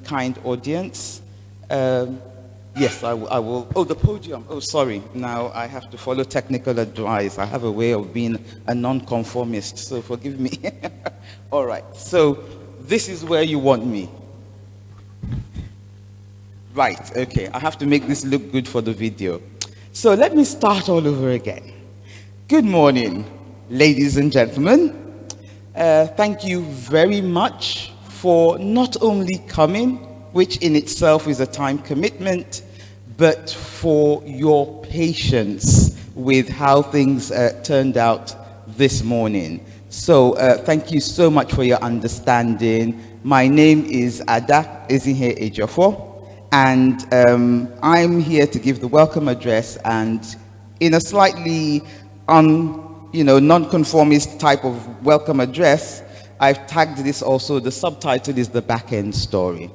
kind audience. Yes, I will. Oh, the podium. Oh, sorry. Now I have to follow technical advice. I have a way of being a non-conformist, so forgive me. All right. So this is where you want me. Right. Okay. I have to make this look good for the video. So let me start all over again. Good morning, ladies and gentlemen. Thank you very much for not only coming, which in itself is a time commitment, but for your patience with how things turned out this morning. So thank you so much for your understanding. My name is Ada Ezinhe Ejiofor, and I'm here to give the welcome address, and in a slightly non-conformist type of welcome address, I've tagged this also. The subtitle is The Back End Story.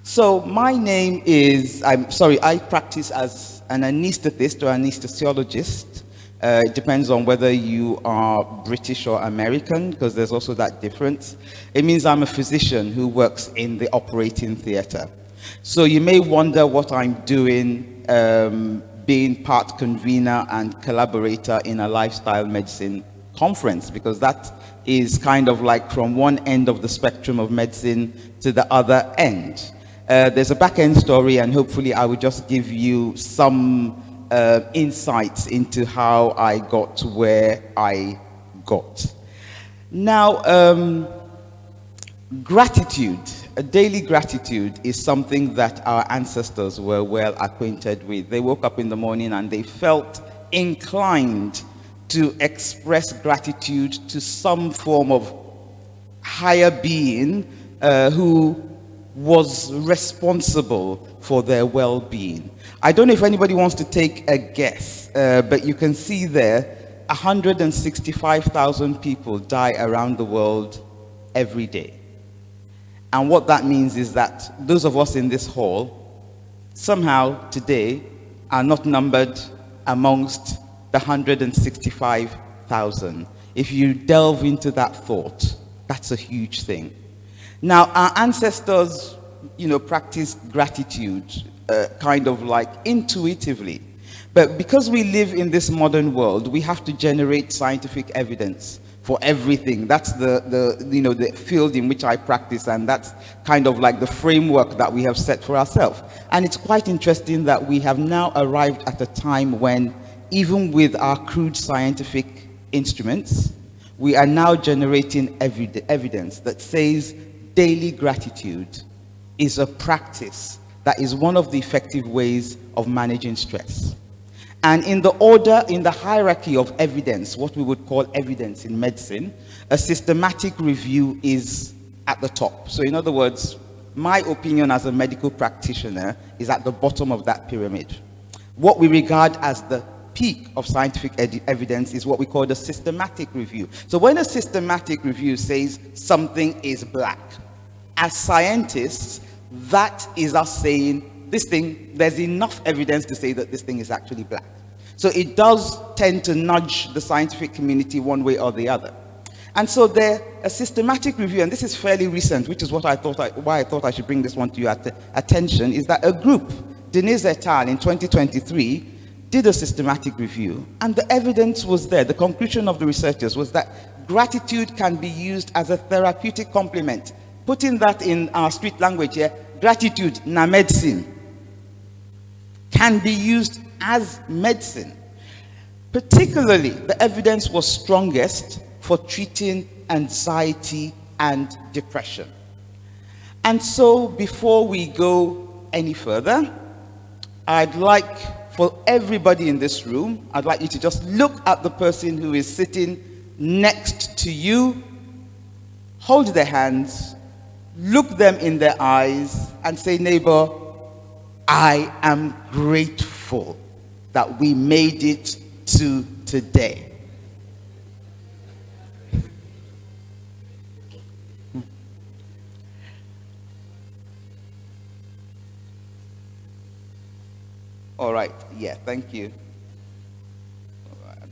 So my name is, I practice as an anesthetist or anesthesiologist. It depends on whether you are British or American, because there's also that difference. It means I'm a physician who works in the operating theater. So you may wonder what I'm doing, being part convener and collaborator in a lifestyle medicine conference, because that is kind of like from one end of the spectrum of medicine to the other end. There's a back-end story, and hopefully I will just give you some insights into how I got to where I got. Now, gratitude, a daily gratitude, is something that our ancestors were well acquainted with. They woke up in the morning and they felt inclined to express gratitude to some form of higher being who was responsible for their well-being. I don't know if anybody wants to take a guess, but you can see there 165,000 people die around the world every day. And what that means is that those of us in this hall somehow today are not numbered amongst the 165,000. If you delve into that thought, that's a huge thing. Now, our ancestors, practiced gratitude kind of like intuitively. But because we live in this modern world, we have to generate scientific evidence for everything. That's the field in which I practice, and that's kind of like the framework that we have set for ourselves. And it's quite interesting that we have now arrived at a time when, even with our crude scientific instruments, we are now generating evidence that says daily gratitude is a practice that is one of the effective ways of managing stress. And in the hierarchy of evidence, what we would call evidence in medicine, a systematic review is at the top. So in other words, my opinion as a medical practitioner is at the bottom of that pyramid. What we regard as the peak of scientific evidence is what we call the systematic review. So when a systematic review says something is black, as scientists, that is us saying this thing, there's enough evidence to say that this thing is actually black. So it does tend to nudge the scientific community one way or the other. And so a systematic review, and this is fairly recent, which is why I thought I should bring this one to your attention, is that a group, Denise et al. In 2023, did a systematic review, and the evidence was there. The conclusion of the researchers was that gratitude can be used as a therapeutic complement. Putting that in our street language here, gratitude na medicine can be used as medicine. Particularly, the evidence was strongest for treating anxiety and depression. And so, before we go any further, I'd like for everybody in this room, I'd like you to just look at the person who is sitting next to you, hold their hands, look them in their eyes, and say, neighbor, I am grateful that we made it to today. All right, yeah, thank you.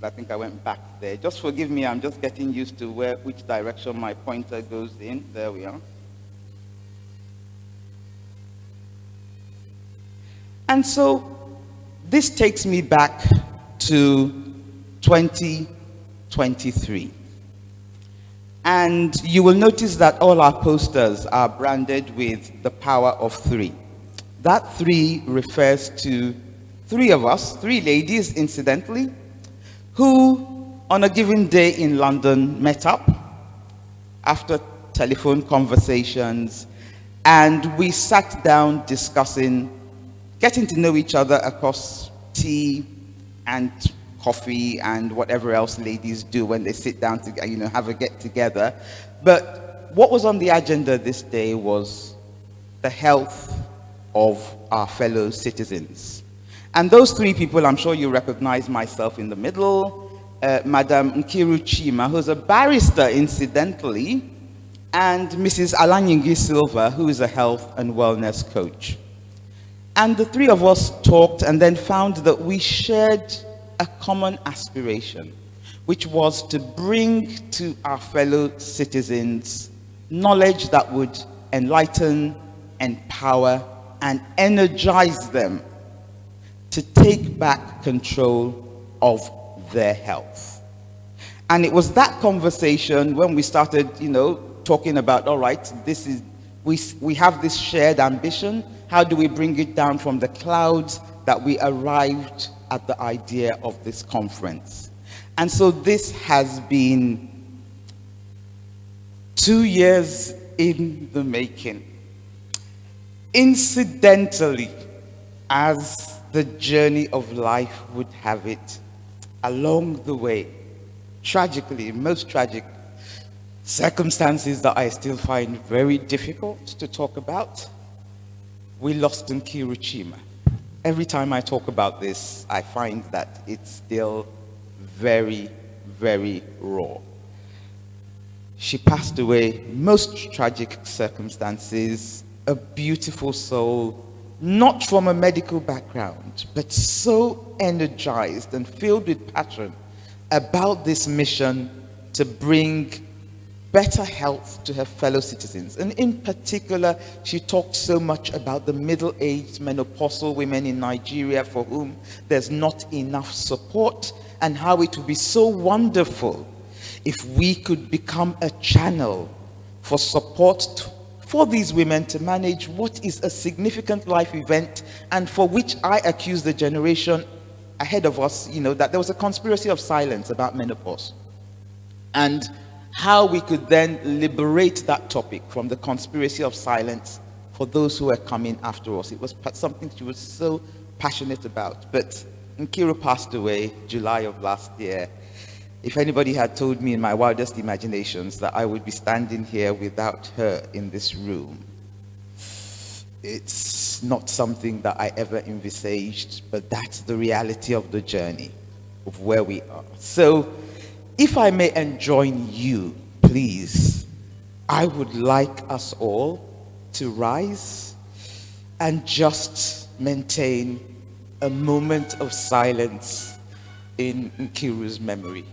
I think I went back there. Just forgive me, I'm just getting used to which direction my pointer goes in. There we are. And so this takes me back to 2023. And you will notice that all our posters are branded with the power of three. That three refers to three of us, three ladies incidentally, who on a given day in London met up after telephone conversations, and we sat down discussing, getting to know each other across tea and coffee and whatever else ladies do when they sit down to, have a get together. But what was on the agenda this day was the health of our fellow citizens. And those three people, I'm sure you recognize myself in the middle, Madam Nkiru Chima, who's a barrister incidentally, and Mrs. Alanyingi Silva, who is a health and wellness coach. And the three of us talked and then found that we shared a common aspiration, which was to bring to our fellow citizens knowledge that would enlighten, empower, and energize them to take back control of their health. And it was that conversation when we started, talking about, all right, we have this shared ambition. How do we bring it down from the clouds, that we arrived at the idea of this conference? And so this has been 2 years in the making. Incidentally, as the journey of life would have it, along the way, tragically, most tragic circumstances that I still find very difficult to talk about, we lost Nkiru Chima. Every time I talk about this, I find that it's still very, very raw. She passed away, most tragic circumstances, a beautiful soul, not from a medical background, but so energized and filled with passion about this mission to bring better health to her fellow citizens. And in particular, she talked so much about the middle-aged menopausal women in Nigeria for whom there's not enough support, and how it would be so wonderful if we could become a channel for support for these women to manage what is a significant life event, and for which I accuse the generation ahead of us, that there was a conspiracy of silence about menopause. And how we could then liberate that topic from the conspiracy of silence for those who were coming after us. It was something she was so passionate about. But Nkiru passed away July of last year. If anybody had told me in my wildest imaginations that I would be standing here without her in this room, it's not something that I ever envisaged, but that's the reality of the journey of where we are. So if I may enjoin you, please, I would like us all to rise and just maintain a moment of silence in Nkiru's memory.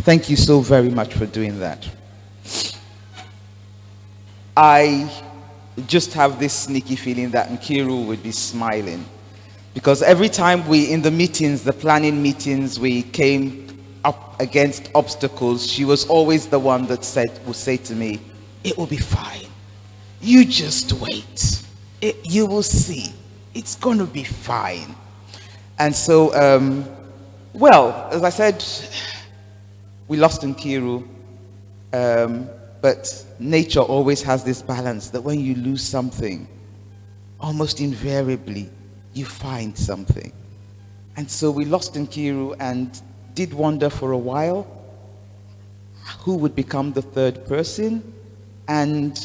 Thank you so very much for doing that. I just have this sneaky feeling that Nkiru would be smiling, because every time in the meetings, the planning meetings, we came up against obstacles, she was always the one that would say to me, "It will be fine. You just wait. You will see. It's going to be fine." And so, well, as I said, we lost Nkiru, but nature always has this balance that when you lose something, almost invariably, you find something. And so we lost Nkiru and did wonder for a while who would become the third person. And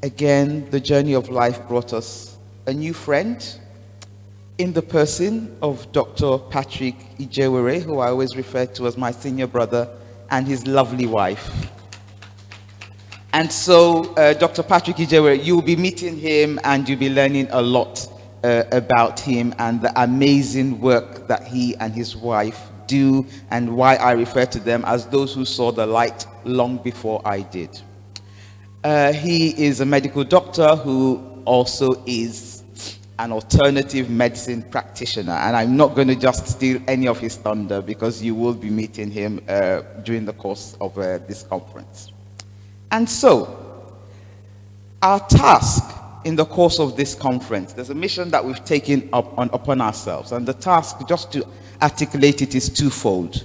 again, the journey of life brought us a new friend in the person of Dr. Patrick Ijewere, who I always refer to as my senior brother, and his lovely wife. And so, Dr. Patrick Ijewere, you'll be meeting him and you'll be learning a lot about him and the amazing work that he and his wife do, and why I refer to them as those who saw the light long before I did. He is a medical doctor who also is an alternative medicine practitioner, and I'm not going to just steal any of his thunder because you will be meeting him during the course of this conference. And so, our task in the course of this conference, there's a mission that we've taken upon ourselves, and the task, just to articulate it, is twofold.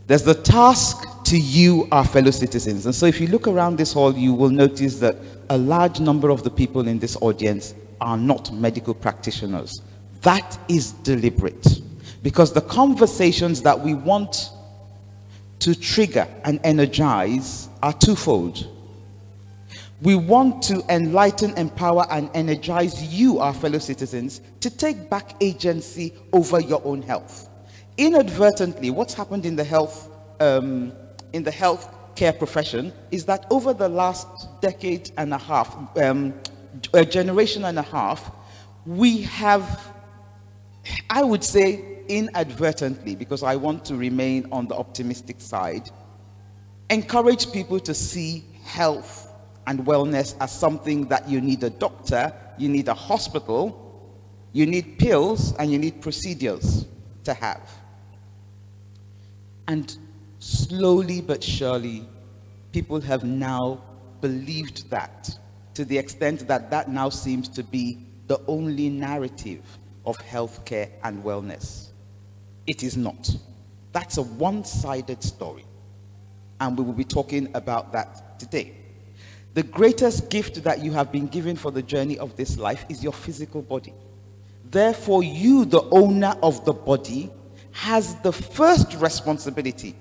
There's the task to you, our fellow citizens. And so if you look around this hall, you will notice that a large number of the people in this audience are not medical practitioners. That is deliberate, because the conversations that we want to trigger and energize are twofold. We want to enlighten, empower, and energize you, our fellow citizens, to take back agency over your own health. Inadvertently, what's happened in the healthcare profession is that over the last decade and a half, a generation and a half, we have, I would say inadvertently, because I want to remain on the optimistic side, encourage people to see health and wellness as something that you need a doctor, you need a hospital, you need pills, and you need procedures to have. And slowly but surely, people have now believed that, to the extent that that now seems to be the only narrative of healthcare and wellness. It is not. That's a one-sided story. And we will be talking about that today. The greatest gift that you have been given for the journey of this life is your physical body. Therefore, you, the owner of the body, has the first responsibility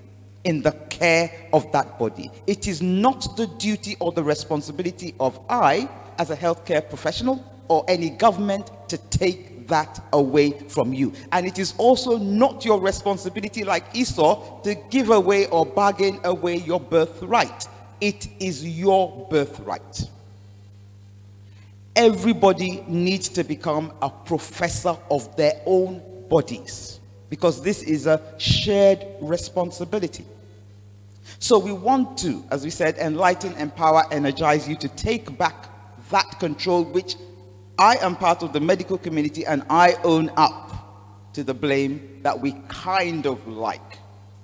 in the care of that body. It is not the duty or the responsibility of I, as a healthcare professional, or any government, to take that away from you. And it is also not your responsibility, like Esau, to give away or bargain away your birthright. It is your birthright. Everybody needs to become a professor of their own bodies, because this is a shared responsibility. So we want to, as we said, enlighten, empower, energize you to take back that control, which I am part of the medical community, and I own up to the blame that we kind of like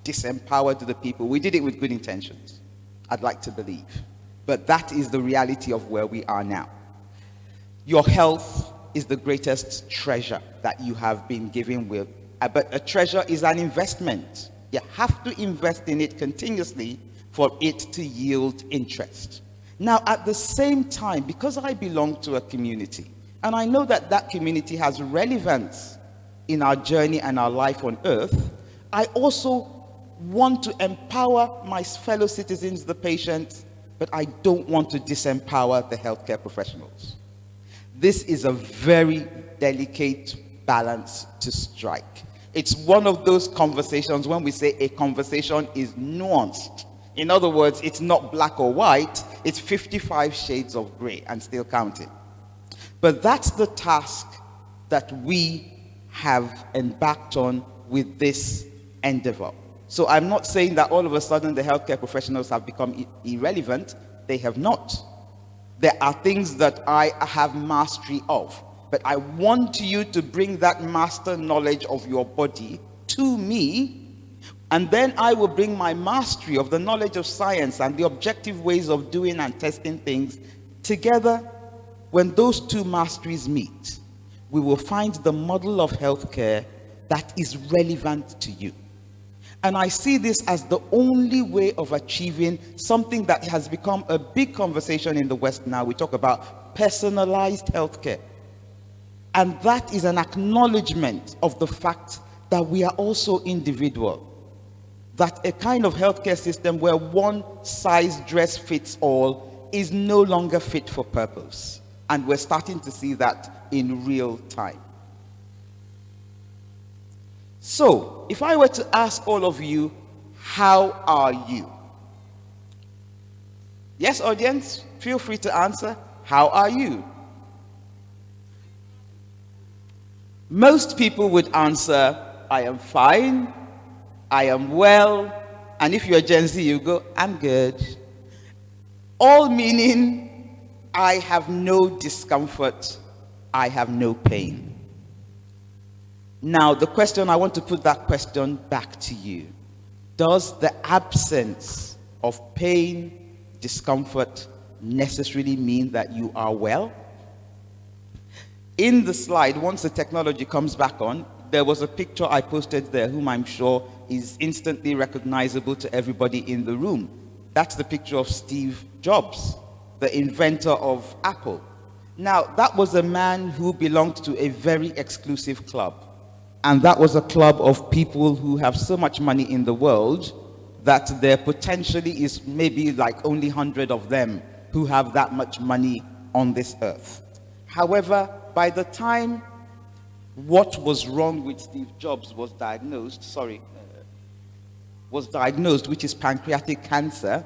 disempowered the people. We did it with good intentions, I'd like to believe. But that is the reality of where we are now. Your health is the greatest treasure that you have been given with. But a treasure is an investment. You have to invest in it continuously for it to yield interest. Now, at the same time, because I belong to a community, and I know that that community has relevance in our journey and our life on earth, I also want to empower my fellow citizens, the patients, but I don't want to disempower the healthcare professionals. This is a very delicate balance to strike. It's one of those conversations when we say a conversation is nuanced. In other words, it's not black or white, it's 55 shades of gray and still counting. But that's the task that we have embarked on with this endeavor. So I'm not saying that all of a sudden the healthcare professionals have become irrelevant. They have not. There are things that I have mastery of. But I want you to bring that master knowledge of your body to me, and then I will bring my mastery of the knowledge of science and the objective ways of doing and testing things together. When those two masteries meet, we will find the model of healthcare that is relevant to you. And I see this as the only way of achieving something that has become a big conversation in the West now. We talk about personalized healthcare. And that is an acknowledgement of the fact that we are also individual. That a kind of healthcare system where one size dress fits all is no longer fit for purpose. And we're starting to see that in real time. So, if I were to ask all of you, how are you? Yes, audience, feel free to answer. How are you? Most people would answer, I am fine, I am well, and if you're Gen Z, you go, I'm good. All meaning, I have no discomfort, I have no pain. Now, the question, I want to put that question back to you. Does the absence of pain, discomfort, necessarily mean that you are well? In the slide, once the technology comes back on, there was a picture I posted there, whom I'm sure is instantly recognizable to everybody in the room. That's the picture of Steve Jobs, the inventor of Apple. Now, that was a man who belonged to a very exclusive club. And that was a club of people who have so much money in the world that there potentially is maybe like only 100 of them who have that much money on this earth. However, by the time what was wrong with Steve Jobs was diagnosed, which is pancreatic cancer,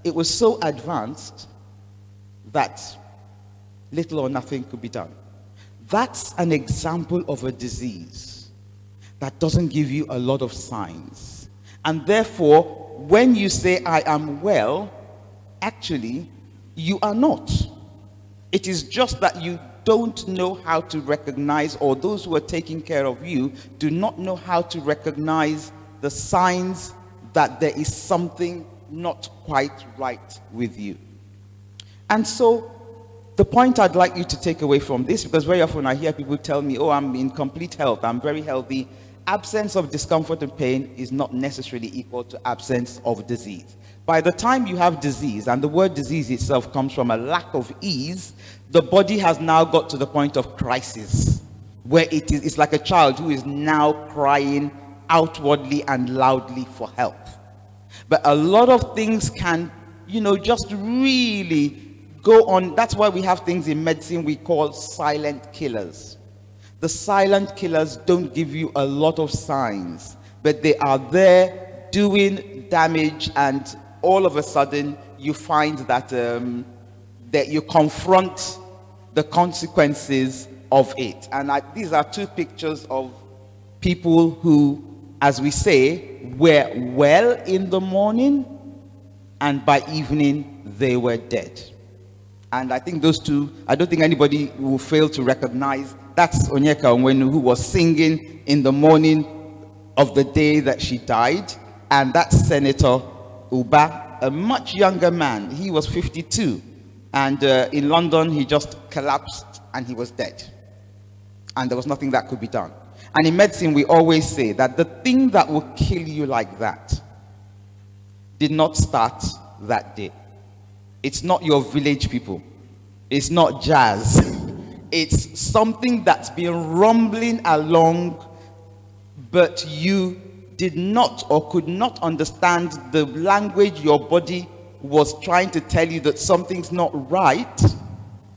it was so advanced that little or nothing could be done. That's an example of a disease that doesn't give you a lot of signs. And therefore, when you say, I am well, actually, you are not. It is just that you don't know how to recognize, or those who are taking care of you do not know how to recognize the signs that there is something not quite right with you. And so, the point I'd like you to take away from this, because very often I hear people tell me, oh, I'm in complete health, I'm very healthy. Absence of discomfort and pain is not necessarily equal to absence of disease. By the time you have disease, and the word disease itself comes from a lack of ease, the body has now got to the point of crisis, where it's like a child who is now crying outwardly and loudly for help. But a lot of things can, just really go on. That's why we have things in medicine we call silent killers. The silent killers don't give you a lot of signs, but they are there doing damage, and all of a sudden you find that that you confront the consequences of it. And these are two pictures of people who, as we say, were well in the morning, and by evening they were dead. And I think those two, I don't think anybody will fail to recognize. That's Onyeka Onwenu, who was singing in the morning of the day that she died. And that's Senator Uba, a much younger man. He was 52. And in London, he just collapsed and he was dead. And there was nothing that could be done. And in medicine, we always say that the thing that will kill you like that did not start that day. It's not your village people. It's not jazz. It's something that's been rumbling along, but you did not or could not understand the language your body was trying to tell you that something's not right.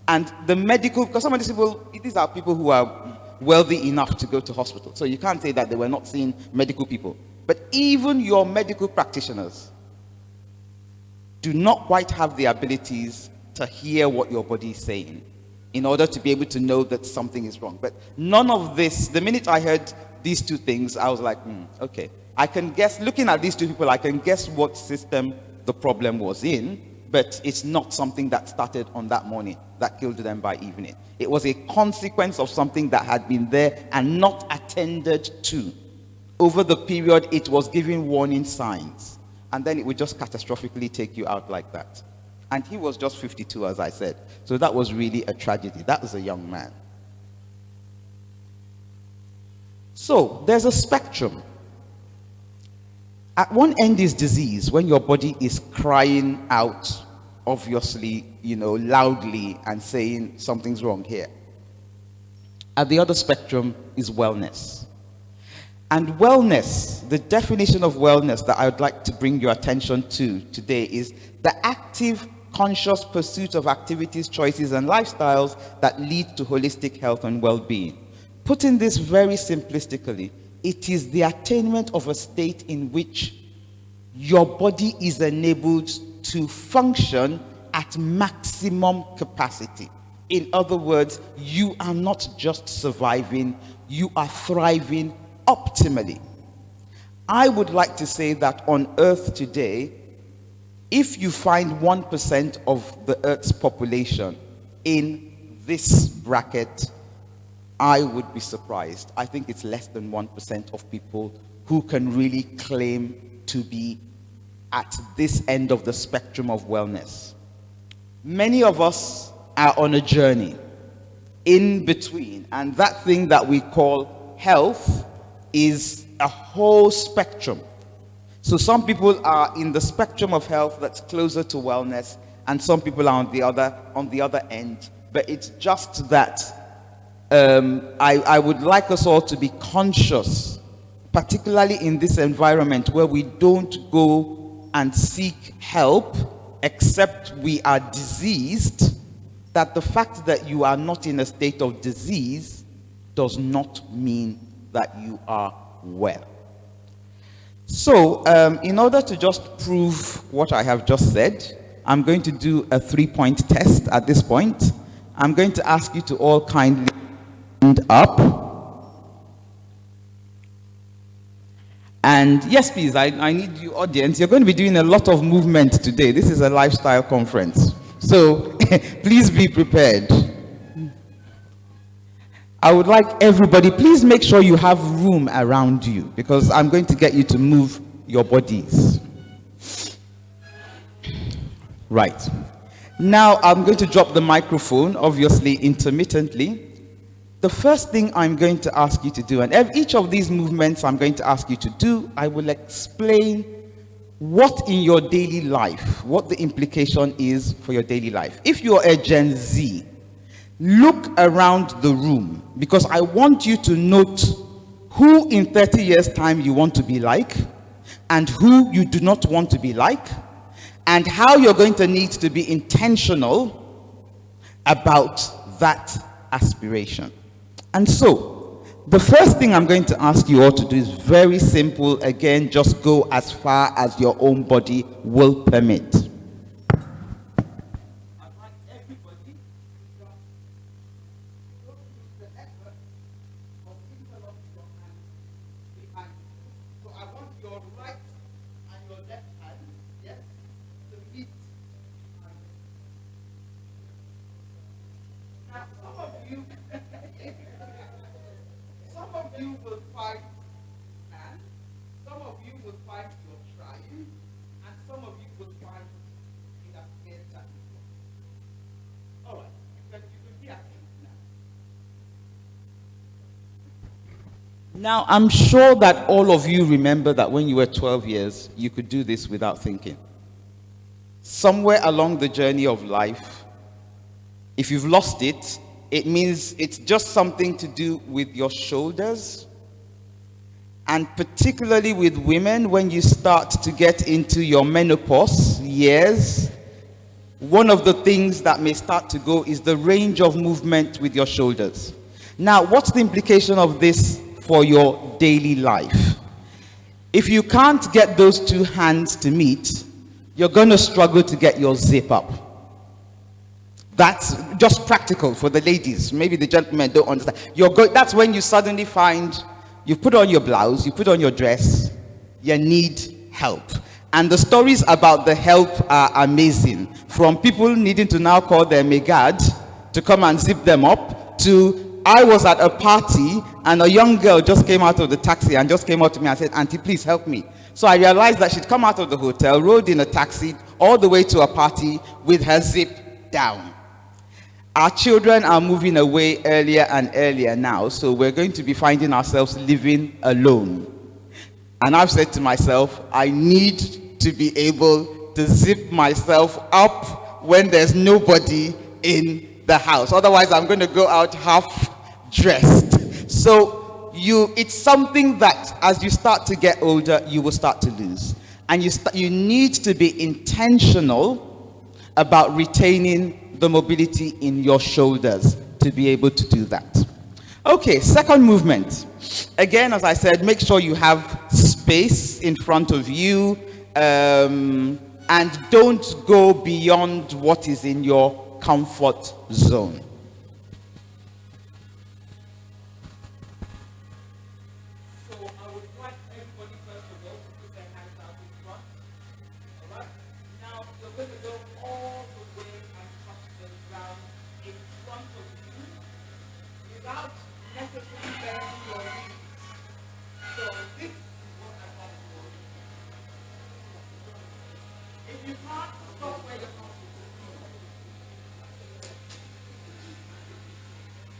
And the medical, because some of these people, these are people who are wealthy enough to go to hospital. So you can't say that they were not seeing medical people. But even your medical practitioners do not quite have the abilities to hear what your body is saying in order to be able to know that something is wrong. But none of this, the minute I heard these two things, I was like, okay. I can guess, looking at these two people, I can guess what system the problem was in, but it's not something that started on that morning that killed them by evening. It was a consequence of something that had been there and not attended to. Over the period, it was giving warning signs. And then it would just catastrophically take you out like that. And he was just 52, as I said. So that was really a tragedy. That was a young man. So there's a spectrum. At one end is disease, when your body is crying out, obviously, loudly, and saying something's wrong here. At the other spectrum is wellness. And wellness, the definition of wellness that I would like to bring your attention to today is the active, conscious pursuit of activities, choices, and lifestyles that lead to holistic health and well-being. Putting this very simplistically, it is the attainment of a state in which your body is enabled to function at maximum capacity. In other words, you are not just surviving, you are thriving optimally. I would like to say that on Earth today, if you find 1% of the Earth's population in this bracket, I would be surprised. I think it's less than 1% of people who can really claim to be at this end of the spectrum of wellness. Many of us are on a journey in between, and that thing that we call health is a whole spectrum. So some people are in the spectrum of health that's closer to wellness, and some people are on the other end. But it's just that I would like us all to be conscious, particularly in this environment where we don't go and seek help except we are diseased, that the fact that you are not in a state of disease does not mean that you are well. So, in order to just prove what I have just said, I'm going to do a 3-point test at this point. I'm going to ask you to all kindly stand up. And yes, please, I need you, audience. You're going to be doing a lot of movement today. This is a lifestyle conference. So, please be prepared. I would like everybody, please make sure you have room around you, because I'm going to get you to move your bodies. Right. Now, I'm going to drop the microphone, obviously intermittently. The first thing I'm going to ask you to do, and each of these movements I'm going to ask you to do, I will explain what in your daily life, what the implication is for your daily life. If you're a Gen Z, look around the room, because I want you to note who in 30 years' time you want to be like, and who you do not want to be like, and how you're going to need to be intentional about that aspiration. And so, the first thing I'm going to ask you all to do is very simple. Again, just go as far as your own body will permit. Now, I'm sure that all of you remember that when you were 12 years, you could do this without thinking. Somewhere along the journey of life, if you've lost it, it means it's just something to do with your shoulders. And particularly with women, when you start to get into your menopause years, one of the things that may start to go is the range of movement with your shoulders. Now, what's the implication of this for your daily life? If you can't get those two hands to meet, you're going to struggle to get your zip up. That's just practical for the ladies. Maybe the gentlemen don't understand. That's when you suddenly find you put on your blouse, you put on your dress, you need help. And the stories about the help are amazing. From people needing to now call their megad to come and zip them up, to I was at a party and a young girl just came out of the taxi and just came up to me and said, "Auntie, please help me." So I realized that she'd come out of the hotel, rode in a taxi all the way to a party with her zip down. Our children are moving away earlier and earlier now, so we're going to be finding ourselves living alone. And I've said to myself, I need to be able to zip myself up when there's nobody in the house. Otherwise, I'm going to go out half dressed. So it's something that as you start to get older, you will start to lose. And you need to be intentional about retaining the mobility in your shoulders to be able to do that. Okay, second movement. Again, as I said, make sure you have space in front of you, and don't go beyond what is in your comfort zone. So I would like everybody first of all to put their hands out in front. All right? Now you're going to go all the way and touch the ground in front of you without necessarily bending your knees. So this is what I want to do. If you can't, stop where you're comfortable.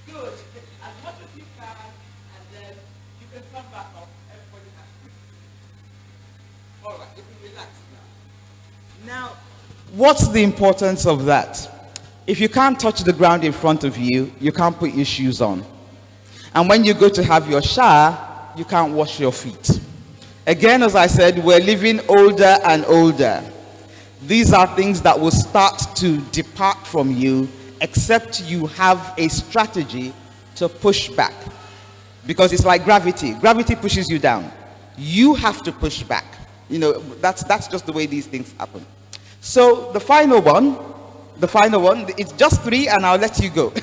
Good. As much as you can, and then you can come back up. Everybody has to. All right, you can relax now. Now, what's the importance of that? If you can't touch the ground in front of you, you can't put your shoes on. And when you go to have your shower, you can't wash your feet. Again, as I said, we're living older and older. These are things that will start to depart from you, except you have a strategy to push back. Because it's like gravity. Gravity pushes you down. You have to push back. You know, that's just the way these things happen. So the final one, it's just 3 and I'll let you go.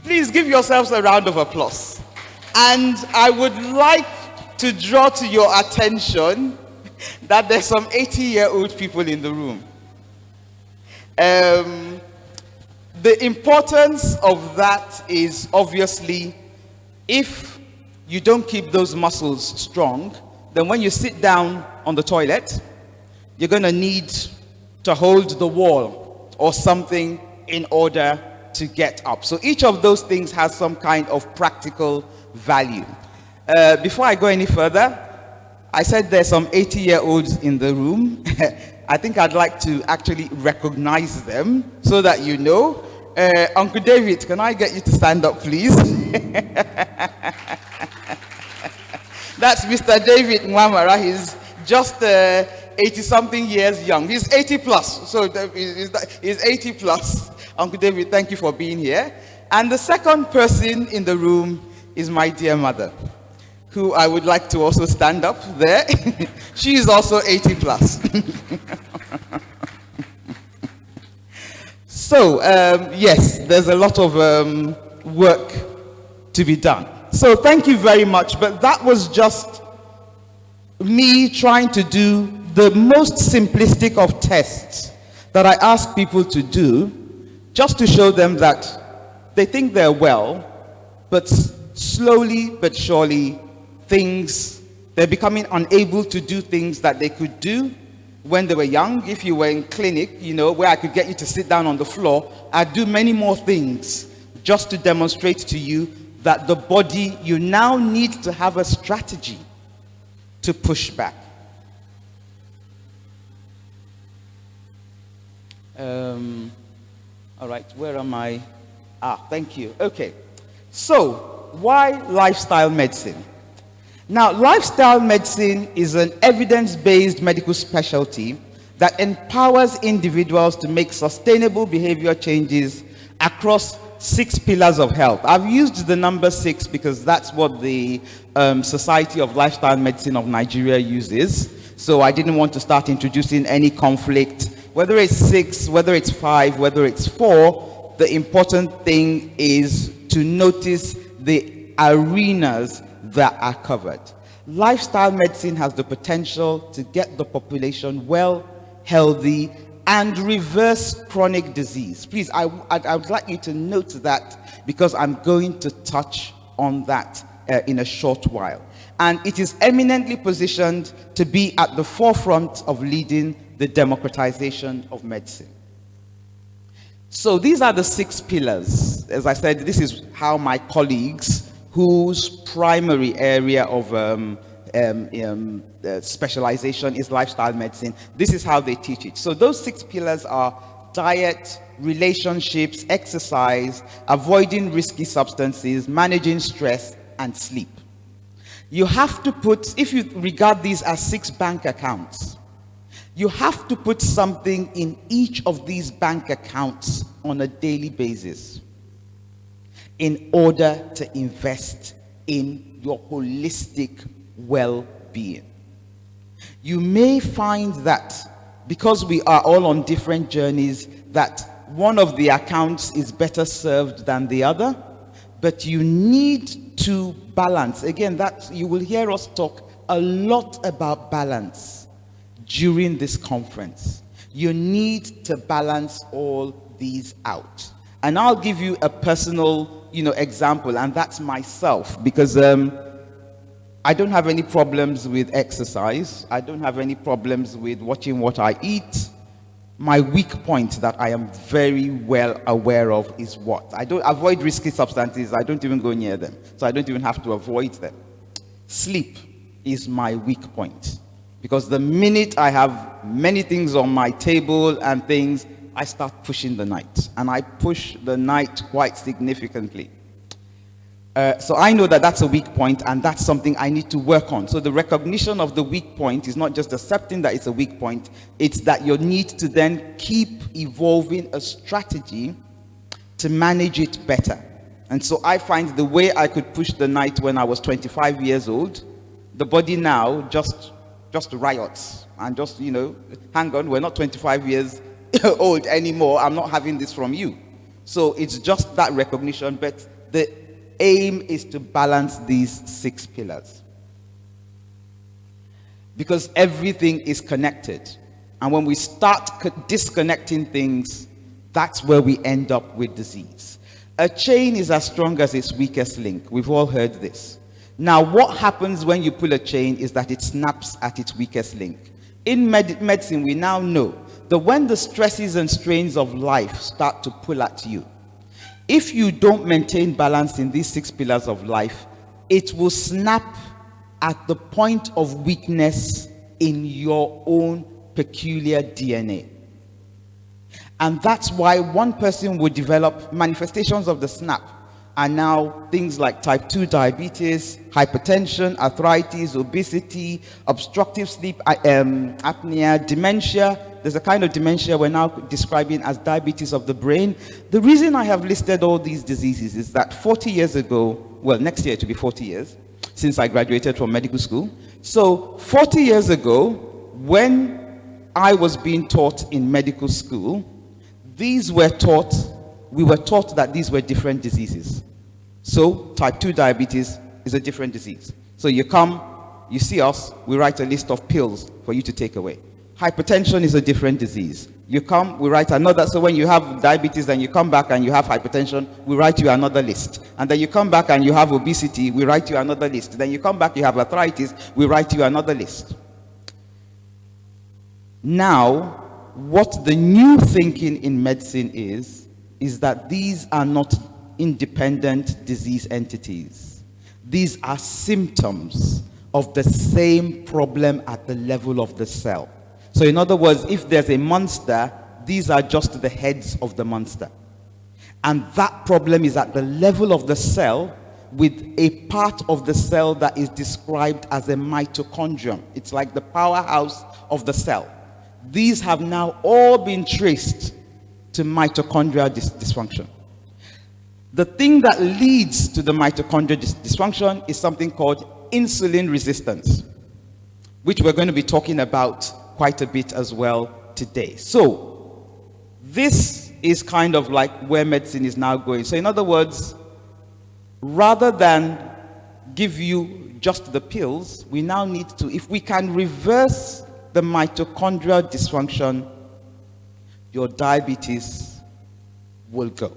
Please give yourselves a round of applause. And I would like to draw to your attention that there's some 80-year-old people in the room. The importance of that is obviously, if you don't keep those muscles strong, then when you sit down on the toilet, you're going to need to hold the wall or something in order to get up. So each of those things has some kind of practical value. Before I go any further, I said there's some 80-year-olds in the room. I think I'd like to actually recognize them so that you know. Uncle David, can I get you to stand up, please? That's Mr. David Mwamara. He's just 80-something years young. He's 80 plus, so he's 80 plus. Uncle David, thank you for being here. And the second person in the room is my dear mother, who I would like to also stand up there. She is also 80 plus. So, yes, there's a lot of work to be done. So thank you very much, but that was just me trying to do the most simplistic of tests that I ask people to do, just to show them that they think they're well, but slowly but surely they're becoming unable to do things that they could do when they were young. If you were in clinic, you know, where I could get you to sit down on the floor, I'd do many more things just to demonstrate to you that the body, you now need to have a strategy to push back. All right, where am I? Thank you. Okay, so why lifestyle medicine? Now, lifestyle medicine is an evidence-based medical specialty that empowers individuals to make sustainable behavior changes across 6 pillars of health. I've used the number 6 because that's what the Society of Lifestyle Medicine of Nigeria uses. So I didn't want to start introducing any conflict. Whether it's 6, whether it's 5, whether it's 4, the important thing is to notice the arenas that are covered. Lifestyle medicine has the potential to get the population well, healthy, and reverse chronic disease. Please, I would like you to note that, because I'm going to touch on that in a short while. And it is eminently positioned to be at the forefront of leading the democratization of medicine. So these are the 6 pillars. As I said, this is how my colleagues, whose primary area of specialization is lifestyle medicine, this is how they teach it. So those 6 pillars are diet, relationships, exercise, avoiding risky substances, managing stress, and sleep. You have to put, if you regard these as 6 bank accounts, you have to put something in each of these bank accounts on a daily basis in order to invest in your holistic well-being. You may find that because we are all on different journeys, that one of the accounts is better served than the other, but you need to balance. Again, that you will hear us talk a lot about balance during this conference. You need to balance all these out. And I'll give you a personal, example, and that's myself, because I don't have any problems with exercise. I don't have any problems with watching what I eat. My weak point that I am very well aware of is what? I don't avoid risky substances. I don't even go near them. So I don't even have to avoid them. Sleep is my weak point. Because the minute I have many things on my table and things, I start pushing the night. And I push the night quite significantly. So I know that that's a weak point, and that's something I need to work on. So the recognition of the weak point is not just accepting that it's a weak point, it's that you need to then keep evolving a strategy to manage it better. And so I find the way I could push the night when I was 25 years old, the body now just riots and just, hang on, we're not 25 years old anymore. I'm not having this from you. So it's just that recognition, but the aim is to balance these 6 pillars, because everything is connected, and when we start disconnecting things, that's where we end up with disease. A chain is as strong as its weakest link. We've all heard this. Now, what happens when you pull a chain is that it snaps at its weakest link. In medicine, we now know that when the stresses and strains of life start to pull at you, if you don't maintain balance in these 6 pillars of life, it will snap at the point of weakness in your own peculiar DNA. And that's why one person would develop manifestations of the snap, and now things like type 2 diabetes, hypertension, arthritis, obesity, obstructive sleep apnea, dementia. There's a kind of dementia we're now describing as diabetes of the brain. The reason I have listed all these diseases is that 40 years ago, well, next year it will be 40 years since I graduated from medical school. So 40 years ago, when I was being taught in medical school, we were taught that these were different diseases. So type 2 diabetes is a different disease. So you come, you see us, we write a list of pills for you to take away. Hypertension is a different disease. You come, we write another. So when you have diabetes and you come back and you have hypertension, we write you another list. And then you come back and you have obesity, we write you another list. Then you come back, you have arthritis, we write you another list. Now, what the new thinking in medicine is that these are not independent disease entities. These are symptoms of the same problem at the level of the cell. So in other words, if there's a monster, these are just the heads of the monster. And that problem is at the level of the cell, with a part of the cell that is described as a mitochondrium. It's like the powerhouse of the cell. These have now all been traced to mitochondrial dysfunction. The thing that leads to the mitochondrial dysfunction is something called insulin resistance, which we're going to be talking about quite a bit as well today. So this is kind of like where medicine is now going. So in other words, rather than give you just the pills, we now need to, if we can reverse the mitochondrial dysfunction, your diabetes will go.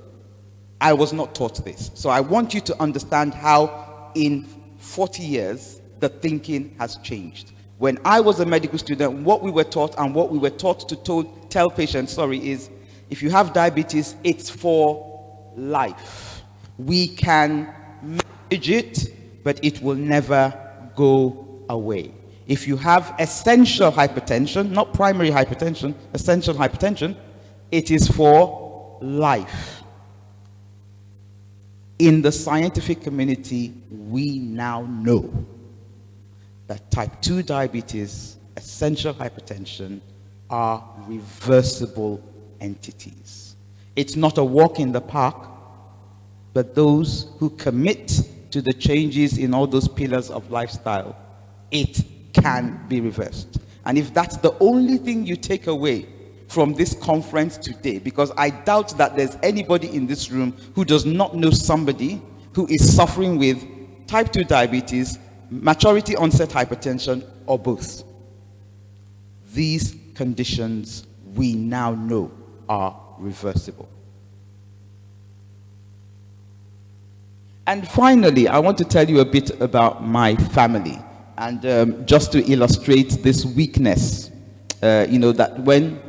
I was not taught this. So I want you to understand how in 40 years, the thinking has changed. When I was a medical student, what we were taught and what we were taught to tell patients, is if you have diabetes, it's for life. We can manage it, but it will never go away. If you have essential hypertension, not primary hypertension, essential hypertension, it is for life. In the scientific community, we now know that type 2 diabetes, essential hypertension, are reversible entities. It's not a walk in the park, but those who commit to the changes in all those pillars of lifestyle, it can be reversed. And if that's the only thing you take away from this conference today, because I doubt that there's anybody in this room who does not know somebody who is suffering with type 2 diabetes, maturity onset hypertension, or both. These conditions we now know are reversible. And finally, I want to tell you a bit about my family, and just to illustrate this weakness, that when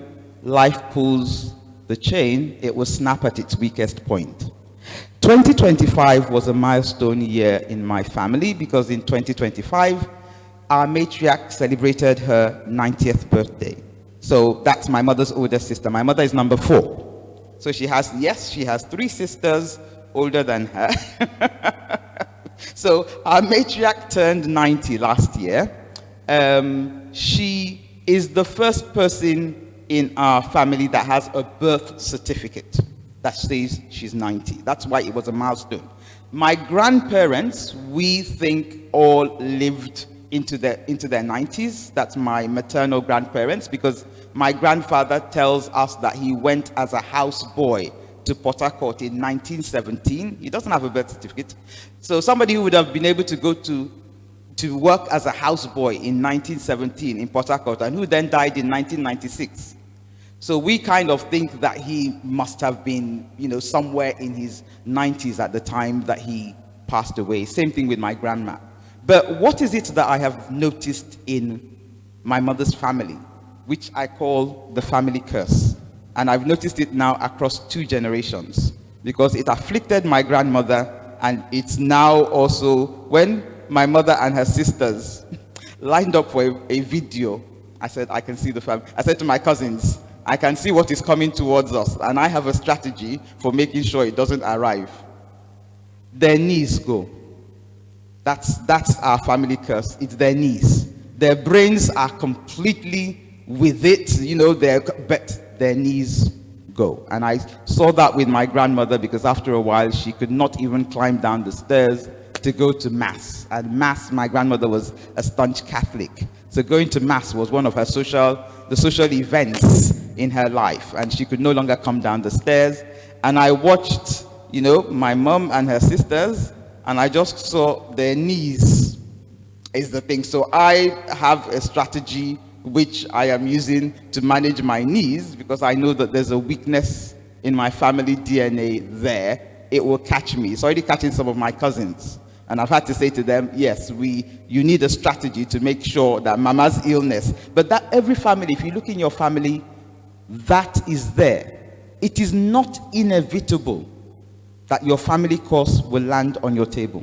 life pulls the chain, it will snap at its weakest point. 2025 was a milestone year in my family, because in 2025, our matriarch celebrated her 90th birthday. So that's my mother's older sister. My mother is number 4. So she has 3 sisters older than her. So our matriarch turned 90 last year. She is the first person in our family that has a birth certificate that says she's 90. That's why it was a milestone. My grandparents, we think, all lived into their 90s. That's my maternal grandparents, because my grandfather tells us that he went as a houseboy to Port Harcourt in 1917. He doesn't have a birth certificate. So somebody who would have been able to go to work as a houseboy in 1917 in Port Harcourt, and who then died in 1996. So we kind of think that he must have been, somewhere in his 90s at the time that he passed away. Same thing with my grandma. But what is it that I have noticed in my mother's family, which I call the family curse? And I've noticed it now across 2 generations, because it afflicted my grandmother, and it's now also, when my mother and her sisters lined up for a video, I said, I can see the family. I said to my cousins, I can see what is coming towards us, and I have a strategy for making sure it doesn't arrive. Their knees go. That's our family curse. It's their knees. Their brains are completely with it, but their knees go. And I saw that with my grandmother, because after a while she could not even climb down the stairs to go to mass. And mass, my grandmother was a staunch Catholic, so going to mass was one of her social events in her life, and she could no longer come down the stairs. And I watched, my mom and her sisters, and I just saw their knees is the thing. So I have a strategy which I am using to manage my knees, because I know that there's a weakness in my family DNA there. It will catch me. It's already catching some of my cousins. And I've had to say to them, yes, you need a strategy to make sure that mama's illness, but that every family, if you look in your family, that is there. It is not inevitable that your family curse will land on your table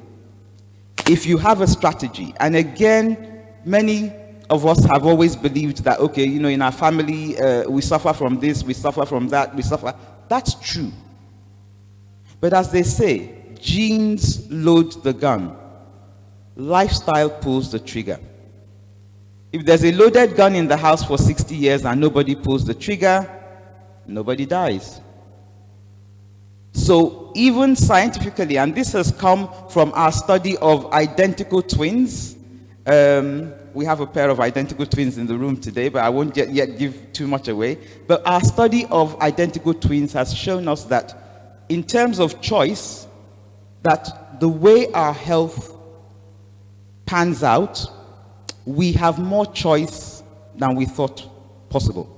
if you have a strategy. And again, many of us have always believed that, okay, in our family, we suffer from this, we suffer from that, we suffer. That's true. But as they say, genes load the gun, lifestyle pulls the trigger. If there's a loaded gun in the house for 60 years and nobody pulls the trigger, nobody dies. So even scientifically, and this has come from our study of identical twins. We have a pair of identical twins in the room today, but I won't yet give too much away. But our study of identical twins has shown us that in terms of choice, that the way our health pans out, we have more choice than we thought possible.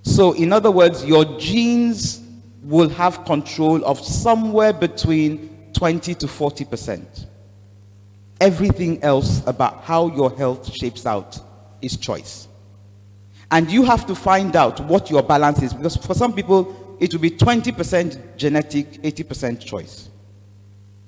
So in other words, your genes will have control of somewhere between 20 to 40%. Everything else about how your health shapes out is choice. And you have to find out what your balance is, because for some people, it will be 20% genetic, 80% choice.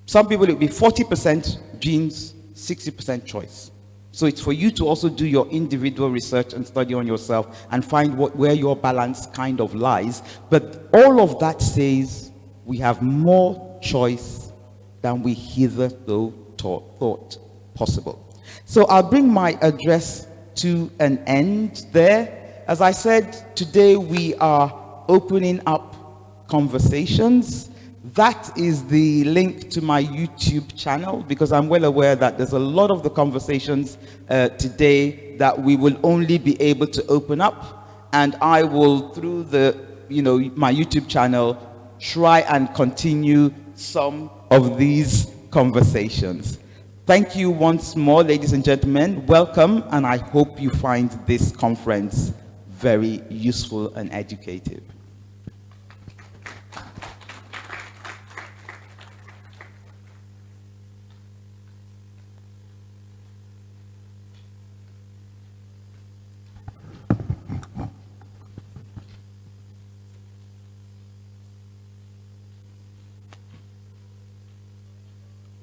Some people, it will be 40% genes, 60% choice. So it's for you to also do your individual research and study on yourself and find where your balance kind of lies. But all of that says we have more choice than we hitherto thought possible. So I'll bring my address to an end there. As I said, today we are opening up conversations. That is the link to my YouTube channel, because I'm well aware that there's a lot of the conversations today that we will only be able to open up, and I will, through my YouTube channel, try and continue some of these conversations. Thank you once more, ladies and gentlemen. Welcome, and I hope you find this conference very useful and educative.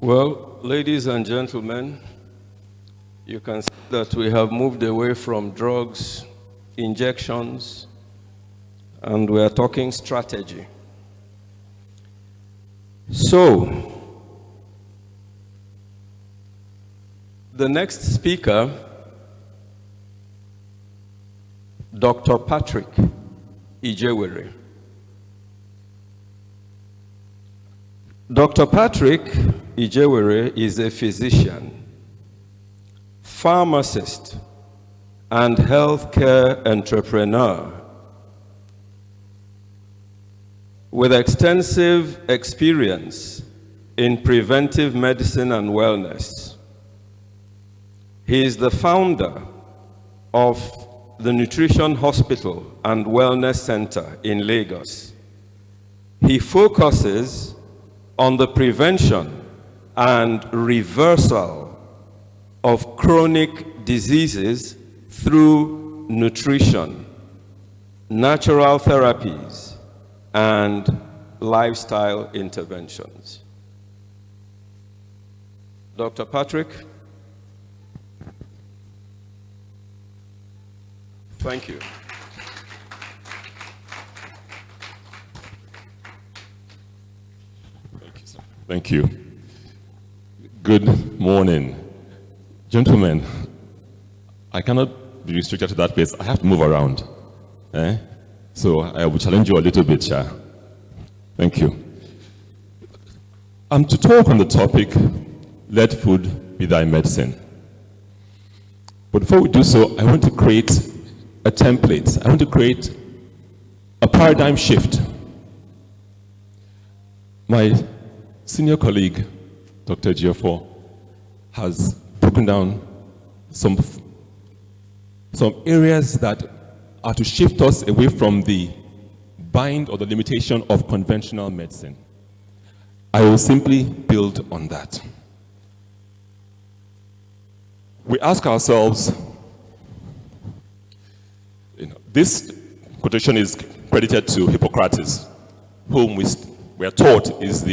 Well, ladies and gentlemen, you can see that we have moved away from drugs, injections, and we are talking strategy. So, the next speaker, Dr. Patrick Ijewere. Dr. Patrick Ijewere is a physician, pharmacist, and healthcare entrepreneur with extensive experience in preventive medicine and wellness. He is the founder of the Nutrition Hospital and Wellness Center in Lagos. He focuses on the prevention and reversal of chronic diseases through nutrition, natural therapies, and lifestyle interventions. Dr. Patrick, thank you. Thank you. Good morning. Gentlemen, I cannot be restricted to that place. I have to move around. So I will challenge you a little bit, Sha. Thank you. I'm to talk on the topic, let food be thy medicine. But before we do so, I want to create a template. I want to create a paradigm shift. My senior colleague, Dr. Giaffo, has broken down some areas that are to shift us away from the bind or the limitation of conventional medicine. I will simply build on that. We ask ourselves, this quotation is credited to Hippocrates, whom we are taught is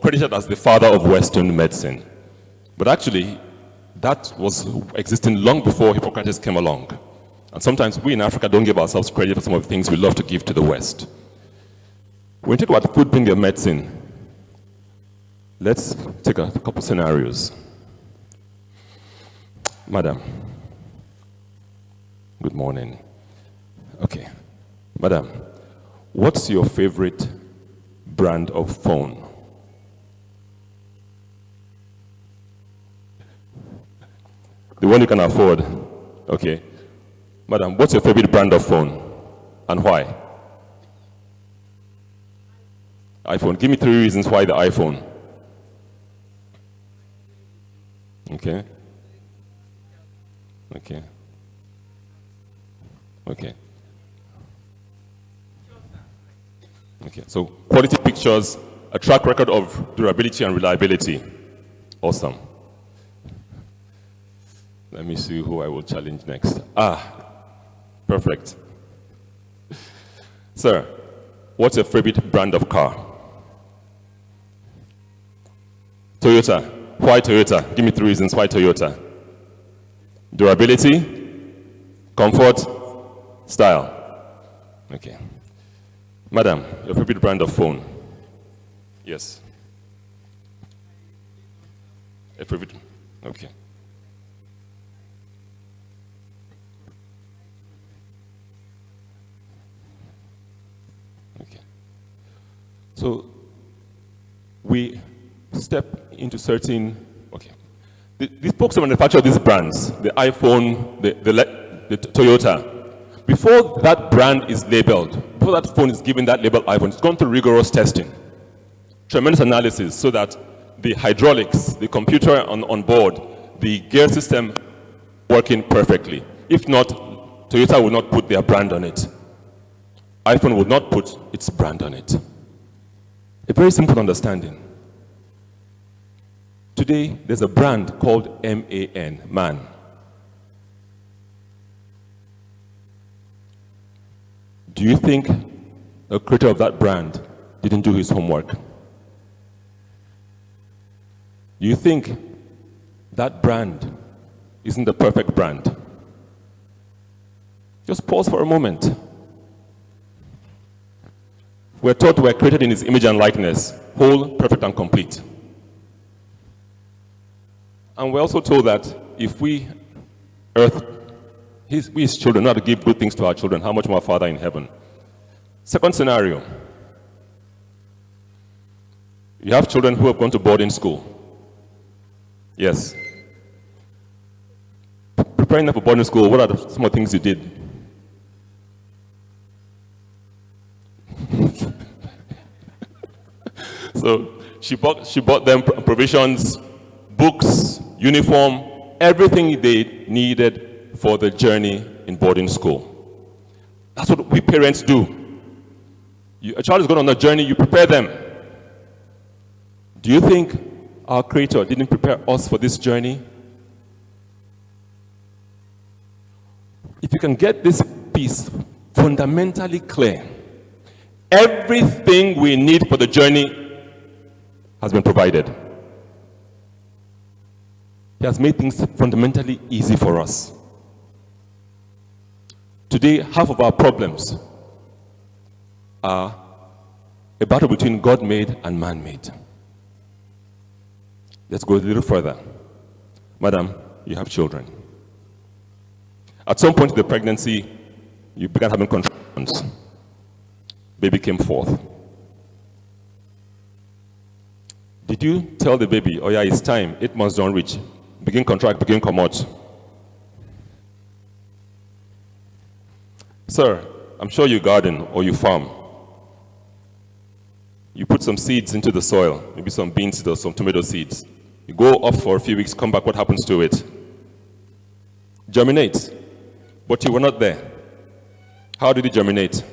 credited as the father of Western medicine. But actually, that was existing long before Hippocrates came along. And sometimes we in Africa don't give ourselves credit for some of the things we love to give to the West. When we talk about food being a medicine, let's take a couple scenarios. Madam, good morning. Okay, madam, what's your favorite brand of phone? The one you can afford. Okay. Madam, what's your favorite brand of phone and why? iPhone. Give me 3 reasons why the iPhone. Okay. Okay. Okay. Okay, so quality pictures, a track record of durability and reliability. Awesome. Let me see who I will challenge next. Perfect. Sir, what's your favorite brand of car? Toyota. Why Toyota? Give me 3 reasons why Toyota. Durability, comfort, style. Okay. Madam, your favorite brand of phone? Yes. Your favorite? Okay. Okay. So we step into certain, okay. These folks who manufacture these brands, the iPhone, the Toyota, before that brand is labeled, before that phone is given that label iPhone, it's gone through rigorous testing, tremendous analysis, so that the hydraulics, the computer on board, the gear system working perfectly. If not, Toyota will not put their brand on it. iPhone will not put its brand on it. A very simple understanding. Today, there's a brand called MAN, man. Do you think the creator of that brand didn't do his homework? Do you think that brand isn't the perfect brand? Just pause for a moment. We're taught we're created in his image and likeness, whole, perfect, and complete. And we're also told that if we, we his children, know how to give good things to our children, how much more our Father in heaven? Second scenario. You have children who have gone to boarding school. Yes. Preparing them for boarding school, what are the small things you did? So she bought them provisions, books, uniform, everything they needed for the journey in boarding school. That's what we parents do. A child is going on a journey, you prepare them. Do you think our Creator didn't prepare us for this journey? If you can get this piece fundamentally clear, everything we need for the journey has been provided. He has made things fundamentally easy for us. Today, half of our problems are a battle between God-made and man-made. Let's go a little further. Madam, you have children. At some point in the pregnancy, you began having contractions. Baby came forth. Did you tell the baby, oh yeah, it's time, 8 months don't reach, begin contract, begin come out? Sir, I'm sure you garden or you farm. You put some seeds into the soil, maybe some beans or some tomato seeds. You go off for a few weeks, come back, what happens to it? Germinates. But you were not there. How did it germinate?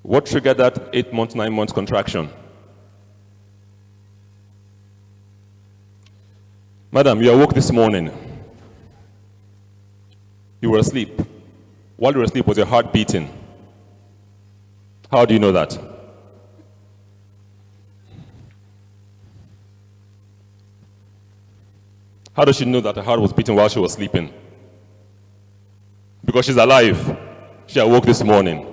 What triggered that 8 months, 9 months contraction? Madam, you awoke this morning. You were asleep. While you were asleep, was your heart beating? How do you know that? How does she know that her heart was beating while she was sleeping? Because she's alive. She awoke this morning.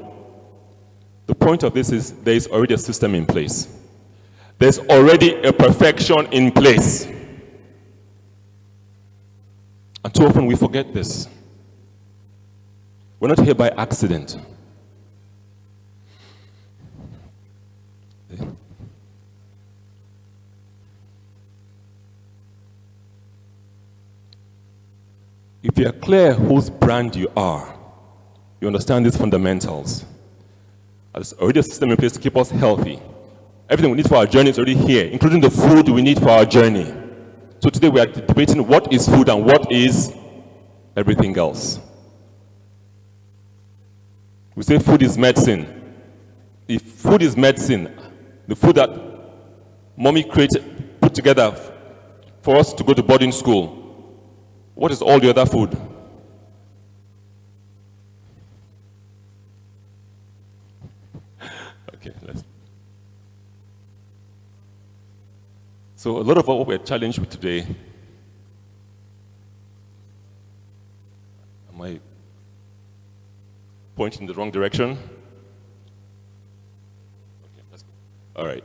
The point of this is there is already a system in place. There's already a perfection in place. And too often we forget this. We're not here by accident. If you are clear whose brand you are, you understand these fundamentals. There's already a system in place to keep us healthy. Everything we need for our journey is already here, including the food we need for our journey. So today we are debating what is food and what is everything else. We say food is medicine. If food is medicine, the food that mommy put together for us to go to boarding school, what is all the other food? Okay, So a lot of what we're challenged with today, am I pointing in the wrong direction? Okay, let's go. All right.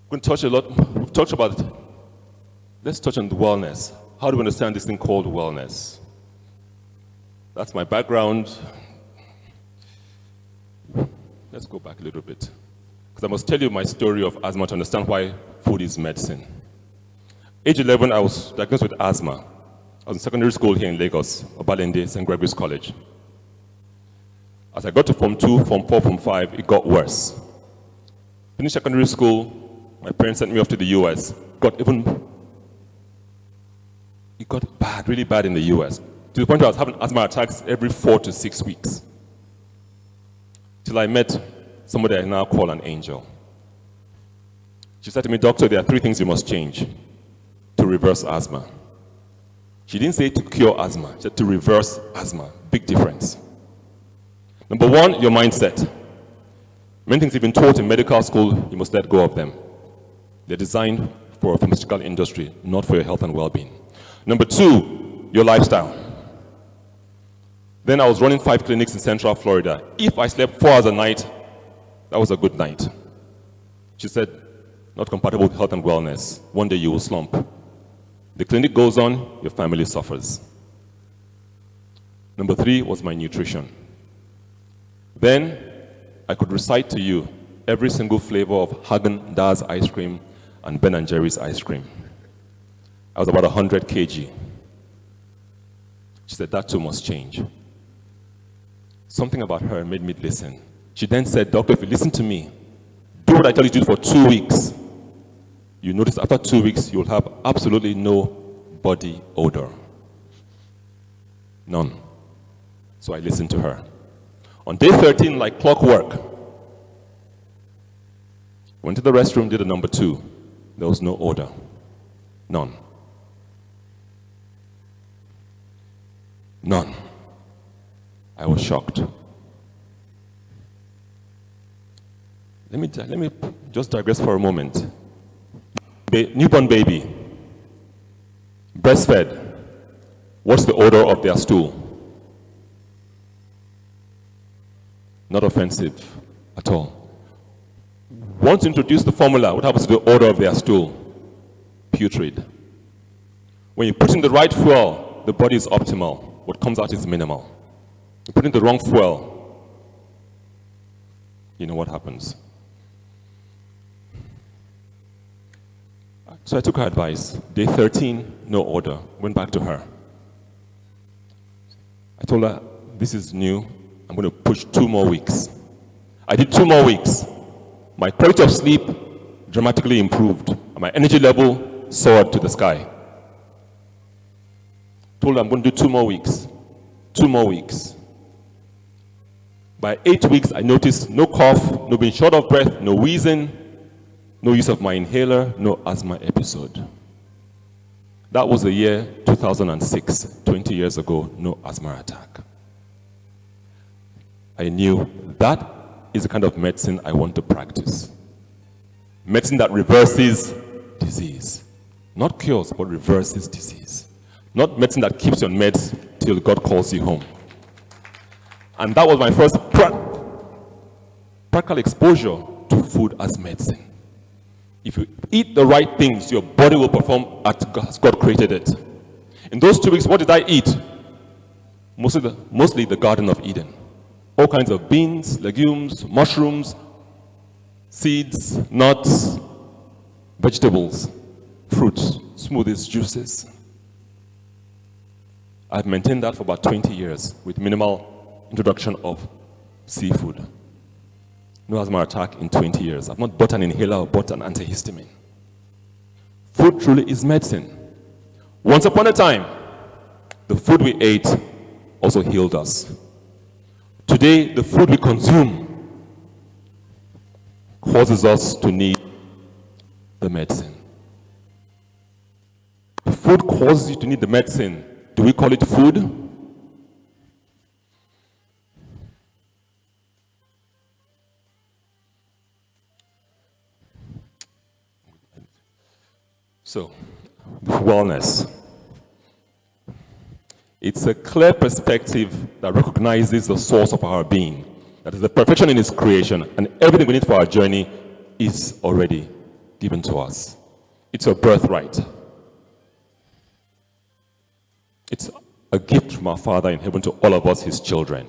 We're going to touch a lot, we've talked about it. Let's touch on the wellness. How do we understand this thing called wellness? That's my background. Let's go back a little bit. Because I must tell you my story of asthma to understand why food is medicine. Age 11, I was diagnosed with asthma. I was in secondary school here in Lagos, Obalende, St. Gregory's College. As I got to Form 2, Form 4, Form 5, it got worse. Finished secondary school, my parents sent me off to the US. It got bad, really bad in the US. To the point where I was having asthma attacks every 4 to 6 weeks. Till I met somebody I now call an angel. She said to me, "Doctor, there are 3 things you must change to reverse asthma." She didn't say to cure asthma, she said to reverse asthma. Big difference. Number 1, your mindset. Many things you've been taught in medical school, you must let go of them. They're designed for a pharmaceutical industry, not for your health and well-being. Number 2, your lifestyle. Then I was running 5 clinics in Central Florida. If I slept 4 hours a night, that was a good night. She said, not compatible with health and wellness. One day you will slump. The clinic goes on, your family suffers. Number 3 was my nutrition. Then I could recite to you every single flavor of Häagen-Dazs ice cream and Ben & Jerry's ice cream. I was about 100 kg. She said, that too must change. Something about her made me listen. She then said, "Doctor, if you listen to me, do what I tell you to do for 2 weeks. You notice after 2 weeks, you'll have absolutely no body odor. None." So I listened to her. On day 13, like clockwork, went to the restroom, did a number 2. There was no odor. None. None. I was shocked. Let me just digress for a moment. Newborn baby, breastfed, what's the odor of their stool? Not offensive at all. Once you introduce the formula, what happens to the odor of their stool? Putrid. When you put in the right fuel, the body is optimal. What comes out is minimal. You put in the wrong fuel, you know what happens. So I took her advice. Day 13, no odor. Went back to her. I told her, this is new. I'm going to push 2 more weeks. I did 2 more weeks. My quality of sleep dramatically improved. And my energy level soared to the sky. Told her I'm going to do 2 more weeks. 2 more weeks. By 8 weeks, I noticed no cough, no being short of breath, no wheezing, no use of my inhaler, no asthma episode. That was the year 2006, 20 years ago, no asthma attack. I knew that is the kind of medicine I want to practice. Medicine that reverses disease. Not cures, but reverses disease. Not medicine that keeps you on meds till God calls you home. And that was my first practical exposure to food as medicine. If you eat the right things, your body will perform as God created it. In those 2 weeks, what did I eat? Mostly the Garden of Eden. All kinds of beans, legumes, mushrooms, seeds, nuts, vegetables, fruits, smoothies, juices. I've maintained that for about 20 years with minimal introduction of seafood. No asthma attack in 20 years. I've not bought an inhaler or bought an antihistamine. Food truly is medicine. Once upon a time, the food we ate also healed us. Today, the food we consume causes us to need the medicine. The food causes you to need the medicine. Do we call it food? So, wellness. It's a clear perspective that recognizes the source of our being, that is the perfection in His creation, and everything we need for our journey is already given to us. It's a birthright. It's a gift from our Father in heaven to all of us, His children.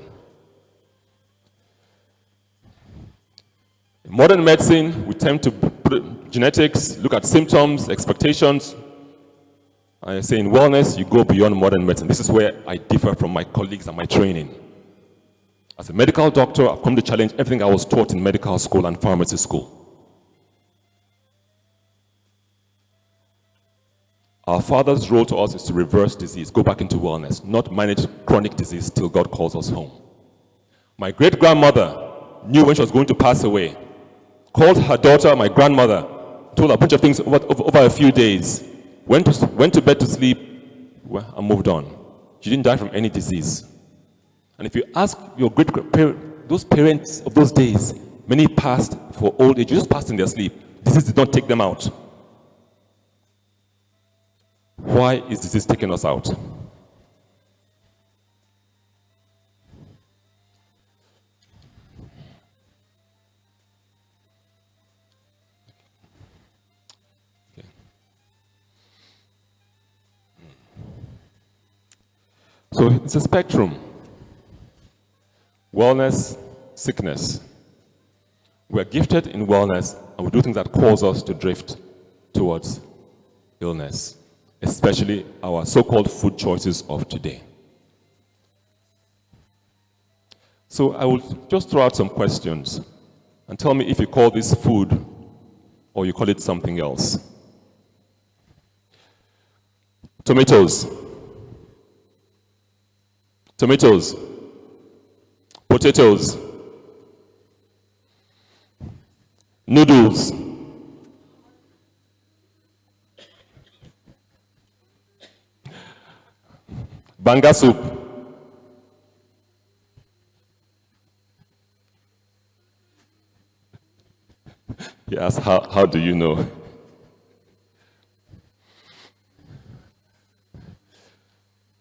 In modern medicine, we tend to put genetics, look at symptoms, expectations. I say in wellness, you go beyond modern medicine. This is where I differ from my colleagues and my training. As a medical doctor, I've come to challenge everything I was taught in medical school and pharmacy school. Our Father's role to us is to reverse disease, go back into wellness, not manage chronic disease till God calls us home. My great-grandmother knew when she was going to pass away, called her daughter, my grandmother, told her a bunch of things over a few days, went to bed to sleep, and moved on. She didn't die from any disease. And if you ask your those parents of those days, many passed for old age, just passed in their sleep. Disease did not take them out. Why is disease taking us out? Okay. So it's a spectrum. Wellness, sickness. We're gifted in wellness, and we do things that cause us to drift towards illness, especially our so-called food choices of today. So I will just throw out some questions and tell me if you call this food or you call it something else. Tomatoes. Tomatoes. Potatoes. Noodles. Banga soup. Yes, how do you know?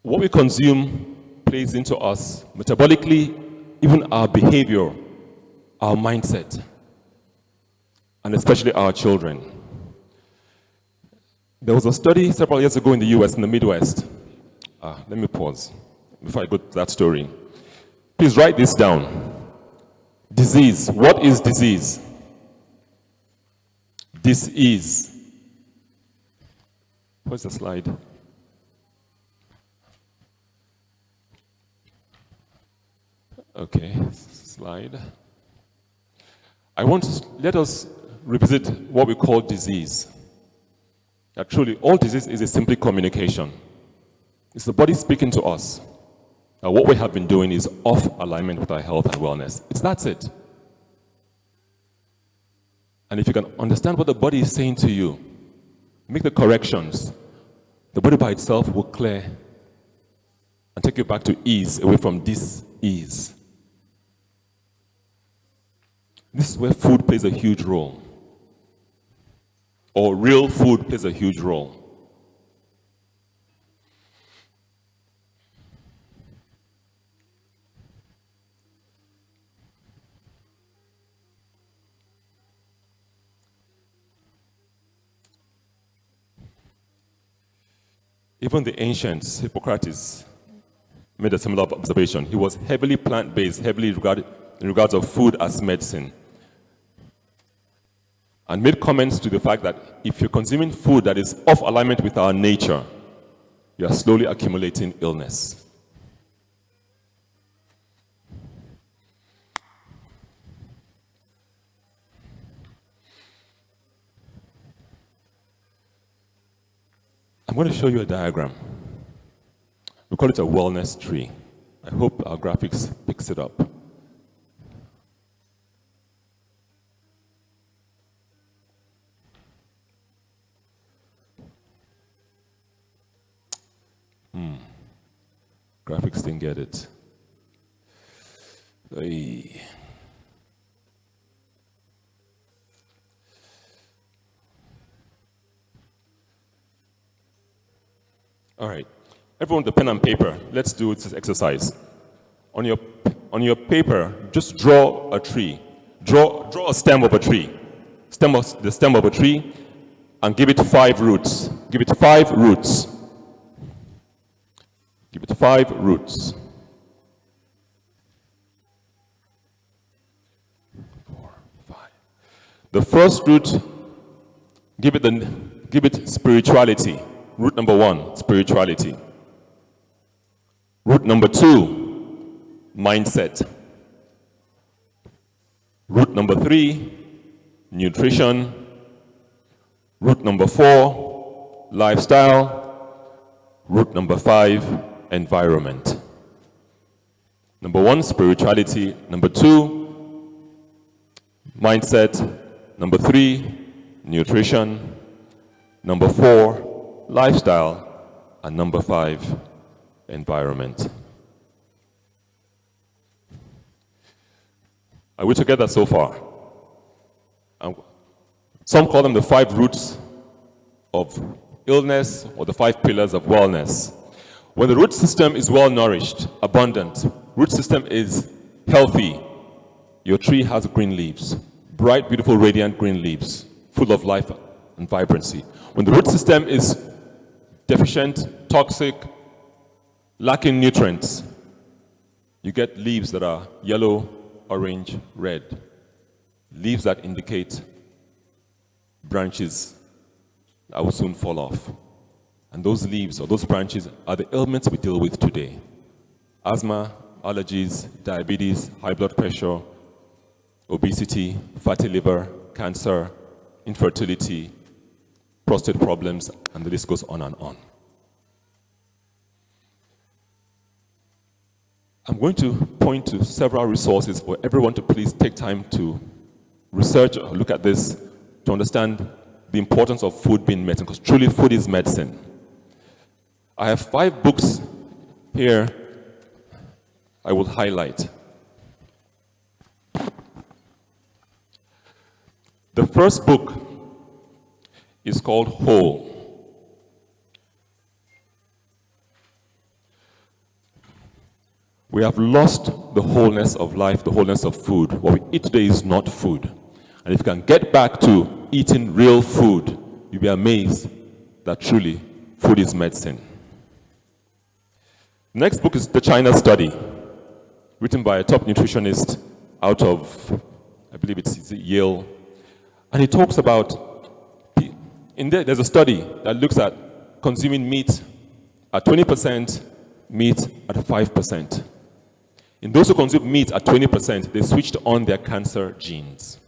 What we consume plays into us metabolically, even our behavior, our mindset, and especially our children. There was a study several years ago in the US, in the Midwest. Let me pause before I go to that story. Please write this down. Disease. What is disease? Dis-ease. Where's the slide? Okay, slide. Let us revisit what we call disease. That truly, all disease is a simple communication. It's the body speaking to us. Now, what we have been doing is off alignment with our health and wellness. That's it. And if you can understand what the body is saying to you, make the corrections, the body by itself will clear and take you back to ease, away from dis-ease. This is where food plays a huge role. Or real food plays a huge role. Even the ancients, Hippocrates, made a similar observation. He was heavily plant-based, heavily regarded in regards of food as medicine, and made comments to the fact that if you're consuming food that is off alignment with our nature, you are slowly accumulating illness. I'm going to show you a diagram. We call it a wellness tree. I hope our graphics picks it up. Graphics didn't get it. Hey. All right, everyone with the pen and paper, let's do this exercise. On your paper, just draw a tree. Draw a stem of a tree. The stem of a tree, and give it 5 roots. Give it 5 roots. Give it 5 roots. 4, 5. The first root, give it spirituality. Root number 1, spirituality. Root number 2, mindset. Root number 3, nutrition. Root number 4, lifestyle. Root number 5, environment. Number 1, spirituality. Number 2, mindset. Number 3, nutrition. Number 4, lifestyle. And number 5, environment. Are we together so far? Some call them the 5 roots of illness or the 5 pillars of wellness. When the root system is well nourished, abundant, root system is healthy, your tree has green leaves, bright, beautiful, radiant green leaves, full of life and vibrancy. When the root system is deficient, toxic, lacking nutrients, you get leaves that are yellow, orange, red. Leaves that indicate branches that will soon fall off. And those leaves or those branches are the ailments we deal with today. Asthma, allergies, diabetes, high blood pressure, obesity, fatty liver, cancer, infertility, prostate problems, and the list goes on and on. I'm going to point to several resources for everyone to please take time to research or look at this to understand the importance of food being medicine, because truly food is medicine. I have 5 books here I will highlight. The first book is called Whole. We have lost the wholeness of life, the wholeness of food. What we eat today is not food. And if you can get back to eating real food, you'll be amazed that truly food is medicine. The next book is The China Study, written by a top nutritionist out of, I believe it's Yale. And he talks about, there's a study that looks at consuming meat at 20%, meat at 5%. In those who consume meat at 20%, they switched on their cancer genes.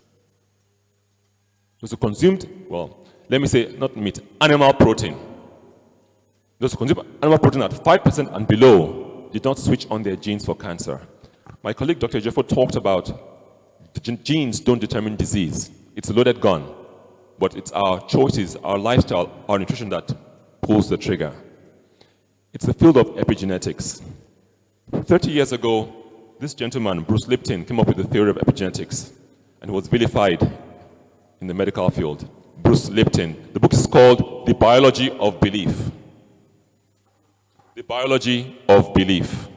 Those who consumed, well, let me say, not meat, animal protein. Those who consume animal protein at 5% and below did not switch on their genes for cancer. My colleague, Dr. Jeffo, talked about the genes don't determine disease. It's a loaded gun, but it's our choices, our lifestyle, our nutrition that pulls the trigger. It's the field of epigenetics. 30 years ago, this gentleman, Bruce Lipton, came up with the theory of epigenetics, and he was vilified in the medical field. Bruce Lipton. The book is called The Biology of Belief. The Biology of Belief.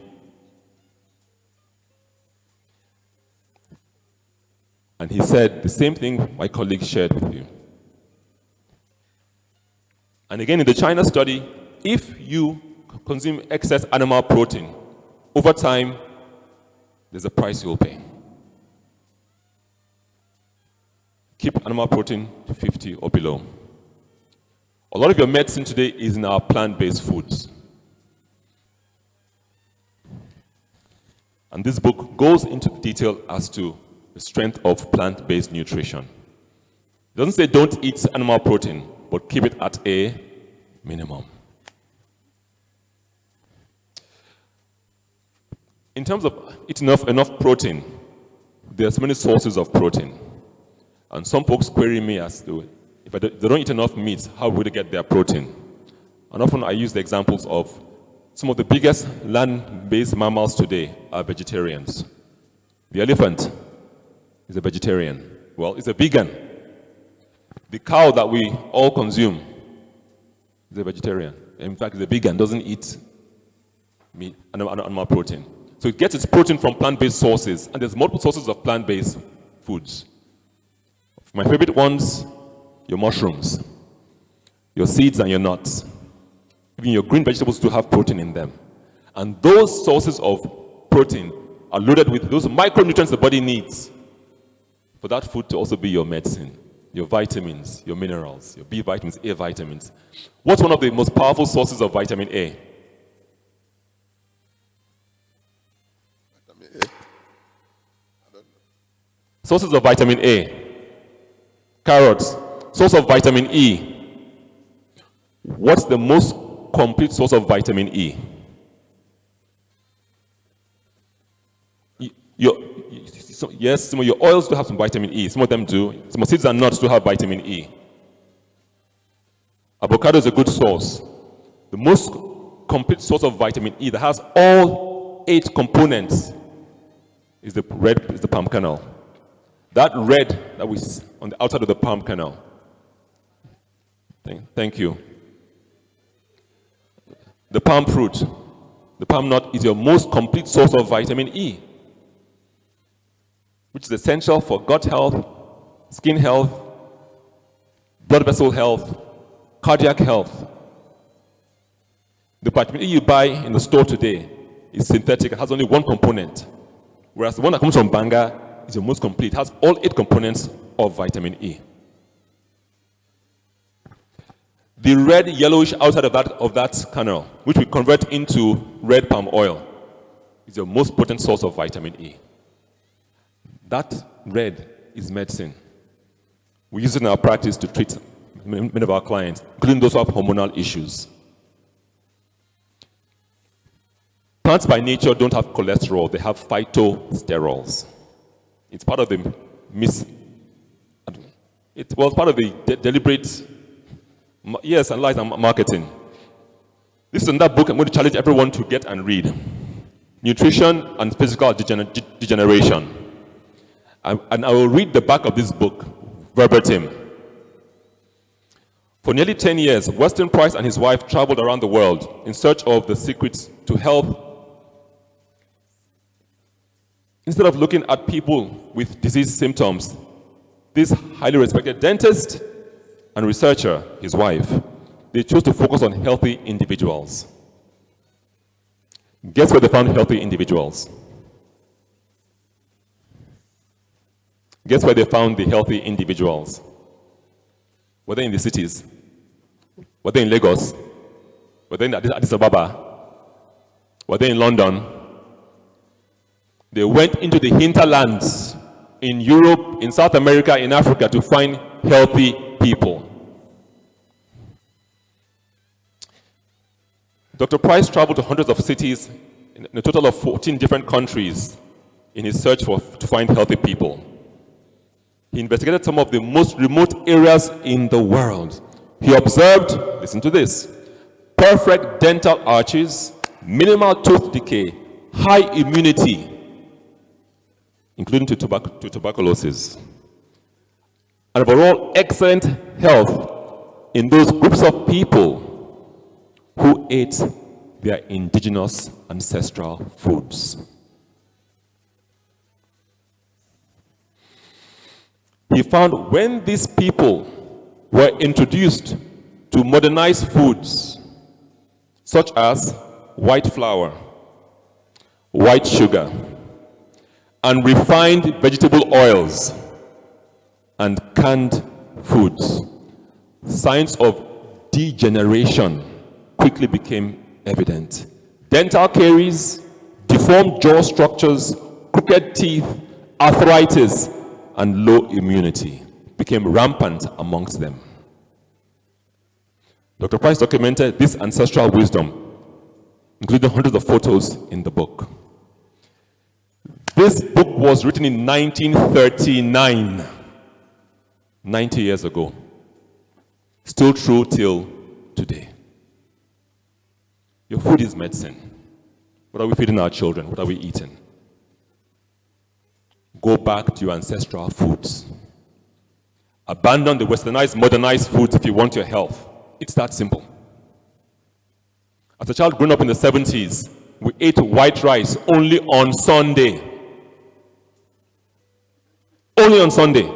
And he said the same thing my colleague shared with you. And again, in the China study, if you consume excess animal protein, over time, there's a price you'll pay. Keep animal protein to 50 or below. A lot of your medicine today is in our plant-based foods. And this book goes into detail as to the strength of plant-based nutrition. It doesn't say don't eat animal protein, but keep it at a minimum. In terms of eating enough protein, there's many sources of protein. And some folks query me as to, if they don't eat enough meat, how would they get their protein? And often I use the examples of some of the biggest land-based mammals today are vegetarians. The elephant is a vegetarian. Well, it's a vegan. The cow that we all consume is a vegetarian. In fact, it's a vegan, doesn't eat meat, animal protein. So it gets its protein from plant-based sources, and there's multiple sources of plant-based foods. My favorite ones, your mushrooms, your seeds and your nuts. Even your green vegetables do have protein in them. And those sources of protein are loaded with those micronutrients the body needs for that food to also be your medicine, your vitamins, your minerals, your B vitamins, A vitamins. What's one of the most powerful sources of vitamin A? Sources of vitamin A. Carrots. Source of vitamin E. What's the most complete source of vitamin E? Yes, some of your oils do have some vitamin E. Some of them do. Some seeds and nuts do have vitamin E. Avocado is a good source. The most complete source of vitamin E that has all 8 components is the palm kernel. That red that we see on the outside of the palm kernel. Thank you. The palm fruit, the palm nut is your most complete source of vitamin E, which is essential for gut health, skin health, blood vessel health, cardiac health. The vitamin E you buy in the store today is synthetic. It has only one component, whereas the one that comes from Banga is the most complete. It has all 8 components of vitamin E. The red yellowish outside of that kernel, which we convert into red palm oil, is your most potent source of vitamin E. That red is medicine. We use it in our practice to treat many of our clients, including those who have hormonal issues. Plants by nature don't have cholesterol, they have phytosterols. It's part of the part of the deliberate yes and lies and marketing. This is another book I'm going to challenge everyone to get and read. Nutrition and Physical Degeneration. And I will read the back of this book verbatim. For nearly 10 years, Weston Price and his wife traveled around the world in search of the secrets to health. Instead of looking at people with disease symptoms, this highly respected dentist and researcher, his wife, they chose to focus on healthy individuals. Guess where they found healthy individuals? Guess where they found the healthy individuals? Were they in the cities? Were they in Lagos? Were they in Addis Ababa? Were they in London? They went into the hinterlands in Europe, in South America, in Africa to find healthy people. Dr. Price traveled to hundreds of cities in a total of 14 different countries in his search to find healthy people. He investigated some of the most remote areas in the world. He observed, listen to this, perfect dental arches, minimal tooth decay, high immunity, including to tuberculosis, and overall excellent health in those groups of people who ate their indigenous ancestral foods. He found when these people were introduced to modernized foods, such as white flour, white sugar, and refined vegetable oils, and canned foods, signs of degeneration quickly became evident. Dental caries, deformed jaw structures, crooked teeth, arthritis, and low immunity became rampant amongst them. Dr. Price documented this ancestral wisdom, including hundreds of photos in the book. This book was written in 1939, 90 years ago. Still true till today. Your food is medicine. What are we feeding our children? What are we eating? Go back to your ancestral foods. Abandon the westernized, modernized foods if you want your health. It's that simple. As a child growing up in the 70s, we ate white rice only on Sunday. Only on Sunday.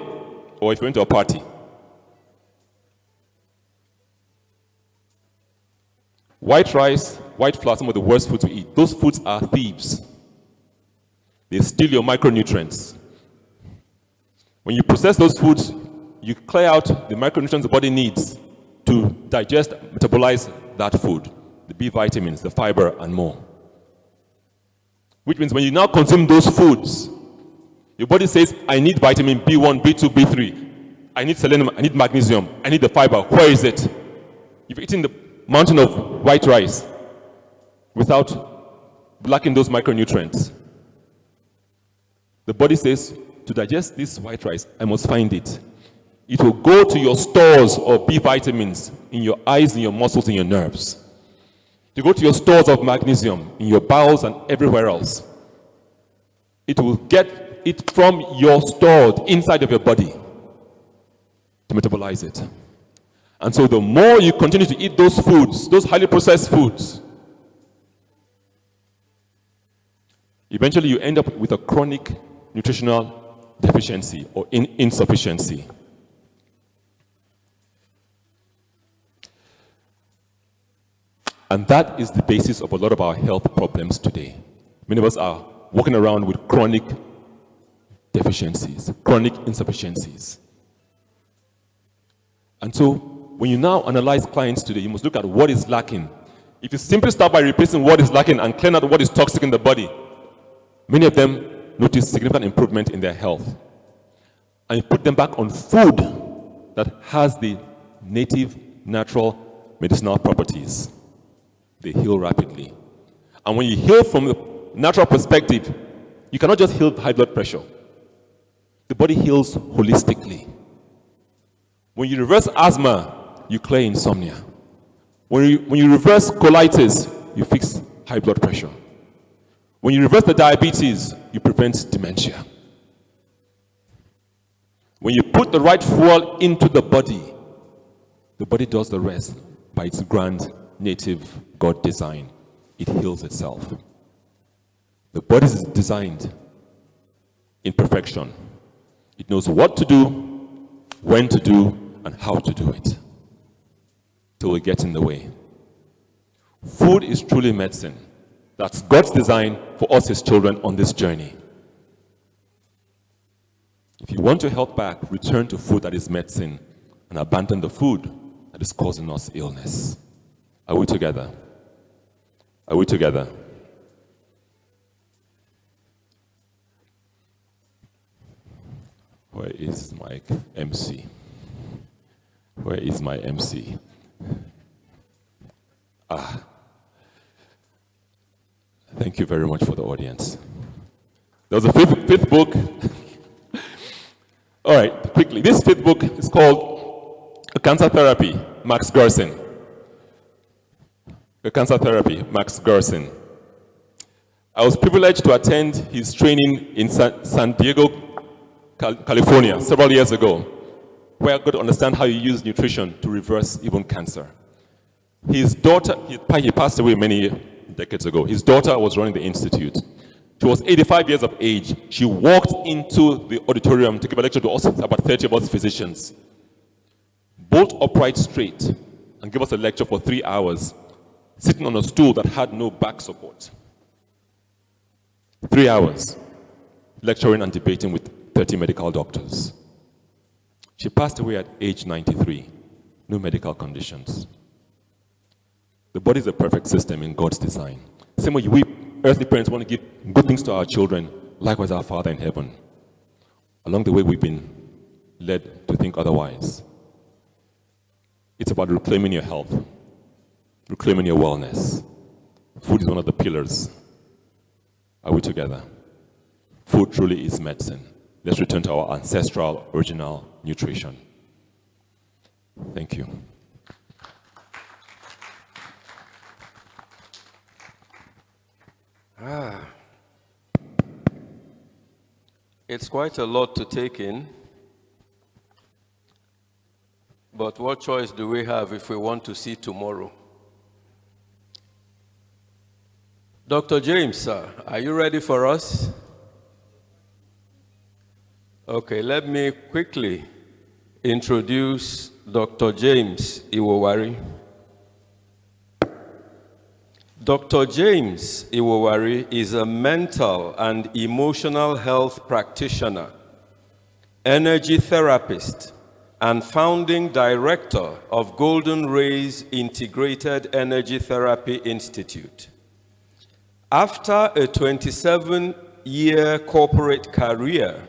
Or if you went to a party. White rice, white flour, some of the worst foods we eat. Those foods are thieves. They steal your micronutrients. When you process those foods, you clear out the micronutrients the body needs to digest, metabolize that food. The B vitamins, the fiber, and more. Which means when you now consume those foods, your body says, I need vitamin B1, B2, B3. I need selenium, I need magnesium, I need the fiber. Where is it? You've eaten the mountain of white rice without lacking those micronutrients. The body says, to digest this white rice, I must find it. It will go to your stores of B vitamins in your eyes, in your muscles, in your nerves. To go to your stores of magnesium in your bowels and everywhere else. It will get it from your stored inside of your body to metabolize it. And so the more you continue to eat those foods, those highly processed foods, eventually you end up with a chronic nutritional deficiency or insufficiency. And that is the basis of a lot of our health problems today. Many of us are walking around with chronic deficiencies, chronic insufficiencies. And so, when you now analyze clients today, you must look at what is lacking. If you simply start by replacing what is lacking and clean out what is toxic in the body, many of them notice significant improvement in their health. And you put them back on food that has the native, natural, medicinal properties. They heal rapidly. And when you heal from the natural perspective, you cannot just heal high blood pressure. The body heals holistically. When you reverse asthma, you clear insomnia. When you reverse colitis, you fix high blood pressure. When you reverse the diabetes, you prevent dementia. When you put the right fuel into the body does the rest by its grand, native God design. It heals itself. The body is designed in perfection. It knows what to do, when to do, and how to do it. Till we get in the way. Food is truly medicine. That's God's design for us, His children, on this journey. If you want your health back, return to food that is medicine and abandon the food that is causing us illness. Are we together? Are we together? Where is my MC? Where is my MC? Thank you very much for the audience. There was a fifth book. All right, quickly. This fifth book is called A Cancer Therapy, Max Gerson. A Cancer Therapy, Max Gerson. I was privileged to attend his training in San Diego, California, several years ago, where I got to understand how you use nutrition to reverse even cancer. His daughter, he passed away many decades ago. His daughter was running the institute. She was 85 years of age. She walked into the auditorium to give a lecture to us, about 30 of us physicians, bolt upright straight, and give us a lecture for 3 hours, sitting on a stool that had no back support. 3 hours, lecturing and debating with 30 medical doctors. She passed away at age 93, no medical conditions. The body is a perfect system in God's design. Same way we earthly parents want to give good things to our children, likewise our Father in heaven. Along the way, we've been led to think otherwise. It's about reclaiming your health, reclaiming your wellness. Food is one of the pillars. Are we together? food truly is medicine. Let's return to our ancestral, original nutrition. Thank you. It's quite a lot to take in, but what choice do we have if we want to see tomorrow? Dr. James, sir, are you ready for us? Okay, let me quickly introduce Dr. James Iwowari. Dr. James Iwowari is a mental and emotional health practitioner, energy therapist, and founding director of Golden Rays Integrated Energy Therapy Institute. After a 27-year corporate career,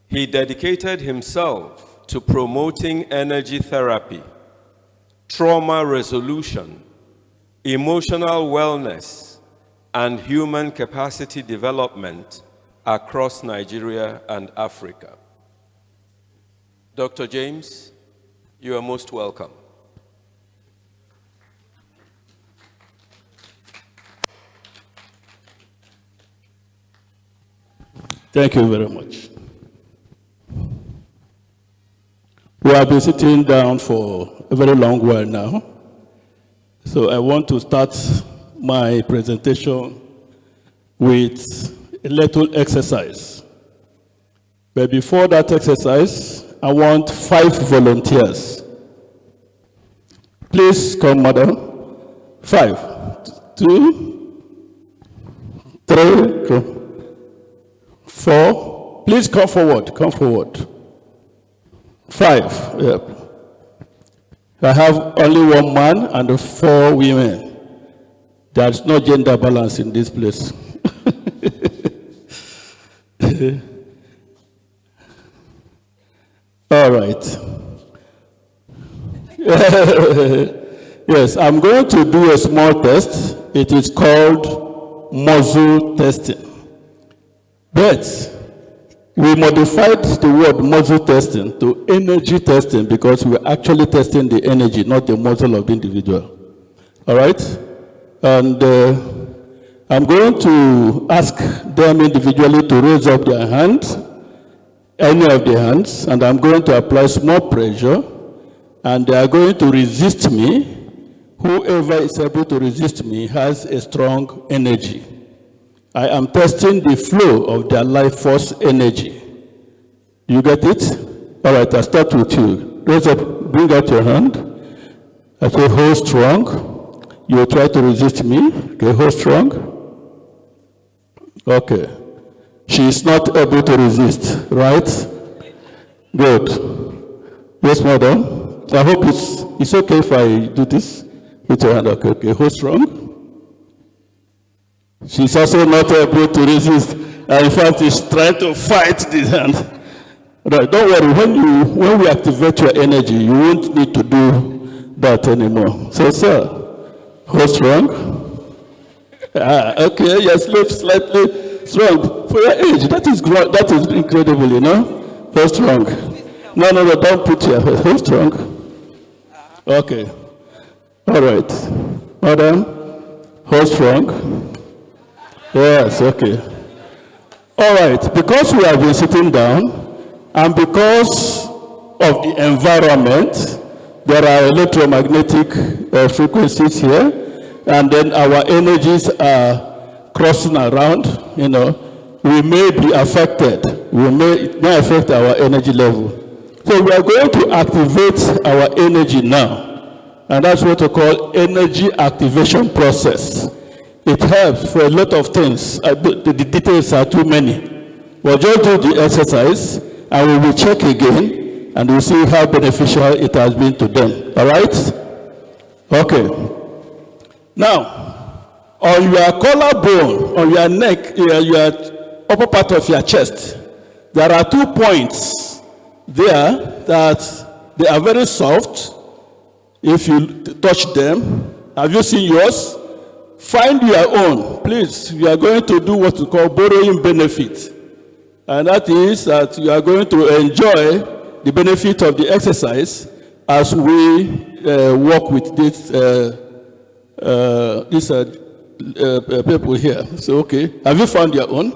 he dedicated himself to promoting energy therapy, trauma resolution, emotional wellness, and human capacity development across Nigeria and Africa. Dr. James, you are most welcome. Thank you very much. We have been sitting down for a very long while now. So I want to start my presentation with a little exercise. But before that exercise, I want 5 volunteers. Please come, madam. 5, 2, 3, 4. Please come forward, come forward. 5, yep. I have only 1 man and 4 women. There's no gender balance in this place. All right. Yes, I'm going to do a small test. It is called muzzle testing. But we modified the word muzzle testing to energy testing because we're actually testing the energy, not the muzzle of the individual. All right? And I'm going to ask them individually to raise up their hand, any of the hands, and I'm going to apply small pressure, and they are going to resist me. Whoever is able to resist me has a strong energy. I am testing the flow of their life force energy. You get it? All right, I'll start with you. Raise up, bring out your hand. I say, hold strong. You will try to resist me. Okay, hold strong. Okay. She is not able to resist, right? Good. Yes, madam. I hope it's okay if I do this with your hand. Okay, okay, hold strong. She's also not able to resist. And in fact, she's trying to fight this hand. Right, don't worry. When we activate your energy, you won't need to do that anymore. So, sir, hold strong. Okay, yes, lift slightly strong. For your age, that is incredible, you know? Hold strong. No, don't put your head. Hold strong. Okay. All right. Madam, hold strong. Yes, okay. All right, because we have been sitting down, and because of the environment, there are electromagnetic frequencies here, and then our energies are crossing around, you know, we may be affected. It may affect our energy level. So we are going to activate our energy now, and that's what we call energy activation process. It helps for a lot of things. The details are too many. We'll just do the exercise, and we will check again, and we'll see how beneficial it has been to them. All right? Okay. Now, on your collarbone, on your neck, your upper part of your chest, there are 2 points there that they are very soft. If you touch them, have you seen yours? Find your own, please. We are going to do what we call borrowing benefit. And that is that you are going to enjoy the benefit of the exercise as we work with these people here. So, okay. Have you found your own?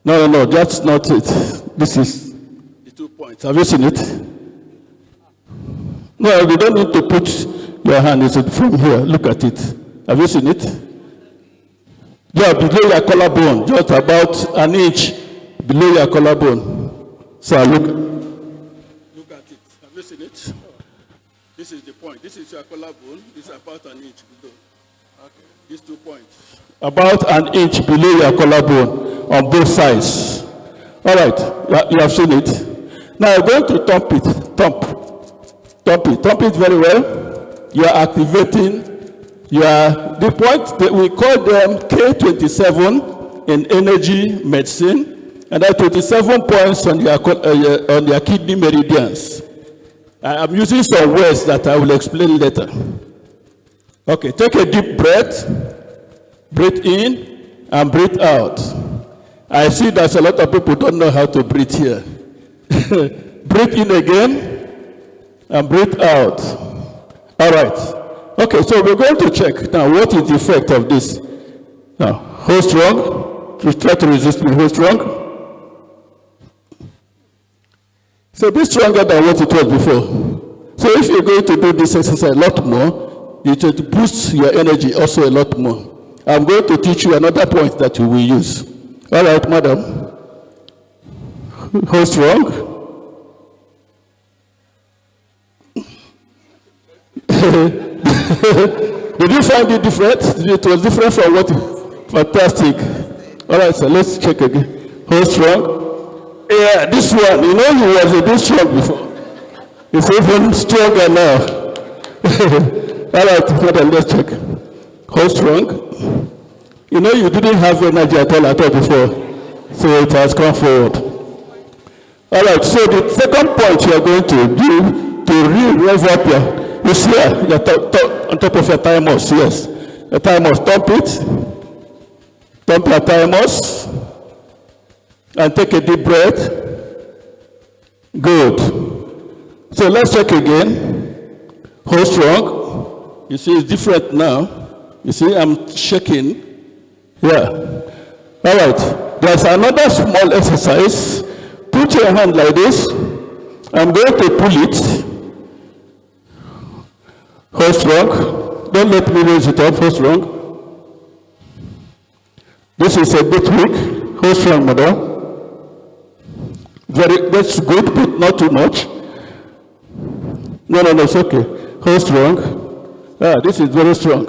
No, that's not it. This is the 2 points. Have you seen it? No, you don't need to put your hand. It's from here. Look at it. Have you seen it? Yeah, below your collarbone, just about an inch below your collarbone. So look at it. Have you seen it? This is the point. This is your collarbone. This is about an inch below. Okay. These 2 points. About an inch below your collarbone on both sides. All right. You have seen it. Now I'm going to thump it. Thump it very well. You are activating the point that we call them K27 in energy medicine, and there are 27 points on your kidney meridians. I'm using some words that I will explain later. Okay, take a deep breath, breathe in and breathe out. I see that a lot of people don't know how to breathe here. Breathe in again and breathe out. All right. Okay, so we're going to check now what is the effect of this. Now, hold strong. Just try to resist me. Hold strong. So be stronger than what it was before. So if you're going to do this exercise a lot more, you should boost your energy also a lot more. I'm going to teach you another point that you will use. All right, madam. Hold strong. Did you find it different? It was different from what? Fantastic. All right, so let's check again. Hold strong. Yeah, this one, you know, he was a bit strong before. He's even stronger now. All right, let's check. Hold strong. You know, you didn't have energy at all before, so it has come forward. All right, so the second point you are going to do to rev up you see here, on top of your thymus, yes. Your thymus, thump it. Thump your thymus. And take a deep breath. Good. So let's check again. Hold strong. You see, it's different now. You see, I'm shaking. Yeah. All right. There's another small exercise. Put your hand like this. I'm going to pull it. Hold strong. Don't let me raise it up. Hold strong. This is a bit weak. Hold strong, madam. That's good, but not too much. No, it's okay. Hold strong. This is very strong.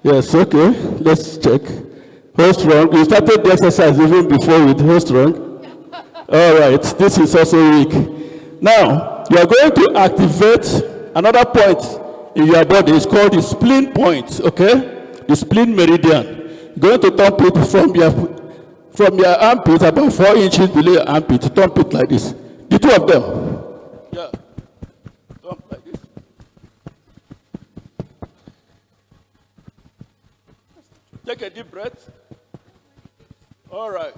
Yes, okay. Let's check. Hold strong. You started the exercise even before with hold strong. All right. This is also weak. Now, you are going to activate another point in your body. It's called the spleen point, okay? The spleen meridian. You're going to thump it from your armpit, about 4 inches below your armpit. Thump it like this. The two of them. Yeah. Thump like this. Take a deep breath. All right.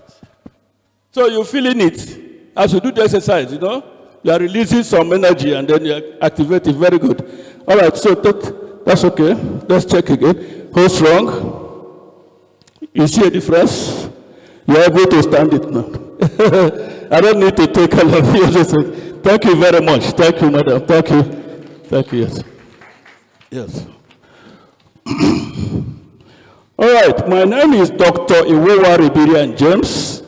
So you're feeling it as you do the exercise, you know? You are releasing some energy and then you activate it. Very good. All right, so that's okay. Let's check again. Hold strong. You see a difference? You are able to stand it now. I don't need to take all of you. Thank you very much. Thank you, madam. Thank you. Thank you. Yes. All right, my name is Dr. Iwewa Ribirian James.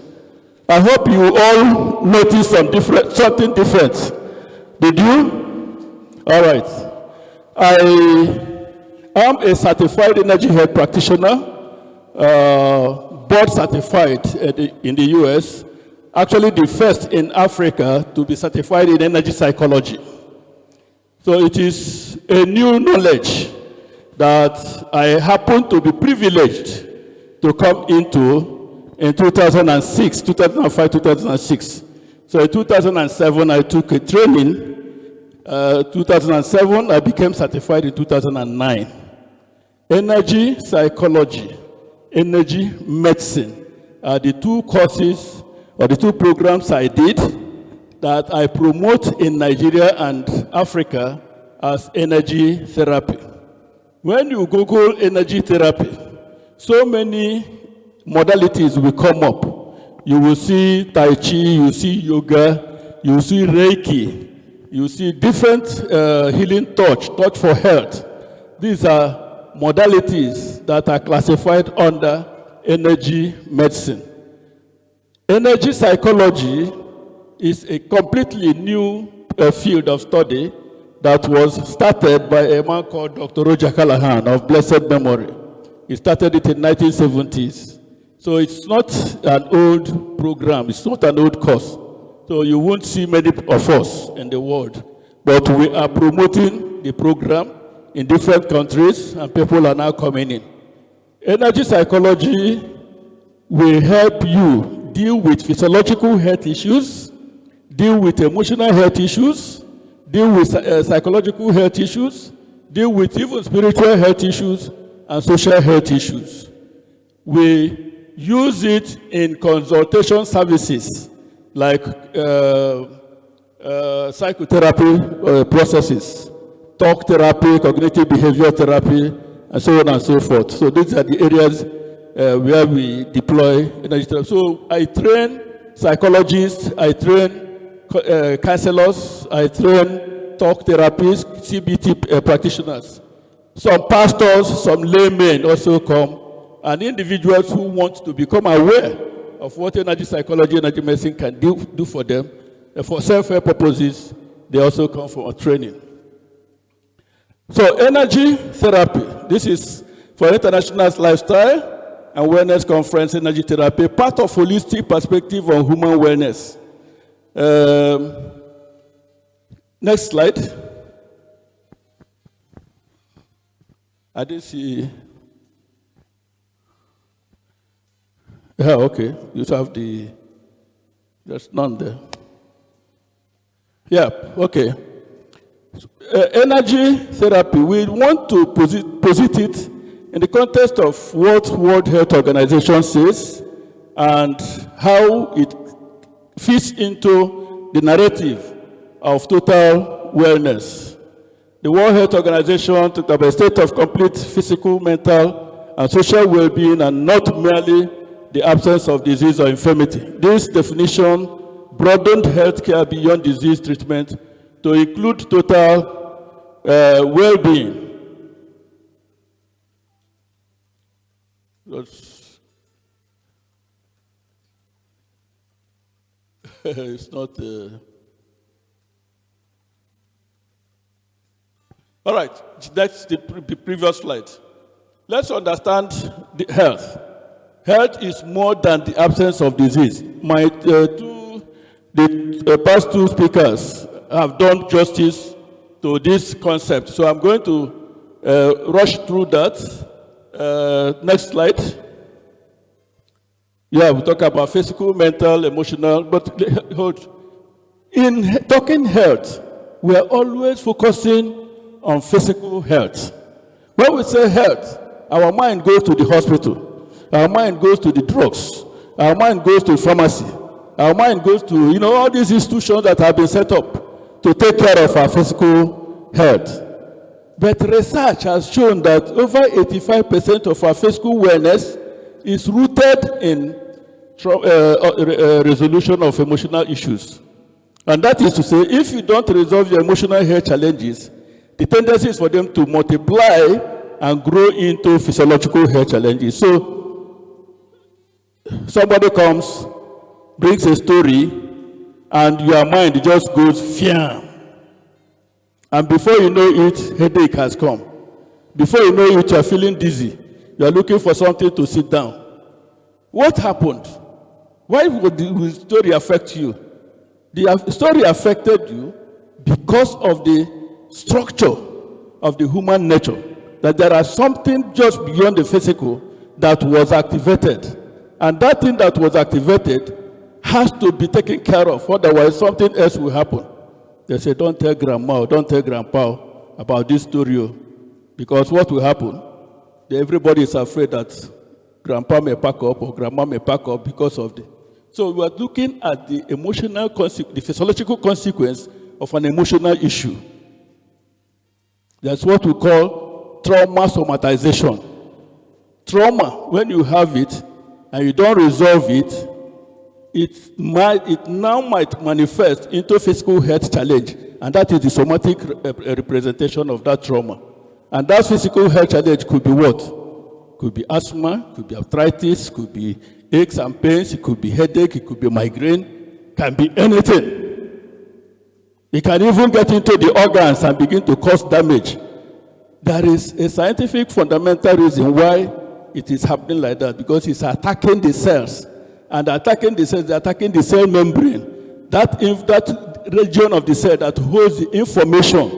I hope you all noticed something different. Did you? All right. I am a certified energy health practitioner, board certified in the US, actually the first in Africa to be certified in energy psychology. So it is a new knowledge that I happen to be privileged to come into in 2006, 2005, 2006. So in 2007, I took a training. 2007, I became certified in 2009. Energy psychology, energy medicine are the two courses or the 2 programs I did that I promote in Nigeria and Africa as energy therapy. When you Google energy therapy, so many modalities will come up. You will see Tai Chi, you will see yoga, you will see Reiki, you will see different healing touch for health. These are modalities that are classified under energy medicine. Energy psychology is a completely new field of study that was started by a man called Dr. Roger Callahan of blessed memory. He started it in the 1970s. So it's not an old program, it's not an old course. So you won't see many of us in the world. But we are promoting the program in different countries, and people are now coming in. Energy psychology will help you deal with physiological health issues, deal with emotional health issues, deal with psychological health issues, deal with even spiritual health issues and social health issues. We use it in consultation services like psychotherapy processes, talk therapy, cognitive behavioral therapy, and so on and so forth. So these are the areas where we deploy energy therapy. So I train psychologists, I train counselors, I train talk therapists, CBT practitioners. Some pastors, some laymen also come, and individuals who want to become aware of what energy psychology, energy medicine can do for them. For self-help purposes, they also come for a training. So energy therapy, this is for International Lifestyle and Wellness Conference, energy therapy, part of holistic perspective on human wellness. Next slide. I didn't see. Yeah, okay. You have there's none there. Yeah, okay. Energy therapy, we want to posit it in the context of what World Health Organization says and how it fits into the narrative of total wellness. The World Health Organization talked about a state of complete physical, mental, and social well-being, and not merely the absence of disease or infirmity. This definition broadened healthcare beyond disease treatment to include total well-being. It's not. All right, that's the previous slide. Let's understand the health. Health is more than the absence of disease. The past 2 speakers have done justice to this concept. So I'm going to rush through that. Next slide. Yeah, we talk about physical, mental, emotional, but hold. In talking health, we are always focusing on physical health. When we say health, our mind goes to the hospital, our mind goes to the drugs, our mind goes to pharmacy, our mind goes to, all these institutions that have been set up to take care of our physical health. But research has shown that over 85% of our physical wellness is rooted in resolution of emotional issues. And that is to say, if you don't resolve your emotional health challenges, the tendency is for them to multiply and grow into physiological health challenges. So, somebody comes, brings a story, and your mind just goes fiam. And before you know it, headache has come. Before you know it, you're feeling dizzy. You're looking for something to sit down. What happened? Why would the story affect you? The story affected you because of the structure of the human nature. That there is something just beyond the physical that was activated. And that thing that was activated has to be taken care of, otherwise something else will happen. They say, don't tell grandma or don't tell grandpa about this story, because what will happen? Everybody is afraid that grandpa may pack up or grandma may pack up because of the So we are looking at the emotional the physiological consequence of an emotional issue. That's what we call trauma somatization. Trauma, when you have it and you don't resolve it, it now might manifest into physical health challenge, and that is the somatic representation of that trauma. And that physical health challenge could be what? Could be asthma, could be arthritis, could be aches and pains, it could be headache, it could be migraine, can be anything. It can even get into the organs and begin to cause damage. There is a scientific fundamental reason why it is happening like that, because it's attacking the cells. And attacking the cells, attacking the cell membrane. That region of the cell that holds the information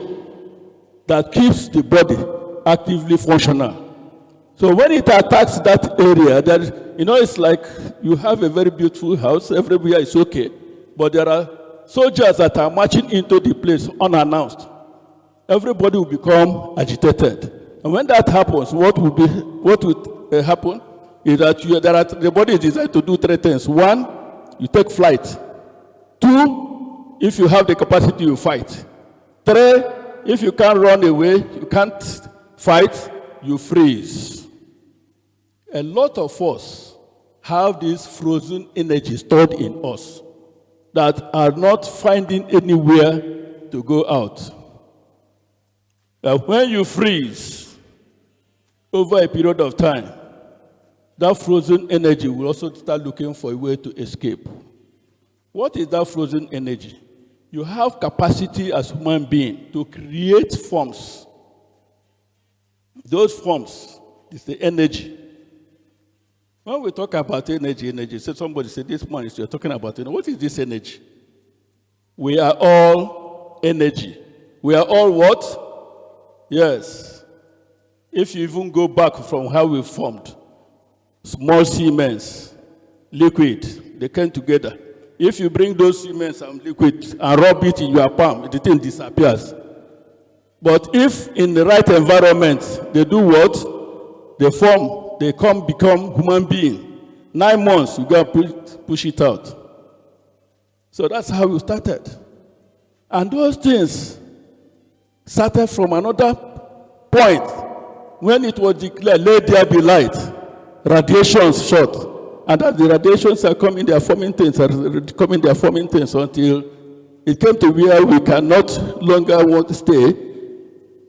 that keeps the body actively functional. So when it attacks that area, it's like you have a very beautiful house, everywhere is okay, but there are soldiers that are marching into the place unannounced. Everybody will become agitated. And when that happens, what will happen is that the body is designed to do three things. One, you take flight. Two, if you have the capacity, you fight. Three, if you can't run away, you can't fight, you freeze. A lot of us have this frozen energy stored in us that are not finding anywhere to go out. When you freeze over a period of time, that frozen energy will also start looking for a way to escape. What is that frozen energy? You have capacity as a human being to create forms. Those forms is the energy. When we talk about energy, somebody said this morning, you're talking about energy. What is this energy? We are all energy. We are all what? Yes. If you even go back from how we formed, small Siemens, liquid, they came together. If you bring those Siemens and liquid and rub it in your palm, the thing disappears. But if in the right environment, they do what? They form. They become human being. 9 months, you got to push it out. So that's how we started. And those things started from another point. When it was declared, let there be light, radiations shot. And as the radiations are coming, they are forming things, until it came to where we cannot longer want to stay.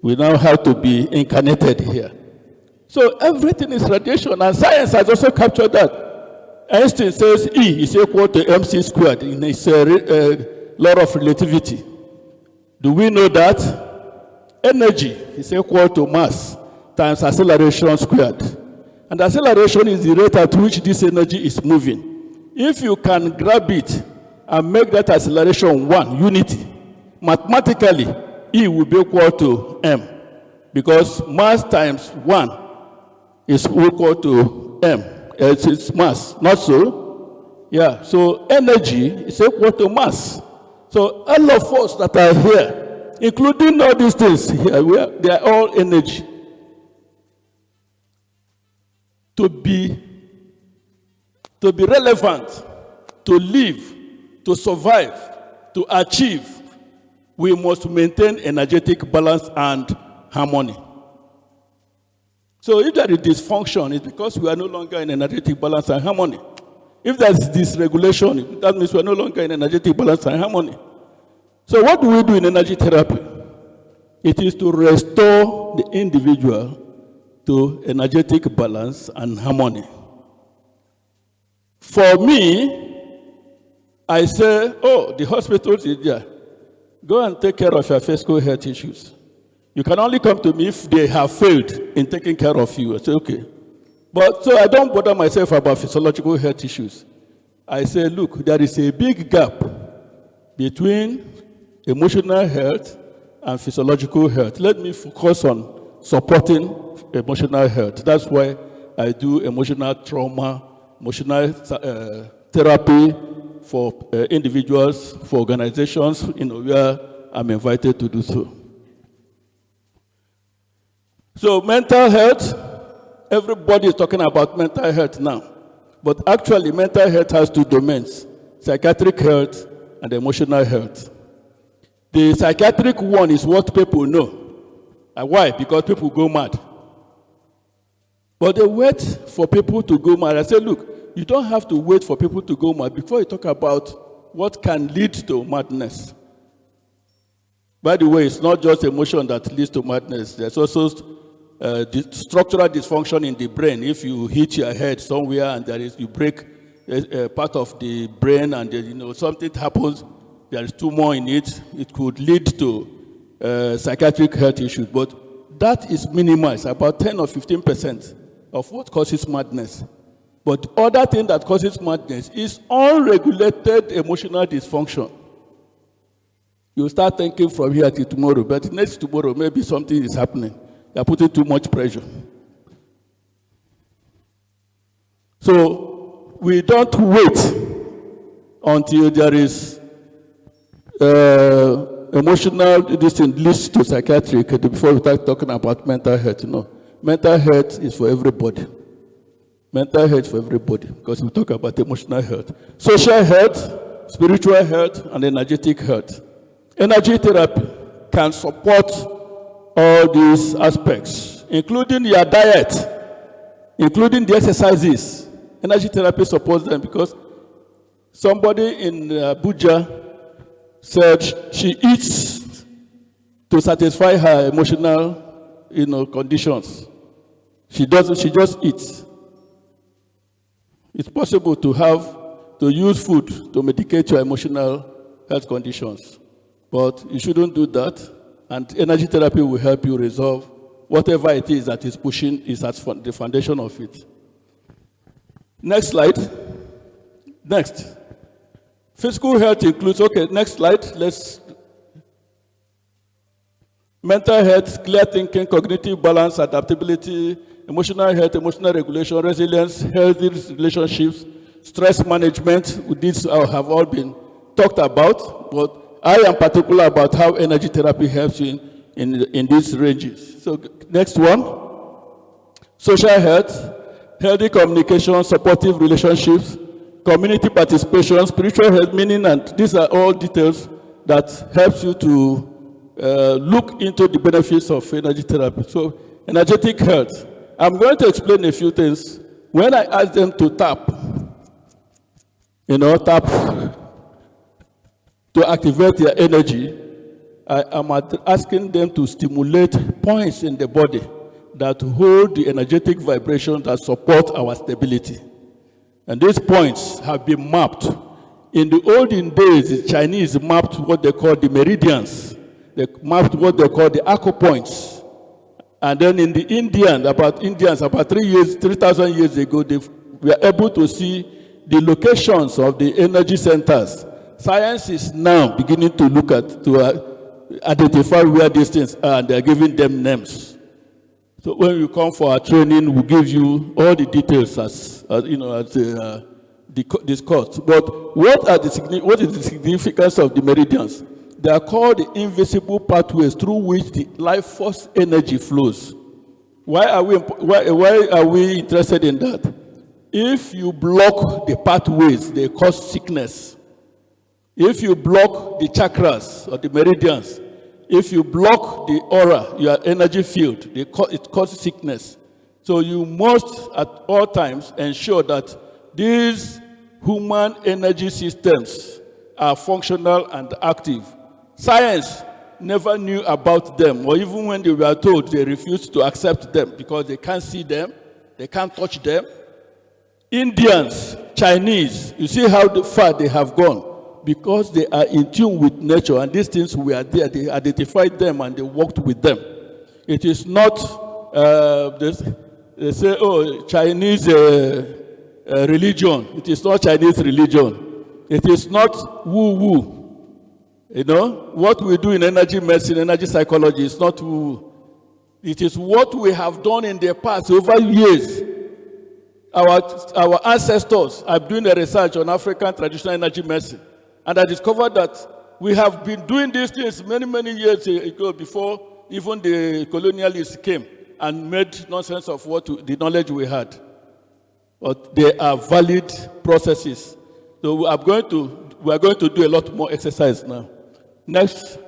We now have to be incarnated here. So everything is radiation, and science has also captured that. Einstein says E is equal to mc squared in his law of relativity. Do we know that? Energy is equal to mass times acceleration squared. And acceleration is the rate at which this energy is moving. If you can grab it and make that acceleration 1, unity, mathematically, E will be equal to m. Because mass times 1 is equal to m. It's mass, not so? Yeah, so energy is equal to mass. So all of us that are here, including all these things here, they are all energy. To be relevant, to live, to survive, to achieve, we must maintain energetic balance and harmony. So if there is dysfunction, it's because we are no longer in energetic balance and harmony. If there is dysregulation, that means we are no longer in energetic balance and harmony. So what do we do in energy therapy? It is to restore the individual to energetic balance and harmony. For me, I say, the hospital is there. Go and take care of your physical health issues. You can only come to me if they have failed in taking care of you. I say, okay. But so I don't bother myself about physiological health issues. I say, look, there is a big gap between emotional health and physiological health. Let me focus on supporting emotional health. That's why I do emotional trauma, emotional therapy for individuals, for organizations, where I'm invited to do so. So mental health, everybody is talking about mental health now. But actually, mental health has two domains, psychiatric health and emotional health. The psychiatric one is what people know. And why? Because people go mad. But they wait for people to go mad. I say, look, you don't have to wait for people to go mad before you talk about what can lead to madness. By the way, it's not just emotion that leads to madness. There's also structural dysfunction in the brain. If you hit your head somewhere and you break a part of the brain and something happens, there is tumor in it, it could lead to psychiatric health issues. But that is minimized, about 10 or 15% of what causes madness. But the other thing that causes madness is unregulated emotional dysfunction. You start thinking from here till tomorrow, but next tomorrow maybe something is happening. You're putting too much pressure. So we don't wait until there is emotional distance leads to psychiatric before we start talking about mental health. No, mental health is for everybody. Mental health for everybody, because we talk about emotional health. Social health, spiritual health, and energetic health. Energy therapy can support all these aspects, including your diet, including the exercises. Energy therapy supports them because somebody in Abuja said she eats to satisfy her emotional, conditions. She just eats. It's possible to use food to medicate your emotional health conditions, but you shouldn't do that. And energy therapy will help you resolve whatever it is that is pushing is at the foundation of it. Next slide. Next. Physical health includes, next slide. Mental health, clear thinking, cognitive balance, adaptability, emotional health, emotional regulation, resilience, healthy relationships, stress management. These have all been talked about, but I am particular about how energy therapy helps you in these ranges. So next one, social health, healthy communication, supportive relationships, community participation, spiritual health, meaning, and these are all details that helps you to look into the benefits of energy therapy. So energetic health. I'm going to explain a few things. When I ask them to tap to activate their energy, I am asking them to stimulate points in the body that hold the energetic vibration that support our stability. And these points have been mapped. In the olden days, the Chinese mapped what they call the meridians. They mapped what they call the acupoints. And then in the Indians, about 3,000 years ago, they were able to see the locations of the energy centers. Science is now beginning to look at, to identify where these things are, and they're giving them names. So when you come for our training, we'll give you all the details as discussed. But what is the significance of the meridians? They are called the invisible pathways through which the life force energy flows. Why are we interested in that? If you block the pathways, they cause sickness. If you block the chakras or the meridians, if you block the aura, your energy field, it causes sickness. So you must at all times ensure that these human energy systems are functional and active. Science never knew about them, or even when they were told, they refused to accept them because they can't see them, they can't touch them. Indians, Chinese, you see how far they have gone because they are in tune with nature, and these things were there. They identified them and they worked with them. It is not, they say, Chinese religion. It is not Chinese religion. It is not woo-woo. What we do in energy medicine, energy psychology is not woo-woo. It is what we have done in the past over years. Our ancestors are doing a research on African traditional energy medicine, and I discovered that we have been doing these things many, many years ago before even the colonialists came and made nonsense of the knowledge we had. but they are valid processes. So we are going to do a lot more exercise now. Next,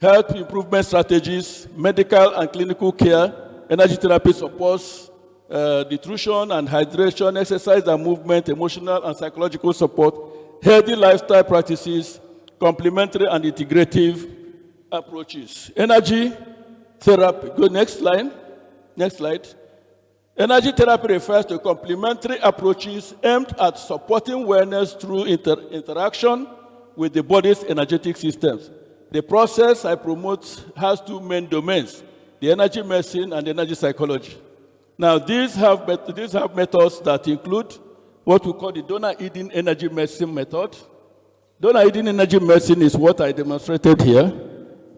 health improvement strategies, medical and clinical care, energy therapy supports, nutrition and hydration, exercise and movement, emotional and psychological support, healthy lifestyle practices, complementary and integrative approaches. Energy therapy, go next slide. Next slide. Energy therapy refers to complementary approaches aimed at supporting wellness through interaction with the body's energetic systems. The process I promote has two main domains, the energy medicine and the energy psychology. Now, these have methods that include what we call the donor-eating energy medicine method. Donor-eating energy medicine is what I demonstrated here.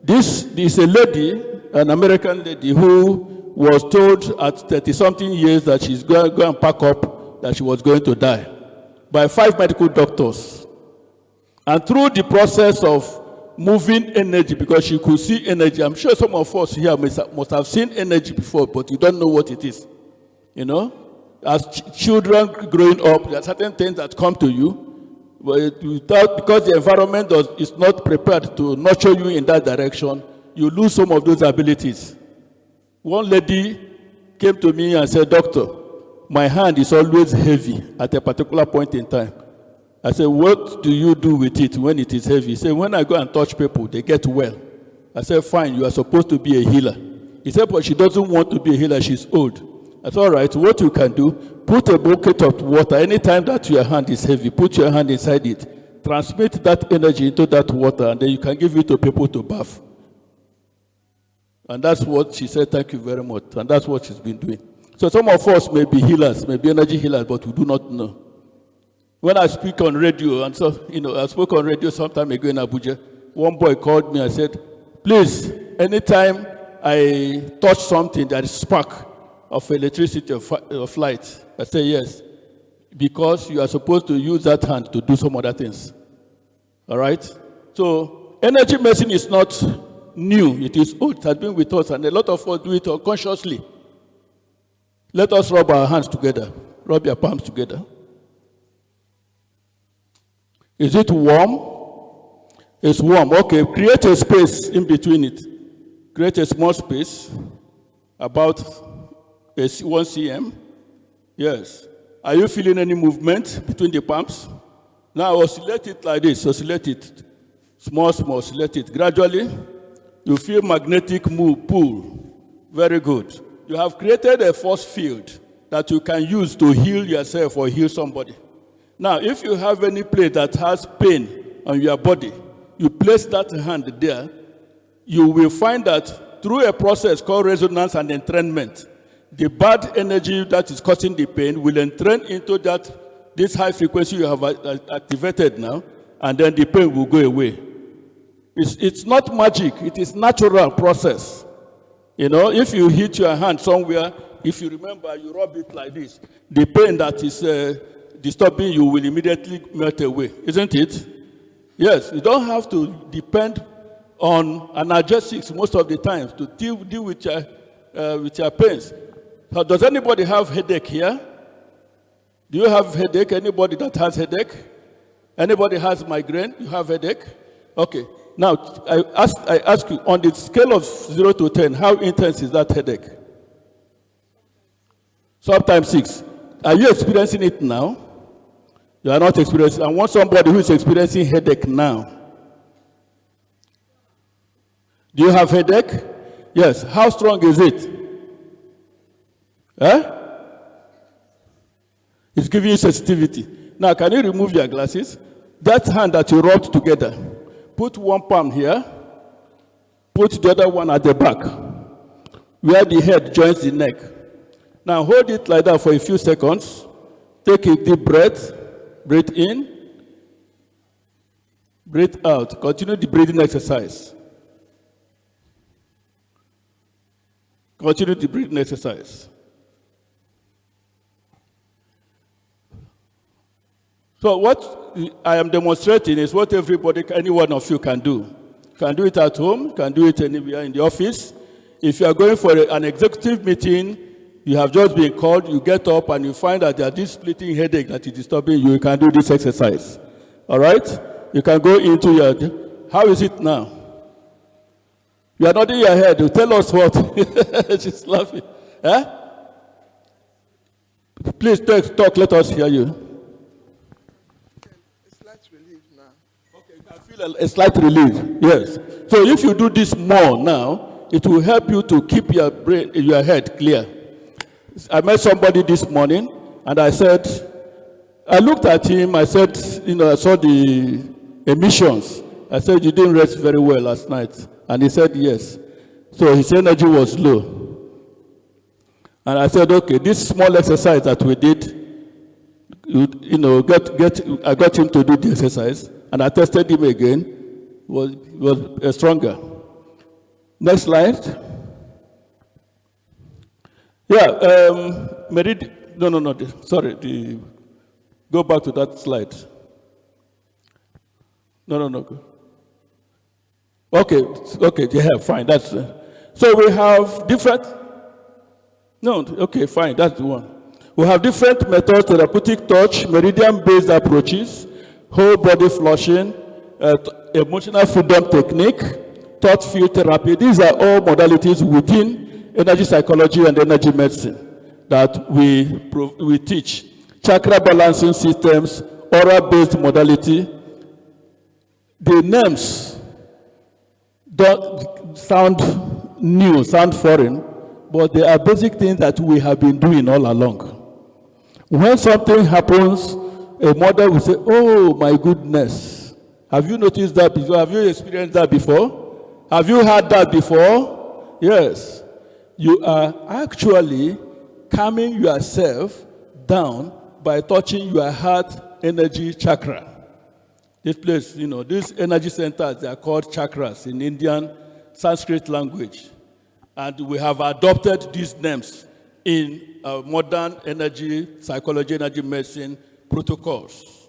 This is a lady, an American lady, who was told at 30-something years that she's going to go and pack up, that she was going to die, by 5 medical doctors. And through the process of moving energy, because she could see energy, I'm sure some of us here must have seen energy before, but you don't know what it is. You know, as children growing up, there are certain things that come to you, but because the environment is not prepared to nurture you in that direction, you lose some of those abilities. One lady came to me and said, "Doctor, my hand is always heavy at a particular point in time." I said, "What do you do with it when it is heavy?" He said, "When I go and touch people, they get well." I said, "Fine, you are supposed to be a healer." He said, "But she doesn't want to be a healer, she's old." I said, "All right, what you can do, put a bucket of water. Anytime that your hand is heavy, put your hand inside it. Transmit that energy into that water, and then you can give it to people to bath." And that's what she said, "Thank you very much." And that's what she's been doing. So some of us may be healers, may be energy healers, but we do not know. When I speak on radio, and so, I spoke on radio some time ago in Abuja, one boy called me and said, "Please, anytime I touch something, there is spark of electricity, of light." I said, "Yes, because you are supposed to use that hand to do some other things." All right? So energy medicine is not new, it is old, it has been with us, and a lot of us do it unconsciously. Let us rub our hands together, rub your palms together. Is it warm? It's warm. Okay, create a space in between it. Create a small space, about 1 cm. Yes. Are you feeling any movement between the palms? Now oscillate it like this, oscillate it. Small, oscillate it. Gradually, you feel magnetic pull. Very good. You have created a force field that you can use to heal yourself or heal somebody. Now, if you have any place that has pain on your body, you place that hand there, you will find that through a process called resonance and entrainment, the bad energy that is causing the pain will entrain into this high frequency you have activated now, and then the pain will go away. It's not magic, it is natural process. If you hit your hand somewhere, if you remember, you rub it like this, the pain that is disturbing you will immediately melt away, isn't it? Yes, you don't have to depend on analgesics most of the time to deal with your pains. So does anybody have headache here? Do you have headache? Anybody that has headache? Anybody has migraine? You have headache? Okay. Now, I ask you, on the scale of 0 to 10, how intense is that headache? Sometimes 6. Are you experiencing it now? You are not experiencing. I want somebody who is experiencing headache now. Do you have headache? Yes. How strong is it? It's giving you sensitivity. Now, can you remove your glasses? That hand that you rubbed together, put one palm here, put the other one at the back, where the head joins the neck. Now, hold it like that for a few seconds. Take a deep breath. Breathe in. Breathe out. Continue the breathing exercise. Continue the breathing exercise. So what I am demonstrating is what any one of you can do. You can do it at home, you can do it anywhere in the office. If you are going for an executive meeting, you have just been called, you get up and you find that there's this splitting headache that is disturbing you, you can do this exercise. All right? You can go into your, how is it now? You are nodding your head. You tell us what. She's laughing. Eh? Please talk, let us hear you. A slight relief now. Okay, you can feel a slight relief, yes. So if you do this more now, it will help you to keep your brain, your head clear. I met somebody this morning, and I looked at him, I said, I saw the emissions. I said, you didn't rest very well last night. And he said, yes. So his energy was low. And I said, okay, this small exercise that we did, I got him to do the exercise, and I tested him again, was stronger. Next slide. Yeah, go back to that slide. No. Okay, yeah, fine, that's, so we have different, fine, that's the one. We have different methods: therapeutic touch, meridian-based approaches, whole body flushing, emotional freedom technique, thought field therapy. These are all modalities within energy psychology and energy medicine that we teach. Chakra balancing systems, aura-based modality. The names don't sound new, sound foreign, but they are basic things that we have been doing all along. When something happens, a mother will say, oh my goodness, have you noticed that before? Have you experienced that before? Have you heard that before? Yes. You are actually calming yourself down by touching your heart energy chakra. This place, these energy centers, they are called chakras in Indian Sanskrit language. And we have adopted these names in modern energy, psychology, energy medicine protocols.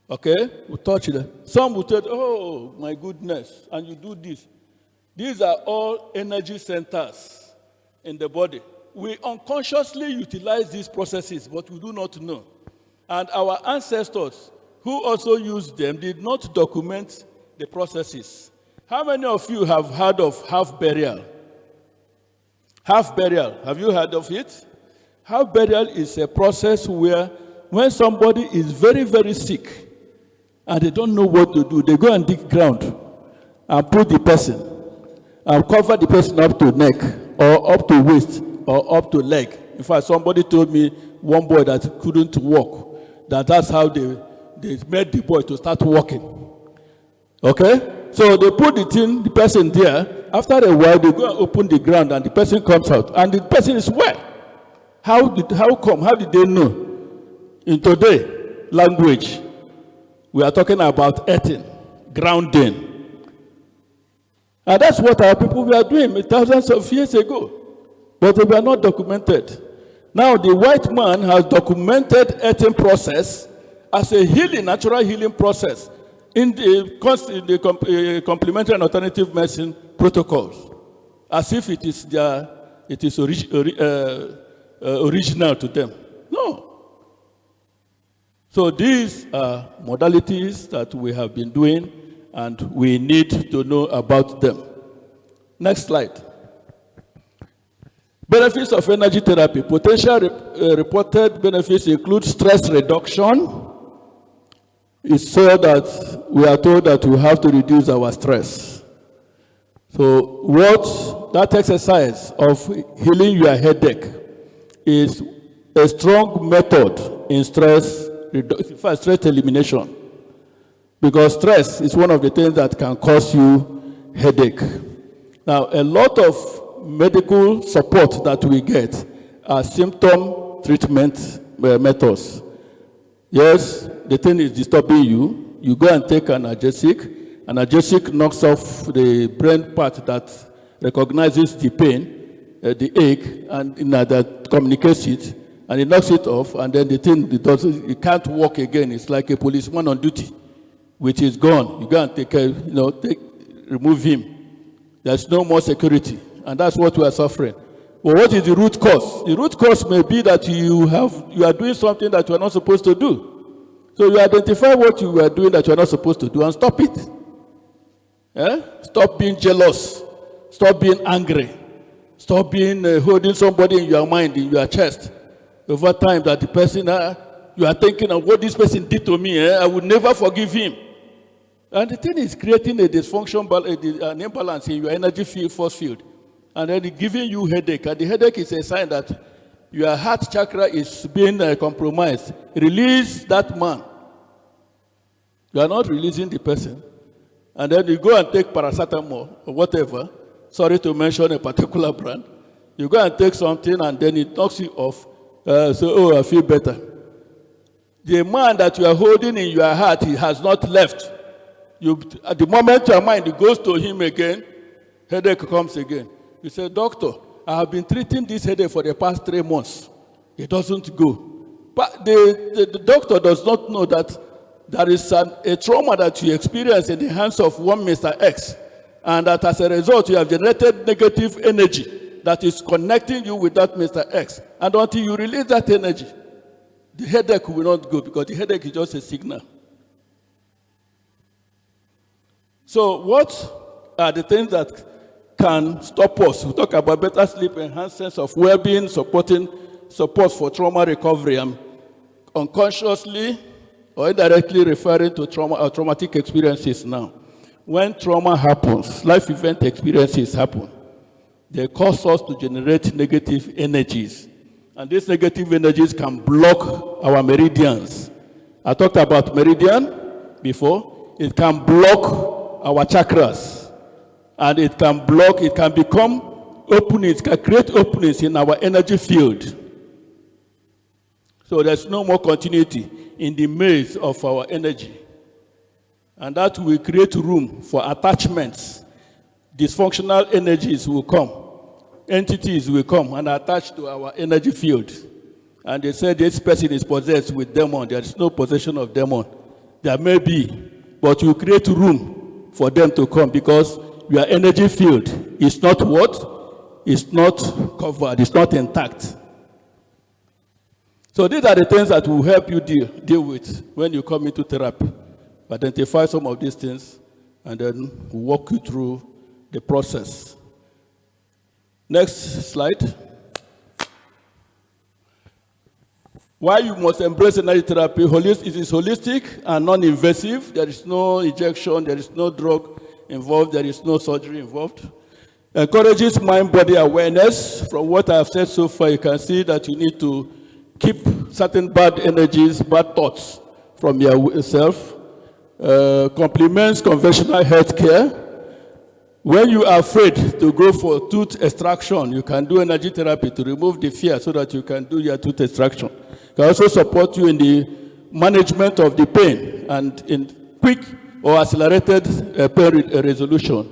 Okay? We touch it. Some will say, oh, my goodness, and you do this. These are all energy centers in the body. We unconsciously utilize these processes, but we do not know. And our ancestors, who also used them, did not document the processes. How many of you have heard of half burial? Half burial, have you heard of it? Half burial is a process where when somebody is very, very sick and they don't know what to do, they go and dig ground and put the person and cover the person up to neck or up to waist or up to leg. In fact, somebody told me, one boy that couldn't walk, that's how they made the boy to start walking. Okay? So they put the person there. After a while, they go and open the ground and the person comes out. And the person is wet. How come? How did they know? In today's language, we are talking about earthing, grounding. And that's what our people were doing thousands of years ago. But they were not documented. Now the white man has documented earthing process as a natural healing process in the complementary and alternative medicine protocols, as if it is original to them. No. So these are modalities that we have been doing, and we need to know about them. Next slide. Benefits of energy therapy. Potential reported benefits include stress reduction. It's so that we are told that we have to reduce our stress. So that exercise of healing your headache is a strong method in stress elimination. Because stress is one of the things that can cause you headache. Now, a lot of medical support that we get are symptom treatment methods. Yes, the thing is disturbing you. You go and take an analgesic. Analgesic knocks off the brain part that recognizes the pain, the ache, and that communicates it, and it knocks it off, and then the thing it can't walk again. It's like a policeman on duty, which is gone. You go and remove him. There's no more security, and that's what we are suffering. But what is the root cause? The root cause may be that you are doing something that you are not supposed to do. So you identify what you are doing that you are not supposed to do and stop it. Stop being jealous. Stop being angry. Stop being holding somebody in your mind, in your chest. Over time that the person, you are thinking of what this person did to me, I would never forgive him. And the thing is creating a dysfunction, an imbalance in your energy force field. And then giving you headache. And the headache is a sign that your heart chakra is being compromised. Release that man. You are not releasing the person. And then you go and take paracetamol or whatever. Sorry to mention a particular brand. You go and take something and then it knocks you off. I feel better. The man that you are holding in your heart, he has not left. At the moment your mind goes to him again, headache comes again. You say, doctor, I have been treating this headache for the past 3 months. It doesn't go. But the doctor does not know that there is a trauma that you experience in the hands of one Mr. X, and that as a result you have generated negative energy that is connecting you with that Mr. X. And until you release that energy, the headache will not go, because the headache is just a signal. So what are the things that can stop us? We talk about better sleep, enhanced sense of well-being, support for trauma recovery. I'm unconsciously or indirectly referring to trauma or traumatic experiences now. When trauma happens, life event experiences happen, they cause us to generate negative energies. And these negative energies can block our meridians. I talked about meridian before. It can block our chakras. And it can become openings, can create openings in our energy field. So there's no more continuity in the maze of our energy. And that will create room for attachments. Dysfunctional energies will come. Entities will come and attach to our energy field. And they say this person is possessed with demon. There is no possession of demon. There may be, but you create room for them to come, because your energy field is not what? It's not covered. It's not intact. So these are the things that will help you deal with when you come into therapy. Identify some of these things, and then we'll walk you through the process. Next slide. Why you must embrace energy therapy? It is holistic and non-invasive. There is no injection, there is no drug involved, there is no surgery involved. Encourages mind-body awareness. From what I have said so far, you can see that you need to keep certain bad energies, bad thoughts from yourself. Complements conventional health care. When you are afraid to go for tooth extraction, you can do energy therapy to remove the fear so that you can do your tooth extraction. It can also support you in the management of the pain and in quick or accelerated pain resolution.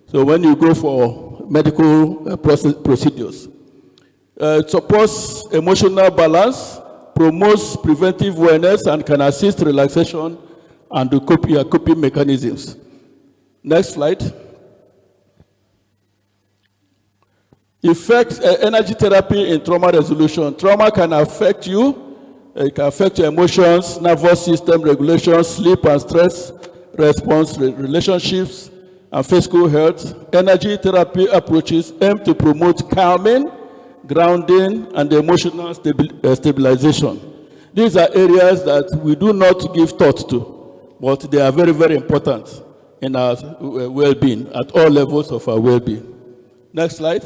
So when you go for medical procedures. It supports emotional balance, promotes preventive wellness, and can assist relaxation and your coping mechanisms. Next slide. Effects, energy therapy in trauma resolution. Trauma can affect you. It can affect your emotions, nervous system regulation, sleep and stress response, relationships, and physical health. Energy therapy approaches aim to promote calming, grounding, and emotional stabilization. These are areas that we do not give thought to, but they are very, very important in our well-being, at all levels of our well-being. Next slide.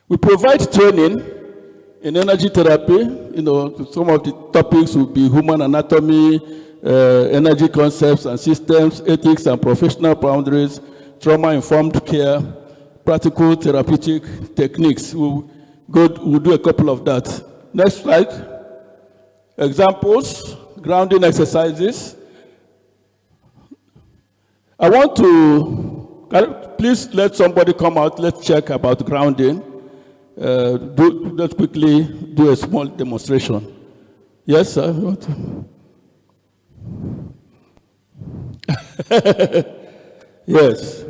We provide training in energy therapy. Some of the topics will be human anatomy, energy concepts and systems, ethics and professional boundaries, trauma-informed care, practical therapeutic techniques. We'll do a couple of that. Next slide. Examples, grounding exercises. I want to, please let somebody come out, let's check about grounding. Let's quickly do a small demonstration. Yes, sir? Yes.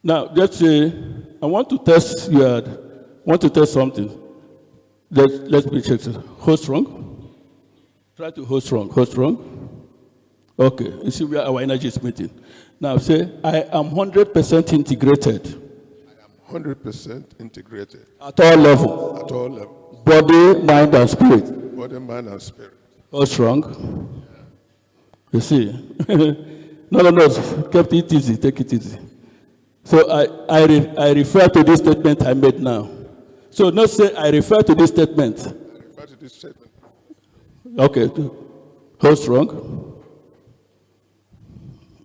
Now, let's say I want to test something. Let me check this. Hold strong. Try to hold strong. Hold strong. Okay. You see where our energy is meeting. Now say, I am 100% integrated. I am 100% integrated. At all levels. At all levels. Body, mind, and spirit. Body, mind, and spirit. Hold strong. You see. No. Kept it easy. Take it easy. So I refer to this statement I made now. So not say I refer to this statement. I refer to this statement. Okay. Hold strong.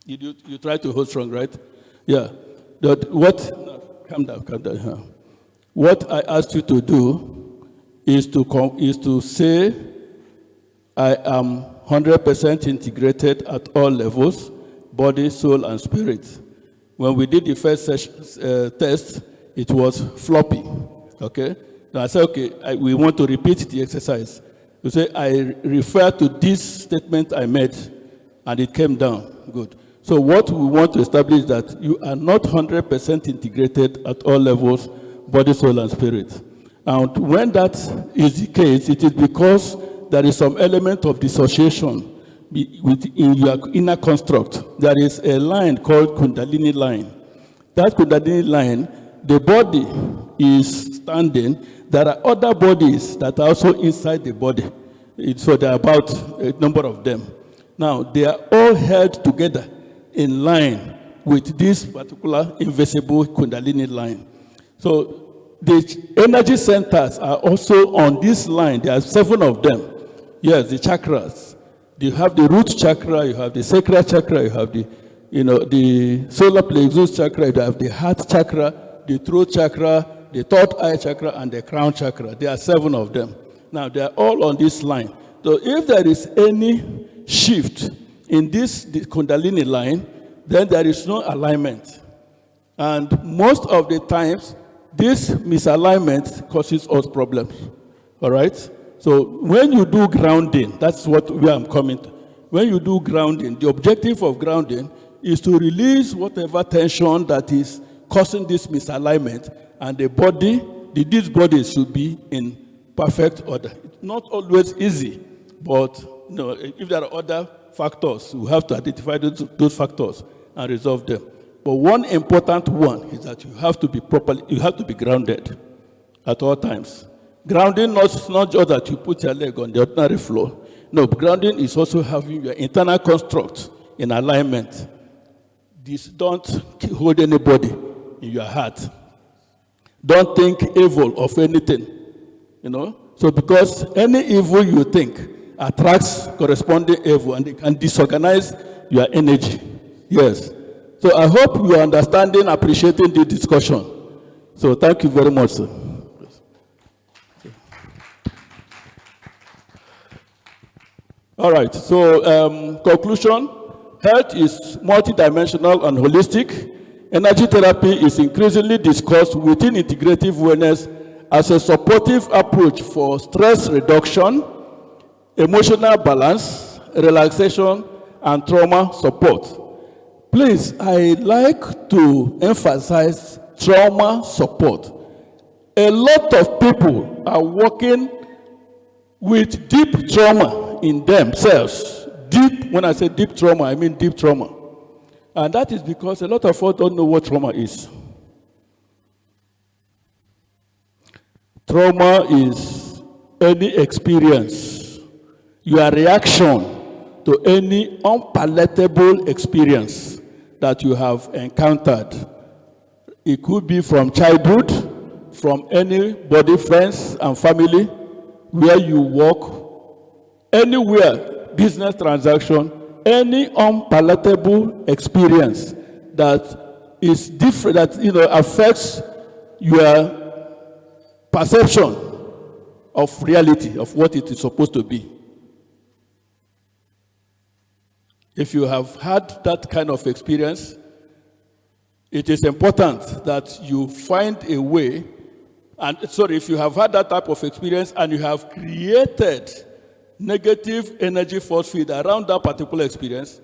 You try to hold strong, right? Yeah. Calm down. Huh? What I asked you to do is to say I am 100% integrated at all levels, body, soul, and spirit. When we did the first test, it was floppy. Okay? Now I said, okay, we want to repeat the exercise. You say, I refer to this statement I made, and it came down. Good. So what we want to establish is that you are not 100% integrated at all levels, body, soul, and spirit. And when that is the case, it is because there is some element of dissociation in your inner construct. There is a line called Kundalini line. That Kundalini line, the body is standing. There are other bodies that are also inside the body. So there are about a number of them. Now, they are all held together in line with this particular invisible Kundalini line. So the energy centers are also on this line. There are 7 of them. Yes, the chakras. You have the root chakra, you have the sacral chakra, you have the solar plexus chakra, you have the heart chakra, the throat chakra, the third eye chakra, and the crown chakra. There are 7 of them. Now, they are all on this line. So if there is any shift in the Kundalini line, then there is no alignment. And most of the times, this misalignment causes us problems. All right? So when you do grounding, that's where I'm coming to. When you do grounding, the objective of grounding is to release whatever tension that is causing this misalignment, and this body should be in perfect order. It's not always easy, but if there are other factors, we have to identify those factors and resolve them. But one important one is that you have to be grounded at all times. Grounding not just that you put your leg on the ordinary floor. No, grounding is also having your internal construct in alignment. Don't hold anybody in your heart. Don't think evil of anything. So because any evil you think attracts corresponding evil, and it can disorganize your energy. Yes. So I hope you are understanding, appreciating the discussion. So thank you very much, sir. All right, so conclusion, health is multidimensional and holistic. Energy therapy is increasingly discussed within integrative wellness as a supportive approach for stress reduction, emotional balance, relaxation, and trauma support. Please, I'd like to emphasize trauma support. A lot of people are working with deep trauma in themselves. Deep, when I say deep trauma, I mean deep trauma. And that is because a lot of us don't know what trauma is. Trauma is any experience, your reaction to any unpalatable experience that you have encountered. It could be from childhood, from anybody, friends and family, where you work, anywhere, business transaction, any unpalatable experience that is different, that affects your perception of reality, of what it is supposed to be. If you have had that kind of experience, it is important that you find a way. If you have had that type of experience and you have created negative energy force field around that particular experience,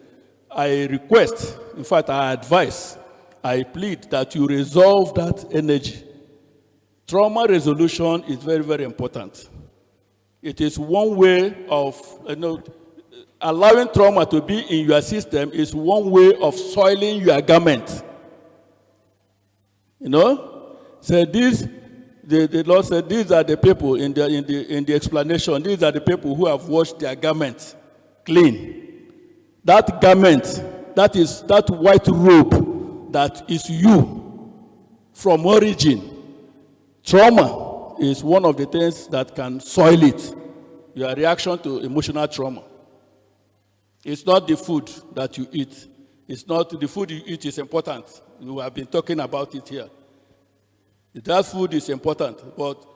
I request, in fact, I advise I plead that you resolve that energy. Trauma resolution is very, very important. It is one way of, allowing trauma to be in your system is one way of soiling your garment. So the Lord said, these are the people in the explanation. These are the people who have washed their garments clean. That garment, that is that white robe that is you from origin. Trauma is one of the things that can soil it. Your reaction to emotional trauma. It's not the food that you eat. It's not the food you eat is important. We have been talking about it here. That food is important, but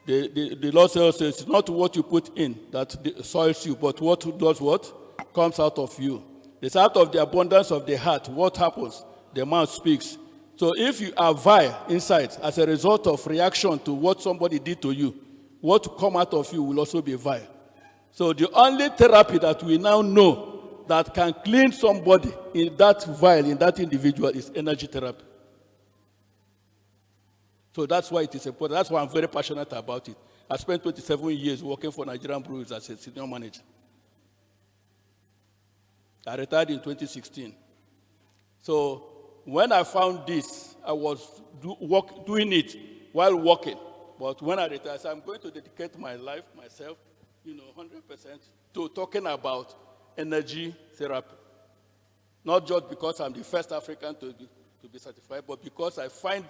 the Lord says it's not what you put in that soils you, but what does what? Comes out of you. It's out of the abundance of the heart. What happens? The mouth speaks. So if you are vile inside as a result of reaction to what somebody did to you, what come out of you will also be vile. So the only therapy that we now know that can clean somebody in that vile, in that individual, is energy therapy. So that's why it is important. That's why I'm very passionate about it. I spent 27 years working for Nigerian Breweries as a senior manager. I retired in 2016. So when I found this, I was doing it while working. But when I retired, I said, I'm going to dedicate my life, myself, 100% to talking about energy therapy. Not just because I'm the first African to be certified, but because I find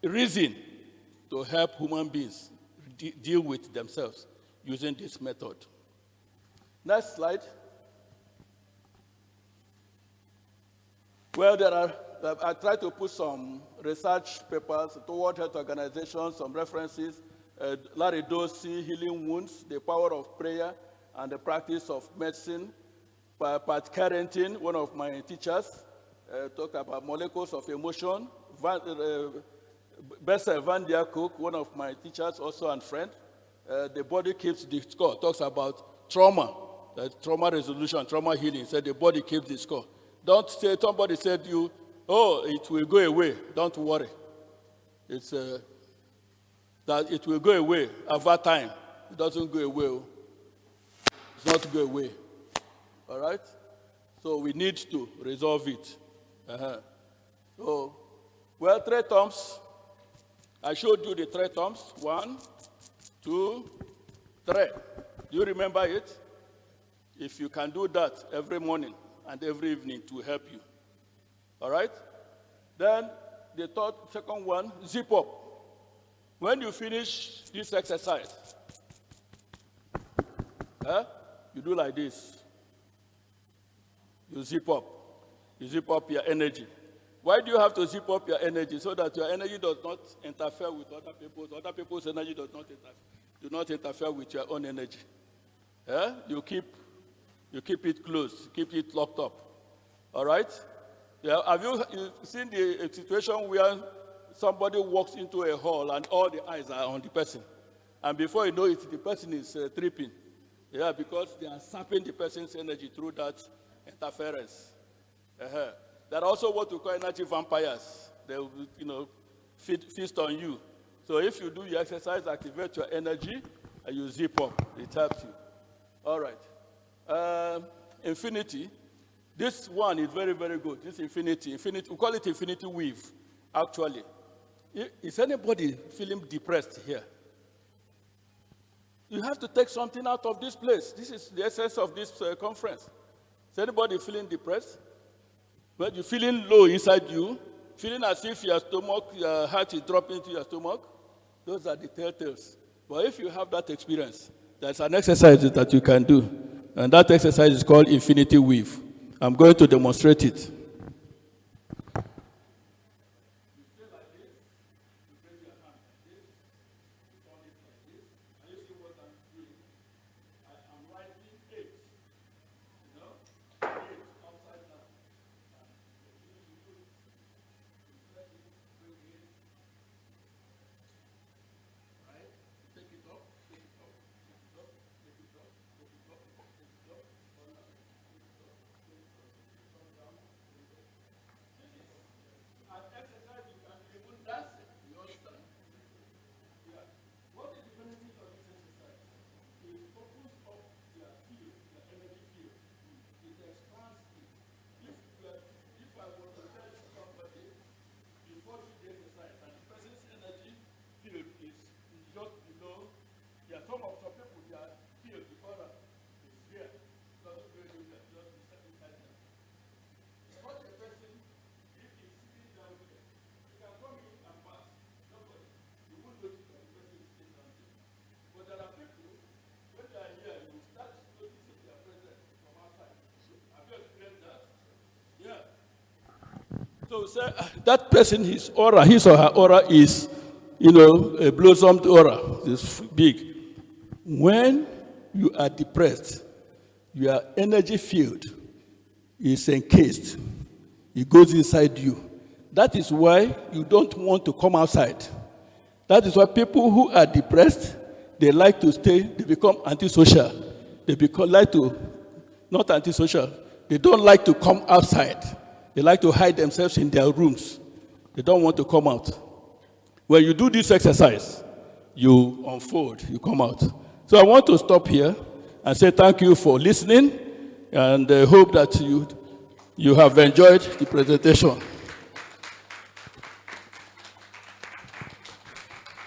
reason to help human beings deal with themselves using this method. Next slide. Well, I try to put some research papers toward health organizations, some references. Larry Dorsey, Healing Wounds, The Power of Prayer and the Practice of Medicine. Pat Carrington, one of my teachers, talked about molecules of emotion. Bessel Van Der Cook, one of my teachers, also and friend, The Body Keeps the Score, talks about trauma, trauma resolution, trauma healing. Said the body keeps the score. Don't say, somebody said you, oh, it will go away. Don't worry. It's that it will go away over time. It doesn't go away. It's not go away. All right? So we need to resolve it. So, well, 3 terms. I showed you the 3 terms. 1, 2, 3. Do you remember it? If you can do that every morning and every evening to help you. All right? Then the second one, zip up. When you finish this exercise, you do like this. You zip up. You zip up your energy. Why do you have to zip up your energy? So that your energy does not interfere with other people's. Other people's energy do not interfere with your own energy. You keep it closed, keep it locked up. All right? Yeah. Have you seen the situation where somebody walks into a hall and all the eyes are on the person? And before you know it, the person is tripping. Yeah, because they are sapping the person's energy through that interference. There are also what we call energy vampires. They will, feast on you. So if you do your exercise, activate your energy, and you zip up. It helps you. All right. Infinity. This one is very, very good. This infinity. We call it infinity weave, actually. Is anybody feeling depressed here? You have to take something out of this place. This is the essence of this conference. Is anybody feeling depressed? But you're feeling low inside you, feeling as if your heart is dropping into your stomach. Those are the telltales. But if you have that experience, there's an exercise that you can do. And that exercise is called infinity weave. I'm going to demonstrate it. So say, that person, his or her aura is, a blossomed aura. It's big. When you are depressed, your energy field is encased. It goes inside you. That is why you don't want to come outside. That is why people who are depressed, they like to stay, they become antisocial. They not antisocial, they don't like to come outside. They like to hide themselves in their rooms. They don't want to come out. When you do this exercise, you unfold, you come out. So I want to stop here and say thank you for listening, and I hope that you have enjoyed the presentation.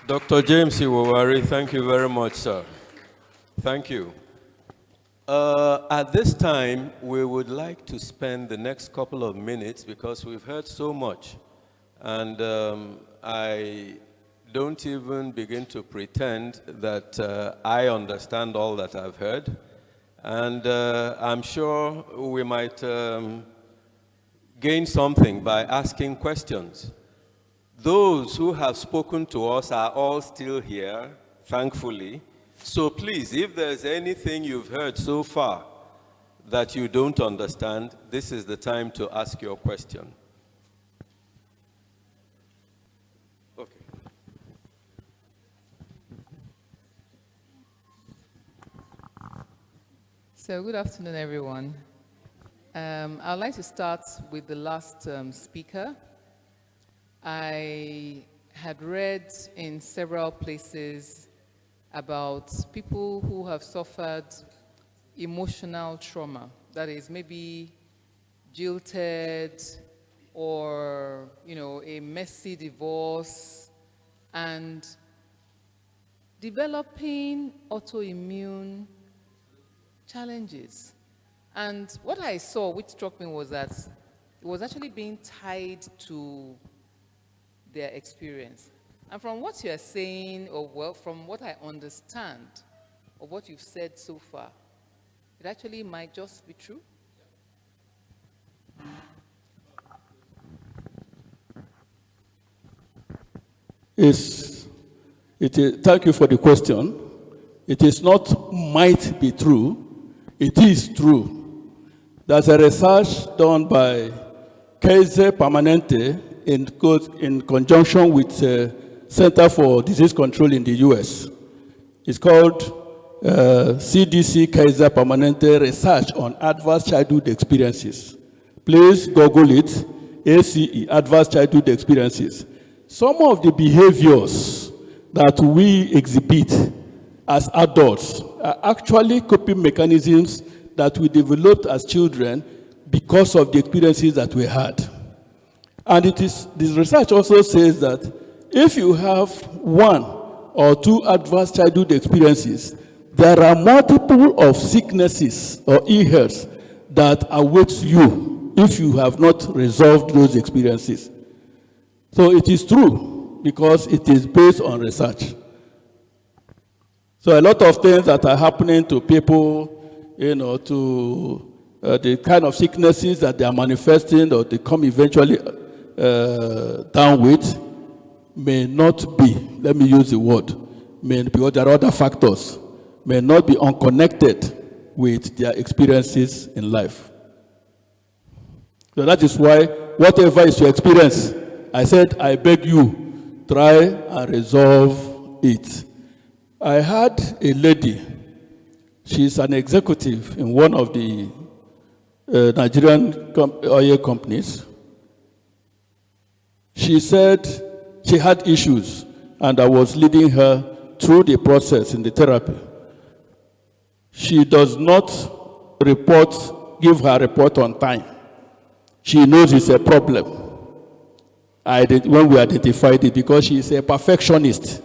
Dr. James Iwowari, thank you very much, sir. Thank you. At this time, we would like to spend the next couple of minutes, because we've heard so much, and I don't even begin to pretend that I understand all that I've heard, and I'm sure we might gain something by asking questions. Those who have spoken to us are all still here, thankfully. So please, if there's anything you've heard so far that you don't understand, this is the time to ask your question. Okay. So good afternoon, everyone. I'd like to start with the last speaker. I had read in several places about people who have suffered emotional trauma. That is, maybe jilted or, a messy divorce, and developing autoimmune challenges. And what I saw, which struck me, was that it was actually being tied to their experience. And from what you're saying, from what I understand of what you've said so far, it actually might just be true. Thank you for the question. It is not might be true, it is true. There's a research done by Kaiser Permanente in conjunction with Center for Disease Control in the US. It's called CDC Kaiser Permanente Research on Adverse Childhood Experiences. Please Google it, ACE, Adverse Childhood Experiences. Some of the behaviors that we exhibit as adults are actually coping mechanisms that we developed as children because of the experiences that we had. And this research also says that if you have one or two adverse childhood experiences, there are multiple of sicknesses or ill-healths that await you if you have not resolved those experiences. So it is true because it is based on research. So a lot of things that are happening to people, to the kind of sicknesses that they are manifesting or they come eventually down with may not be, let me use the word, because there are other factors, may not be unconnected with their experiences in life. So that is why whatever is your experience, I said, I beg you, try and resolve it. I had a lady, she's an executive in one of the Nigerian oil companies. She said she had issues, and I was leading her through the process in the therapy. She does not give her report on time. She knows it's a problem. When we identified it, because she is a perfectionist.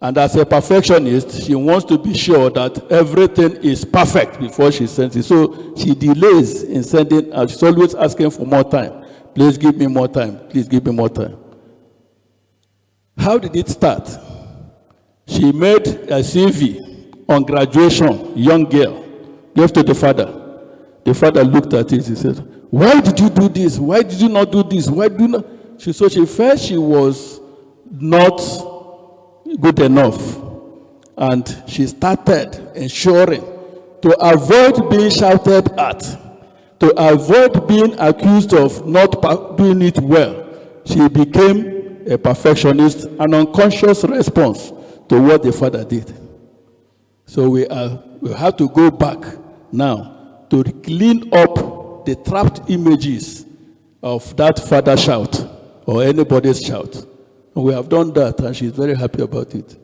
And as a perfectionist, she wants to be sure that everything is perfect before she sends it. So she delays in sending, she's always asking for more time. Please give me more time. Please give me more time. How did it start? She made a CV on graduation, young girl, gave to the father. The father looked at it, he said, Why did you do this? Why did you not do this? Why do you not? So she felt she was not good enough. And she started ensuring to avoid being shouted at, to avoid being accused of not doing it well. She became a perfectionist, an unconscious response to what the father did. So we have to go back now to clean up the trapped images of that father shout or anybody's shout. And we have done that, and she's very happy about it.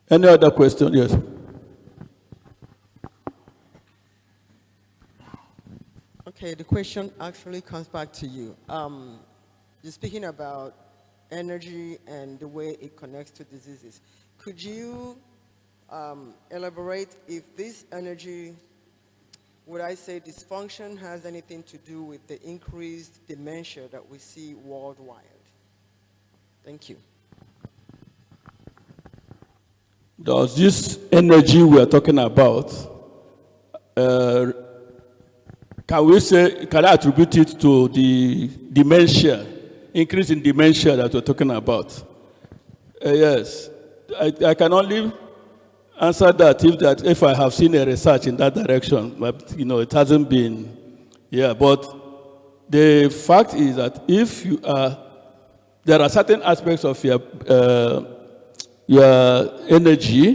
Any other question? Yes. Okay, the question actually comes back to you. You're speaking about energy and the way it connects to diseases. Could you elaborate if this energy, would I say dysfunction, has anything to do with the increased dementia that we see worldwide? Thank you. Does this energy we are talking about, can I attribute it to the dementia, increase in dementia that we're talking about? Yes, I can only answer that if I have seen a research in that direction, but it hasn't been, but the fact is that if you are, there are certain aspects of your energy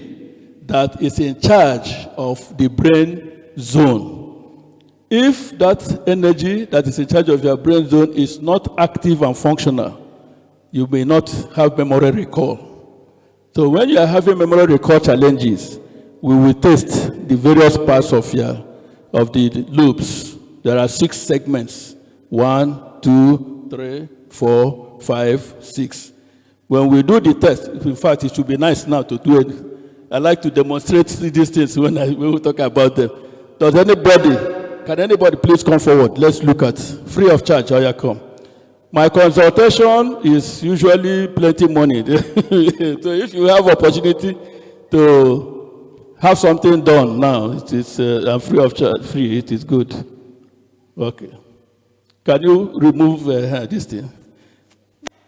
that is in charge of the brain zone. If that energy that is in charge of your brain zone is not active and functional, you may not have memory recall. So when you are having memory recall challenges, we will test the various parts of the loops. There are 6 segments. 1, 2, 3, 4, 5, 6. When we do the test, in fact, it should be nice now to do it. I like to demonstrate these things when we talk about them. Can anybody please come forward? Let's look at, free of charge, how you come. My consultation is usually plenty money. So if you have opportunity to have something done now, I'm free of charge, it is good. Okay. Can you remove this thing?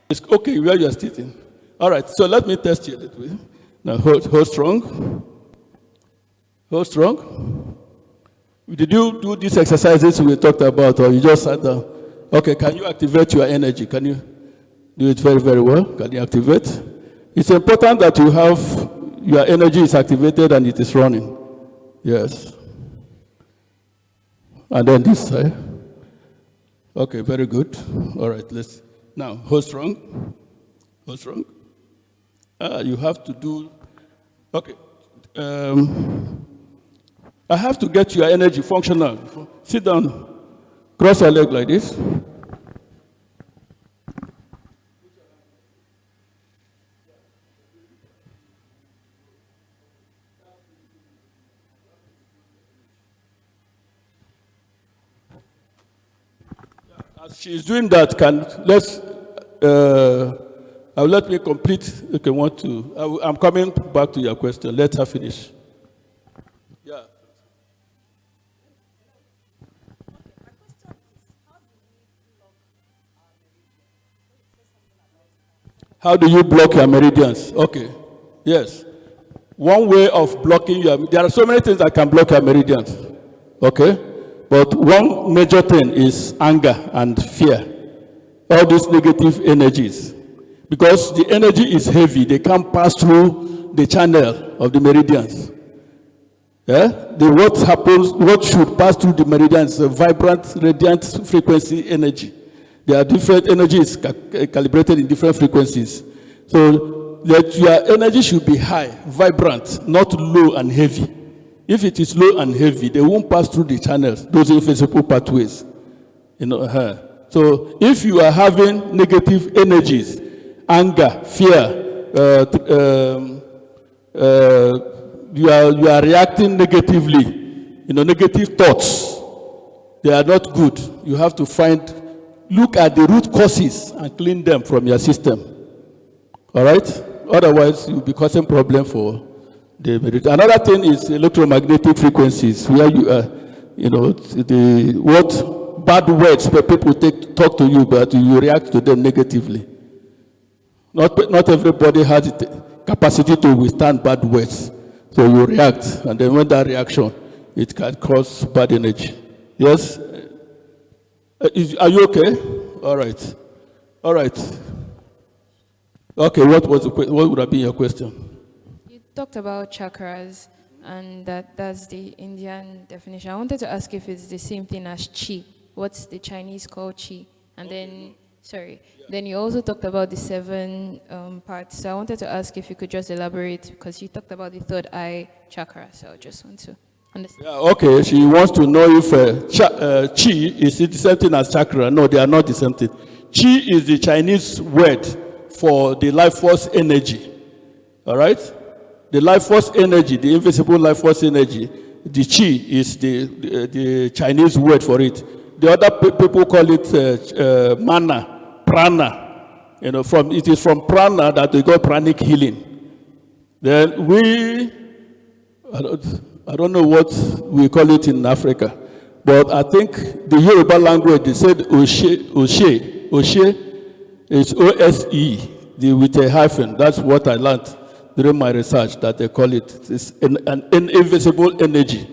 It's okay where you are sitting. All right, so let me test you a little bit. Now hold strong. Hold strong. Did you do these exercises we talked about, or you just sat down? Okay, can you activate your energy? Can you do it very, very well? Can you activate? It's important that you have, your energy is activated and it is running. Yes. And then this side. Okay, very good. All right, now, hold strong. Hold strong. You have to do, okay. I have to get your energy functional. Sit down. Cross your leg like this. As she's doing that, let me complete. Okay, I'm coming back to your question. Let her finish. Yeah. How do you block your meridians? Okay. Yes. One way of blocking there are so many things that can block your meridians. Okay? But one major thing is anger and fear. All these negative energies. Because the energy is heavy, they can't pass through the channel of the meridians. Yeah? What should pass through the meridians is a vibrant, radiant frequency energy. There are different energies calibrated in different frequencies. So your energy should be high, vibrant, not low and heavy. If it is low and heavy, they won't pass through the channels, those invisible pathways. So if you are having negative energies, anger, fear, you are reacting negatively, negative thoughts, they are not good. You have to look at the root causes and clean them from your system. All right? Otherwise, you'll be causing problem for the meridian. Another thing is electromagnetic frequencies, where you know, what bad words people talk to you, but you react to them negatively. Not everybody has the capacity to withstand bad words. So you react, and then when that reaction, it can cause bad energy. Yes? Are you okay? All right. All right. Okay, what would have been your question? You talked about chakras, and that's the Indian definition. I wanted to ask if it's the same thing as chi. What's the Chinese called chi? And then, then you also talked about the 7 parts. So I wanted to ask if you could just elaborate, because you talked about the third eye chakra. So I just want to understand. Yeah, okay, she wants to know if chi is the same thing as chakra. No, they are not the same thing. Chi is the Chinese word for the life force energy. All right? The life force energy, the invisible life force energy, the chi is the Chinese word for it. The other people call it mana, prana. You know, it is from prana that we got pranic healing. Then I don't know what we call it in Africa, but I think the Yoruba language, they said Oshe is O-S-E, with a hyphen. That's what I learned during my research, that they call it. It's an invisible energy.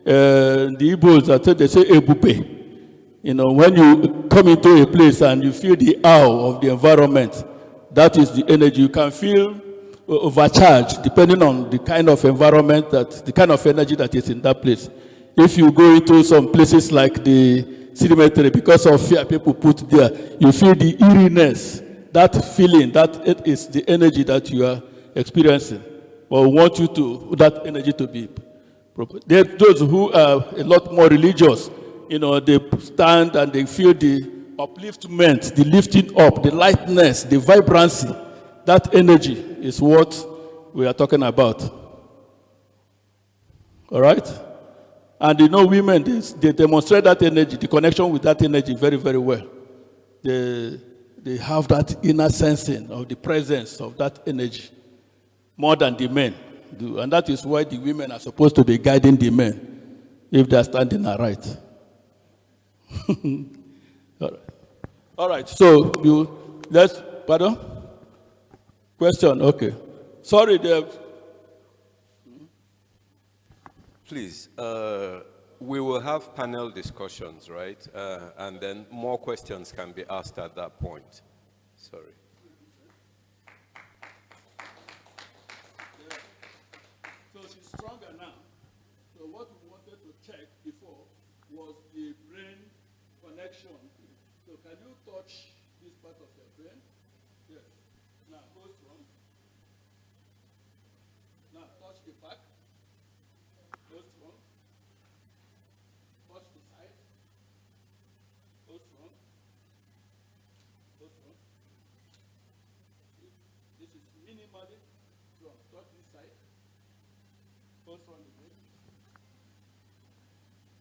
The Igbos, I think they say Ebupe. You know, when you come into a place and you feel the awe of the environment, that is the energy. You can feel overcharged depending on the kind of environment, the kind of energy that is in that place. If you go into some places like the cemetery, because of fear people put there, you feel the eeriness, that feeling, that is the energy that you are experiencing. But we want that energy to be proper. There are those who are a lot more religious. You know, they stand and they feel the upliftment, the lifting up, the lightness, the vibrancy. That energy is what we are talking about. All right? And you know, women, they demonstrate that energy, the connection with that energy very, very well. They have that inner sensing of the presence of that energy more than the men do. And that is why the women are supposed to be guiding the men if they are standing aright. All right. So pardon? Question, okay. Sorry, Dave. Please, we will have panel discussions, right? And then more questions can be asked at that point. Sorry. So she's stronger now. So what we wanted to check before was the brain connection. So can you touch this part of your brain? Yes. Now go strong. Now touch the back. Go strong. Touch the side. Go strong. Go strong. This is minimally strong. Touch this side. Go strong again.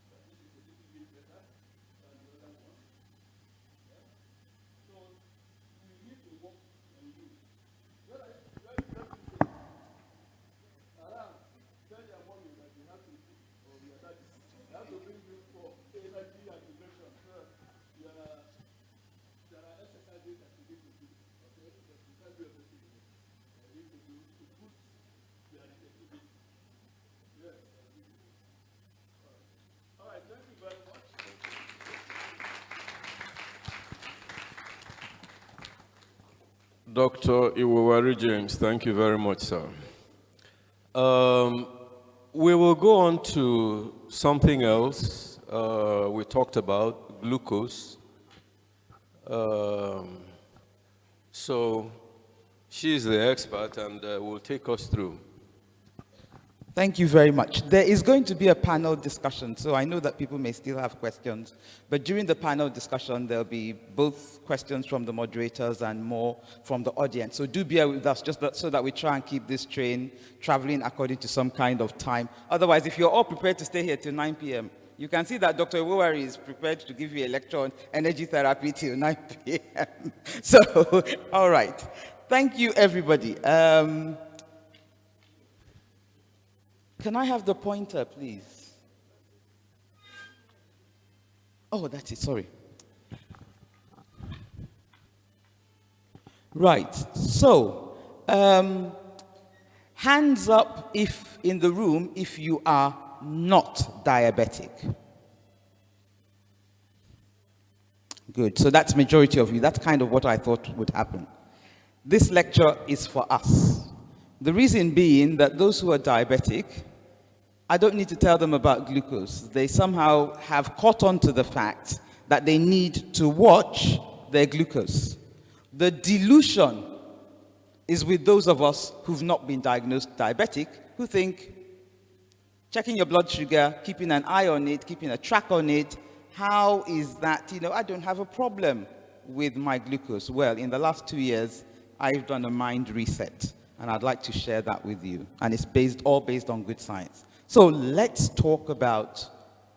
This is a little bit better than the other one. Yeah. So we need to work on you. Where are you going? Around. Tell your mommy that you have to do, or your daddy. You have to bring you for energy activation. There are exercises that you need to do. Okay? But you can't do everything. You need to do to boost your activity. Yes. All right. Thank you very much. Dr. Iwawari James, thank you very much, sir. We will go on to something else. We talked about glucose. So she's the expert and will take us through. Thank you very much. There is going to be a panel discussion, so I know that people may still have questions, but during the panel discussion, there'll be both questions from the moderators and more from the audience. So do bear with us, so that we try and keep this train traveling according to some kind of time. Otherwise, if you're all prepared to stay here till 9 p.m., you can see that Dr. Iwawari is prepared to give you a lecture on energy therapy till 9 p.m. So, all right. Thank you, everybody. Can I have the pointer, please? Oh, that's it, sorry. Right, so, hands up if in the room if you are not diabetic. Good, so that's majority of you. That's kind of what I thought would happen. This lecture is for us. The reason being that those who are diabetic, I don't need to tell them about glucose. They somehow have caught on to the fact that they need to watch their glucose. The delusion is with those of us who've not been diagnosed diabetic, who think checking your blood sugar, keeping an eye on it, keeping a track on it, how is that, I don't have a problem with my glucose. Well, in the last 2 years, I've done a mind reset, and I'd like to share that with you. And it's all based on good science. So let's talk about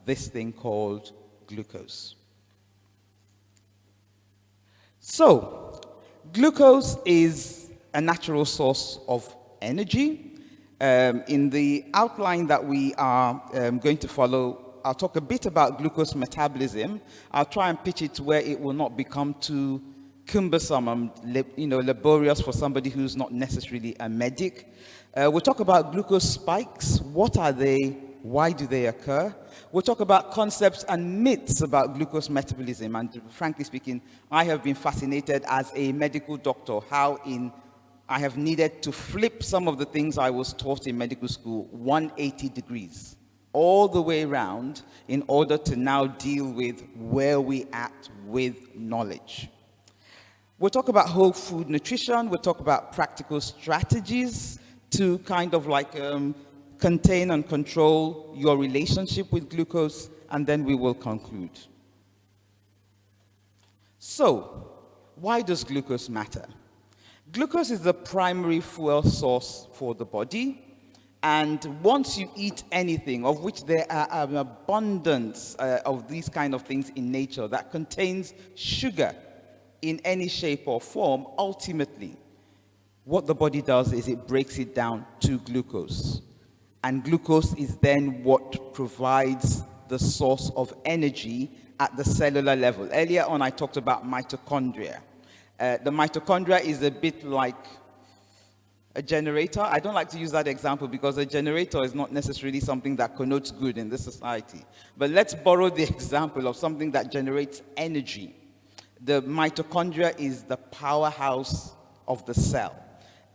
this thing called glucose. So, glucose is a natural source of energy. In the outline that we are going to follow, I'll talk a bit about glucose metabolism. I'll try and pitch it where it will not become too cumbersome and laborious for somebody who's not necessarily a medic. We'll talk about glucose spikes. What are they? Why do they occur? We'll talk about concepts and myths about glucose metabolism. And frankly speaking, I have been fascinated as a medical doctor how I have needed to flip some of the things I was taught in medical school 180 degrees, all the way around, in order to now deal with where we at with knowledge. We'll talk about whole food nutrition. We'll talk about practical strategies to kind of like contain and control your relationship with glucose, and then we will conclude. So, why does glucose matter? Glucose is the primary fuel source for the body, and once you eat anything, of which there are an abundance of these kind of things in nature that contains sugar in any shape or form, ultimately, what the body does is it breaks it down to glucose. And glucose is then what provides the source of energy at the cellular level. Earlier on, I talked about mitochondria. The mitochondria is a bit like a generator. I don't like to use that example because a generator is not necessarily something that connotes good in this society. But let's borrow the example of something that generates energy. The mitochondria is the powerhouse of the cell.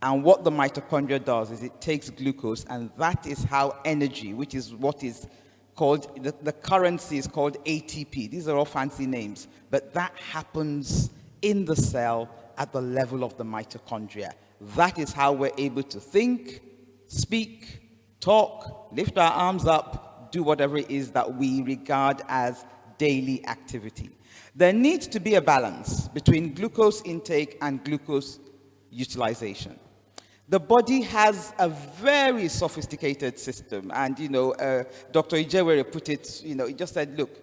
And what the mitochondria does is it takes glucose, and that is how energy, which is what is called, the currency is called ATP. These are all fancy names. But that happens in the cell at the level of the mitochondria. That is how we're able to think, speak, talk, lift our arms up, do whatever it is that we regard as daily activity. There needs to be a balance between glucose intake and glucose utilization. The body has a very sophisticated system, and Dr. Ijewere put it, he just said, look,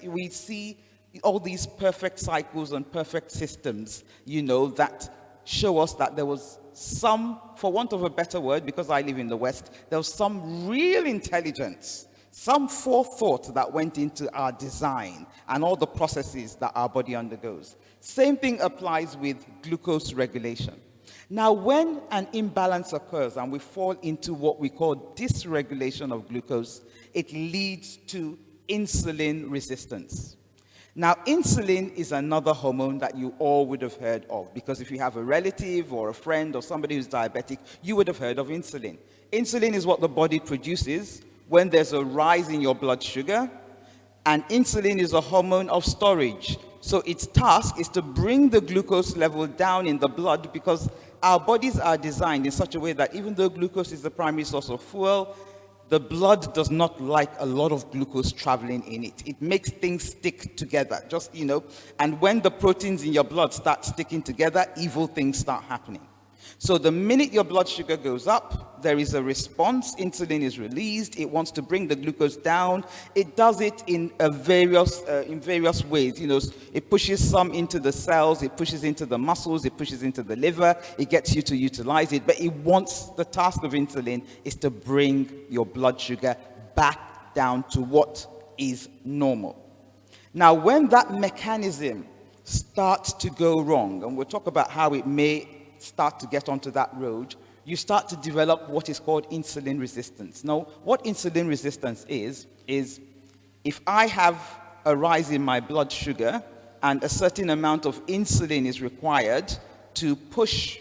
we see all these perfect cycles and perfect systems, that show us that there was some, for want of a better word, because I live in the West, there was some real intelligence, some forethought that went into our design and all the processes that our body undergoes. Same thing applies with glucose regulation. Now, when an imbalance occurs and we fall into what we call dysregulation of glucose, it leads to insulin resistance. Now, insulin is another hormone that you all would have heard of, because if you have a relative or a friend or somebody who's diabetic, you would have heard of insulin. Insulin is what the body produces when there's a rise in your blood sugar, and insulin is a hormone of storage. So its task is to bring the glucose level down in the blood, because our bodies are designed in such a way that even though glucose is the primary source of fuel, the blood does not like a lot of glucose traveling in it. It makes things stick together, and when the proteins in your blood start sticking together, evil things start happening. So the minute your blood sugar goes up, there is a response. Insulin is released. It wants to bring the glucose down. It does it in various ways. It pushes some into the cells. It pushes into the muscles. It pushes into the liver. It gets you to utilize it. But the task of insulin is to bring your blood sugar back down to what is normal. Now, when that mechanism starts to go wrong, and we'll talk about how it may start to get onto that road, you start to develop what is called insulin resistance. Now, what insulin resistance is if I have a rise in my blood sugar and a certain amount of insulin is required to push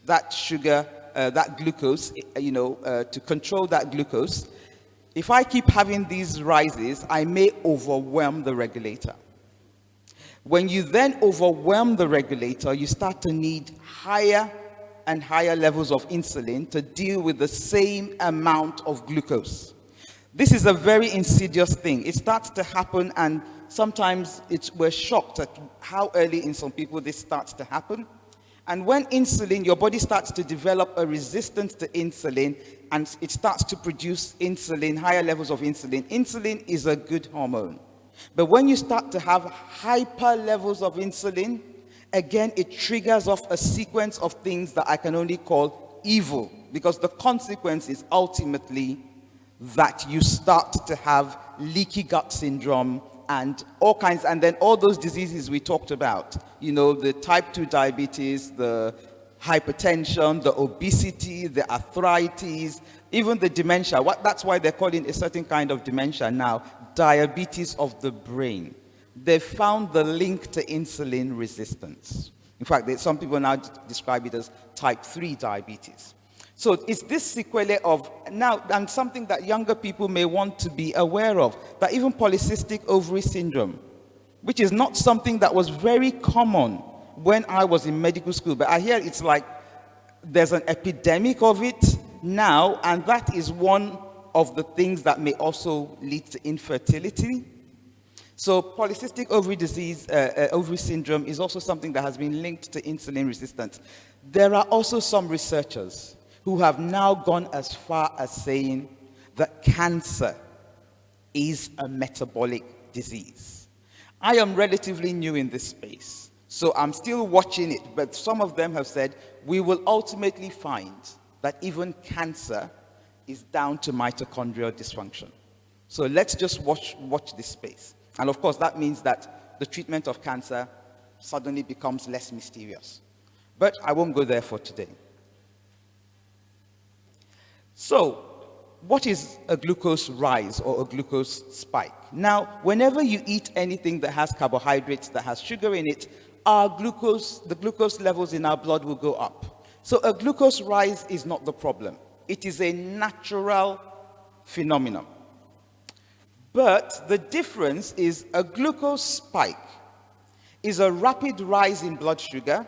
that sugar, that glucose, to control that glucose, if I keep having these rises, I may overwhelm the regulator. When you then overwhelm the regulator, you start to need higher and higher levels of insulin to deal with the same amount of glucose. This is a very insidious thing. It starts to happen, and sometimes we're shocked at how early in some people this starts to happen. And when insulin, your body starts to develop a resistance to insulin, and it starts to produce insulin, higher levels of insulin. Insulin is a good hormone. But when you start to have hyper levels of insulin, again, it triggers off a sequence of things that I can only call evil, because the consequence is ultimately that you start to have leaky gut syndrome and all kinds, and then all those diseases we talked about, the type 2 diabetes, the hypertension, the obesity, the arthritis, even the dementia. That's why they're calling a certain kind of dementia now diabetes of the brain. They found the link to insulin resistance. In fact, some people now describe it as type 3 diabetes. So it's this sequelae of now, and something that younger people may want to be aware of, that even polycystic ovary syndrome, which is not something that was very common when I was in medical school, but I hear it's like there's an epidemic of it now, and that is one of the things that may also lead to infertility. So polycystic ovary disease, ovary syndrome is also something that has been linked to insulin resistance. There are also some researchers who have now gone as far as saying that cancer is a metabolic disease. I am relatively new in this space, so I'm still watching it, but some of them have said we will ultimately find that even cancer is down to mitochondrial dysfunction. So let's just watch this space. And of course, that means that the treatment of cancer suddenly becomes less mysterious. But I won't go there for today. So, what is a glucose rise or a glucose spike? Now, whenever you eat anything that has carbohydrates, that has sugar in it, the glucose levels in our blood will go up. So a glucose rise is not the problem. It is a natural phenomenon. But the difference is a glucose spike is a rapid rise in blood sugar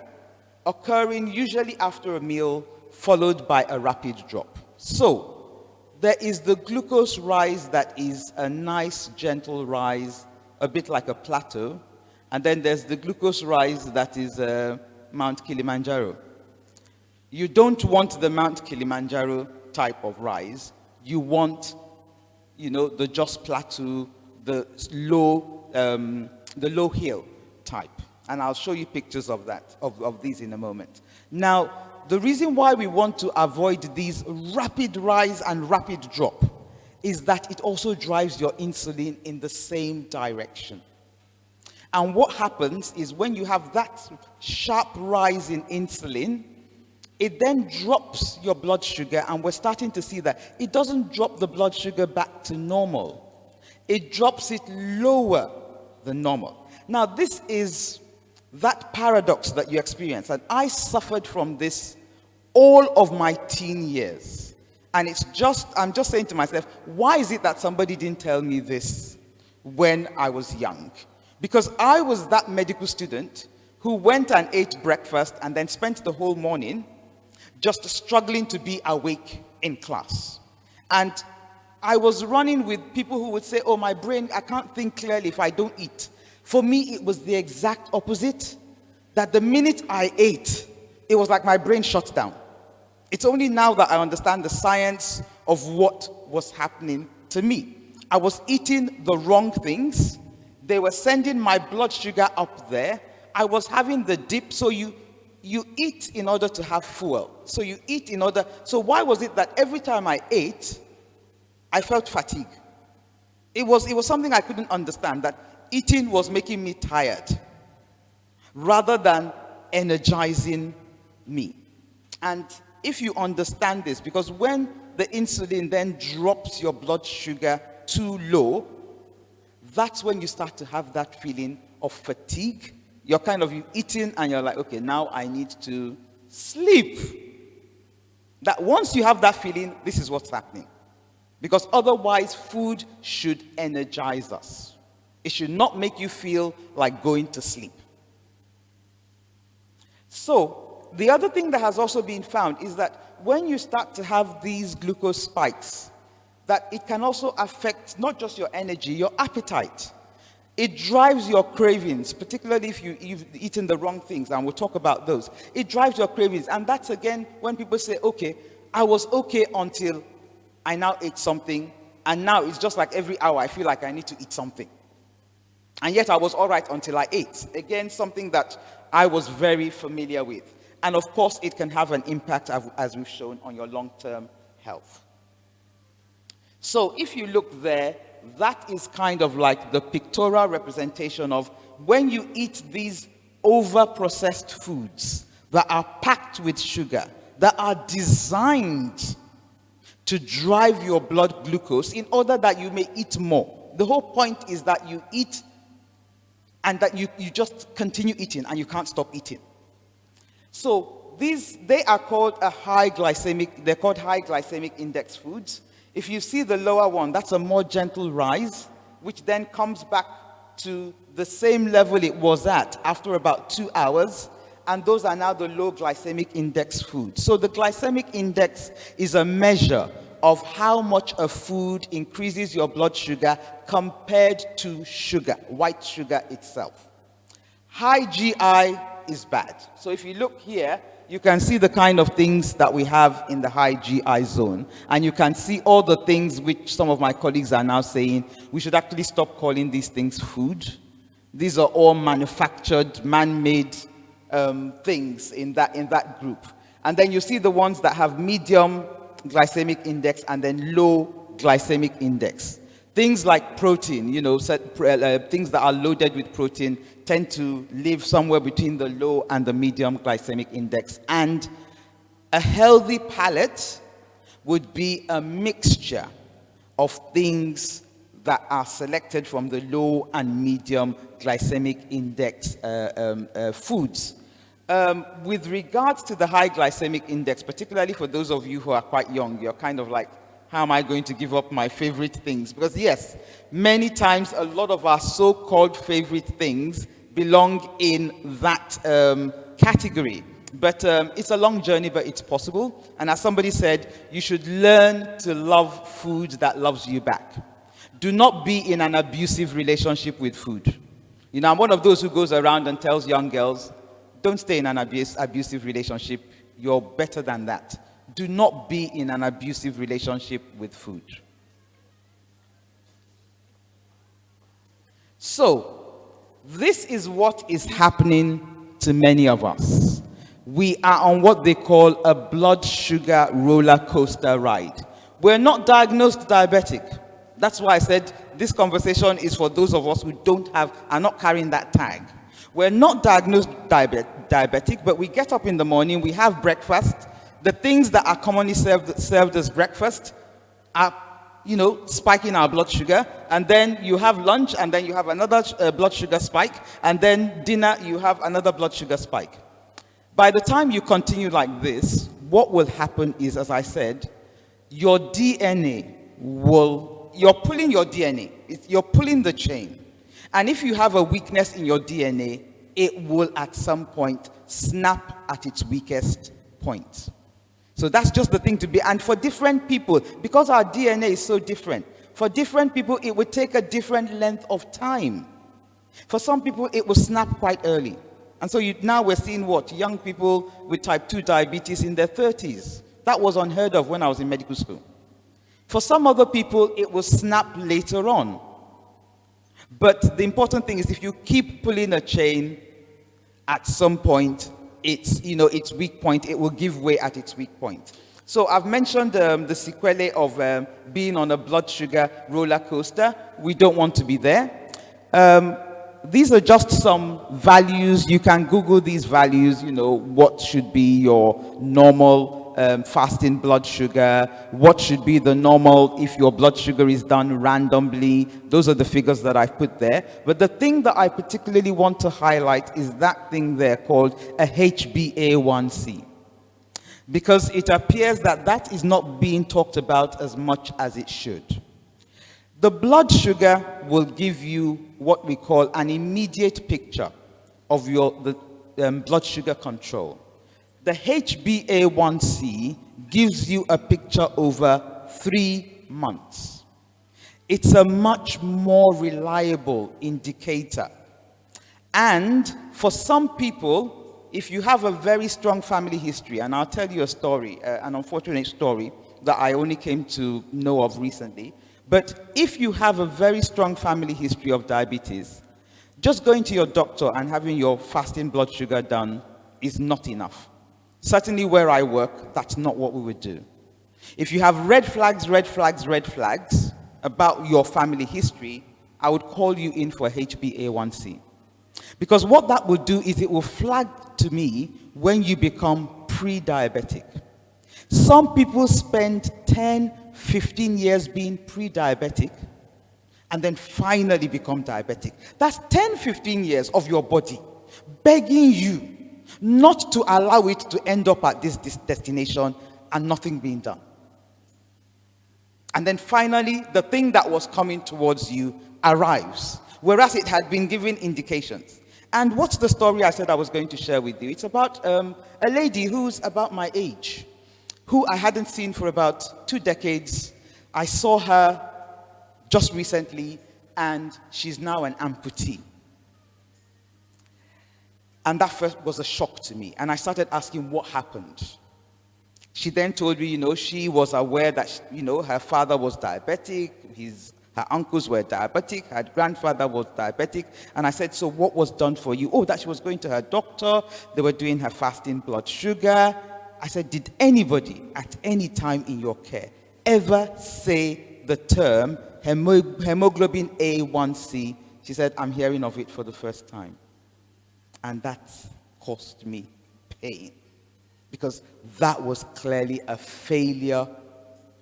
occurring usually after a meal followed by a rapid drop. So there is the glucose rise that is a nice gentle rise, a bit like a plateau, and then there's the glucose rise that is Mount Kilimanjaro. You don't want the Mount Kilimanjaro type of rise. You want, the just plateau, the low hill type. And I'll show you pictures of that, of these in a moment. Now, the reason why we want to avoid these rapid rise and rapid drop is that it also drives your insulin in the same direction. And what happens is when you have that sharp rise in insulin, it then drops your blood sugar, and we're starting to see that it doesn't drop the blood sugar back to normal. It drops it lower than normal. Now, this is that paradox that you experience, and I suffered from this all of my teen years. And I'm just saying to myself, why is it that somebody didn't tell me this when I was young? Because I was that medical student who went and ate breakfast and then spent the whole morning just struggling to be awake in class. And I was running with people who would say, oh, my brain, I can't think clearly if I don't eat. For me, it was the exact opposite. That the minute I ate, it was like my brain shut down. It's only now that I understand the science of what was happening to me. I was eating the wrong things. They were sending my blood sugar up there. I was having the dip. So you eat in order to have fuel. So you eat in order. So why was it that every time I ate, I felt fatigue? It was something I couldn't understand, that eating was making me tired rather than energizing me. And if you understand this, because when the insulin then drops your blood sugar too low, that's when you start to have that feeling of fatigue. You're kind of eating and you're like, okay, now I need to sleep. That once you have that feeling, this is what's happening. Because otherwise, food should energize us. It should not make you feel like going to sleep. So, the other thing that has also been found is that when you start to have these glucose spikes, that it can also affect not just your energy, your appetite. It drives your cravings, particularly if you've eaten the wrong things, and we'll talk about those. It drives your cravings, and that's again when people say, okay, I was okay until I now ate something, and now it's just like every hour I feel like I need to eat something. And yet I was all right until I ate. Again, something that I was very familiar with. And of course, it can have an impact, as we've shown, on your long-term health. So if you look there, that is kind of like the pictorial representation of when you eat these over-processed foods that are packed with sugar, that are designed to drive your blood glucose in order that you may eat more. The whole point is that you eat and that you just continue eating and you can't stop eating. So they are called they're called high glycemic index foods. If you see the lower one, that's a more gentle rise, which then comes back to the same level it was at after about 2 hours. And those are now the low glycemic index foods. So the glycemic index is a measure of how much a food increases your blood sugar compared to sugar, white sugar itself. High GI is bad. So if you look here, you can see the kind of things that we have in the high GI zone. And you can see all the things which some of my colleagues are now saying, we should actually stop calling these things food. These are all manufactured, man-made things in that group. And then you see the ones that have medium glycemic index and then low glycemic index. Things like protein, things that are loaded with protein tend to live somewhere between the low and the medium glycemic index. And a healthy palate would be a mixture of things that are selected from the low and medium glycemic index foods. With regards to the high glycemic index, particularly for those of you who are quite young, you're kind of like, how am I going to give up my favorite things? Because yes, many times a lot of our so-called favorite things belong in that category. But it's a long journey, but it's possible. And as somebody said, you should learn to love food that loves you back. Do not be in an abusive relationship with food. I'm one of those who goes around and tells young girls, don't stay in an abusive relationship. You're better than that. Do not be in an abusive relationship with food. So, this is what is happening to many of us. We are on what they call a blood sugar roller coaster ride. We're not diagnosed diabetic. That's why I said this conversation is for those of us who are not carrying that tag. We're not diagnosed diabetic, but we get up in the morning, we have breakfast. The things that are commonly served as breakfast are, spiking our blood sugar. And then you have lunch, and then you have another blood sugar spike. And then dinner, you have another blood sugar spike. By the time you continue like this, what will happen is, as I said, your DNA you're pulling your DNA. You're pulling the chain. And if you have a weakness in your DNA, it will at some point snap at its weakest point. So that's just the thing to be. And for different people, because our DNA is so different, for different people, it would take a different length of time. For some people, it will snap quite early. And so now we're seeing what? Young people with type 2 diabetes in their 30s. That was unheard of when I was in medical school. For some other people, it will snap later on. But the important thing is if you keep pulling a chain, at some point, its weak point, it will give way at its weak point. So I've mentioned the sequelae of being on a blood sugar roller coaster. We don't want to be there. These are just some values. You can Google these values, what should be your normal fasting blood sugar, what should be the normal if your blood sugar is done randomly. Those are the figures that I've put there. But the thing that I particularly want to highlight is that thing there called a HbA1c. Because it appears that that is not being talked about as much as it should. The blood sugar will give you what we call an immediate picture of your blood sugar control. The HbA1c gives you a picture over 3 months. It's a much more reliable indicator. And for some people, if you have a very strong family history, and I'll tell you a story, an unfortunate story that I only came to know of recently, but if you have a very strong family history of diabetes, just going to your doctor and having your fasting blood sugar done is not enough. Certainly where I work, that's not what we would do. If you have red flags about your family history, I would call you in for HbA1c. Because what that will do is it will flag to me when you become pre-diabetic. Some people spend 10, 15 years being pre-diabetic and then finally become diabetic. That's 10, 15 years of your body begging you not to allow it to end up at this destination and nothing being done. And then finally, the thing that was coming towards you arrives, whereas it had been given indications. And what's the story I said I was going to share with you? It's about a lady who's about my age, who I hadn't seen for about 2 decades. I saw her just recently, and she's now an amputee. And that first was a shock to me. And I started asking what happened. She then told me, she was aware that, her father was diabetic, her uncles were diabetic, her grandfather was diabetic. And I said, so what was done for you? Oh, that she was going to her doctor. They were doing her fasting blood sugar. I said, did anybody at any time in your care ever say the term hemoglobin A1c? She said, I'm hearing of it for the first time. And that caused me pain, because that was clearly a failure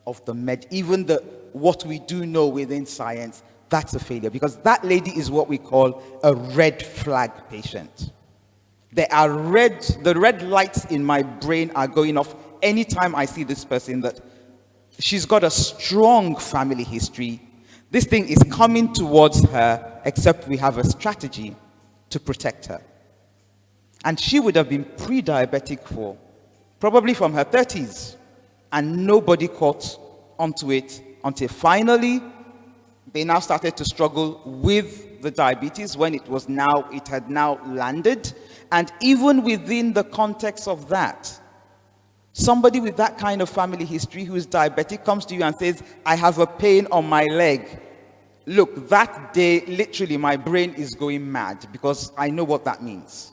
of the even what we do know within science, that's a failure, because that lady is what we call a red flag patient. The red lights in my brain are going off anytime I see this person, that she's got a strong family history. This thing is coming towards her, except we have a strategy to protect her. And she would have been pre-diabetic for probably from her 30s, and nobody caught onto it until finally they now started to struggle with the diabetes when it had now landed. And even within the context of that, somebody with that kind of family history who is diabetic comes to you and says, I have a pain on my leg. Look, that day, literally my brain is going mad, because I know what that means.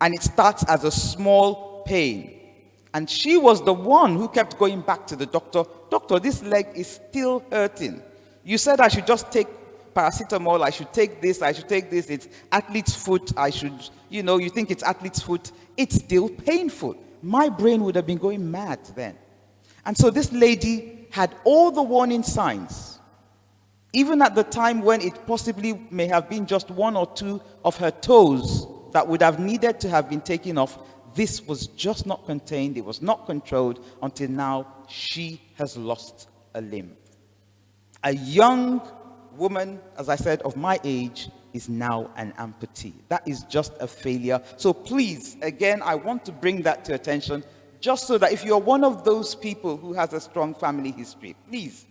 And it starts as a small pain. And she was the one who kept going back to the doctor. Doctor, this leg is still hurting. You said I should just take paracetamol, I should take this, it's athlete's foot, you think it's athlete's foot, it's still painful. My brain would have been going mad then. And so this lady had all the warning signs, even at the time when it possibly may have been just 1 or 2 of her toes that would have needed to have been taken off. This was just not contained, it was not controlled, until now she has lost a limb. A young woman, as I said, of my age, is now an amputee. That is just a failure. So please, again, I want to bring that to attention, just so that if you're one of those people who has a strong family history, please,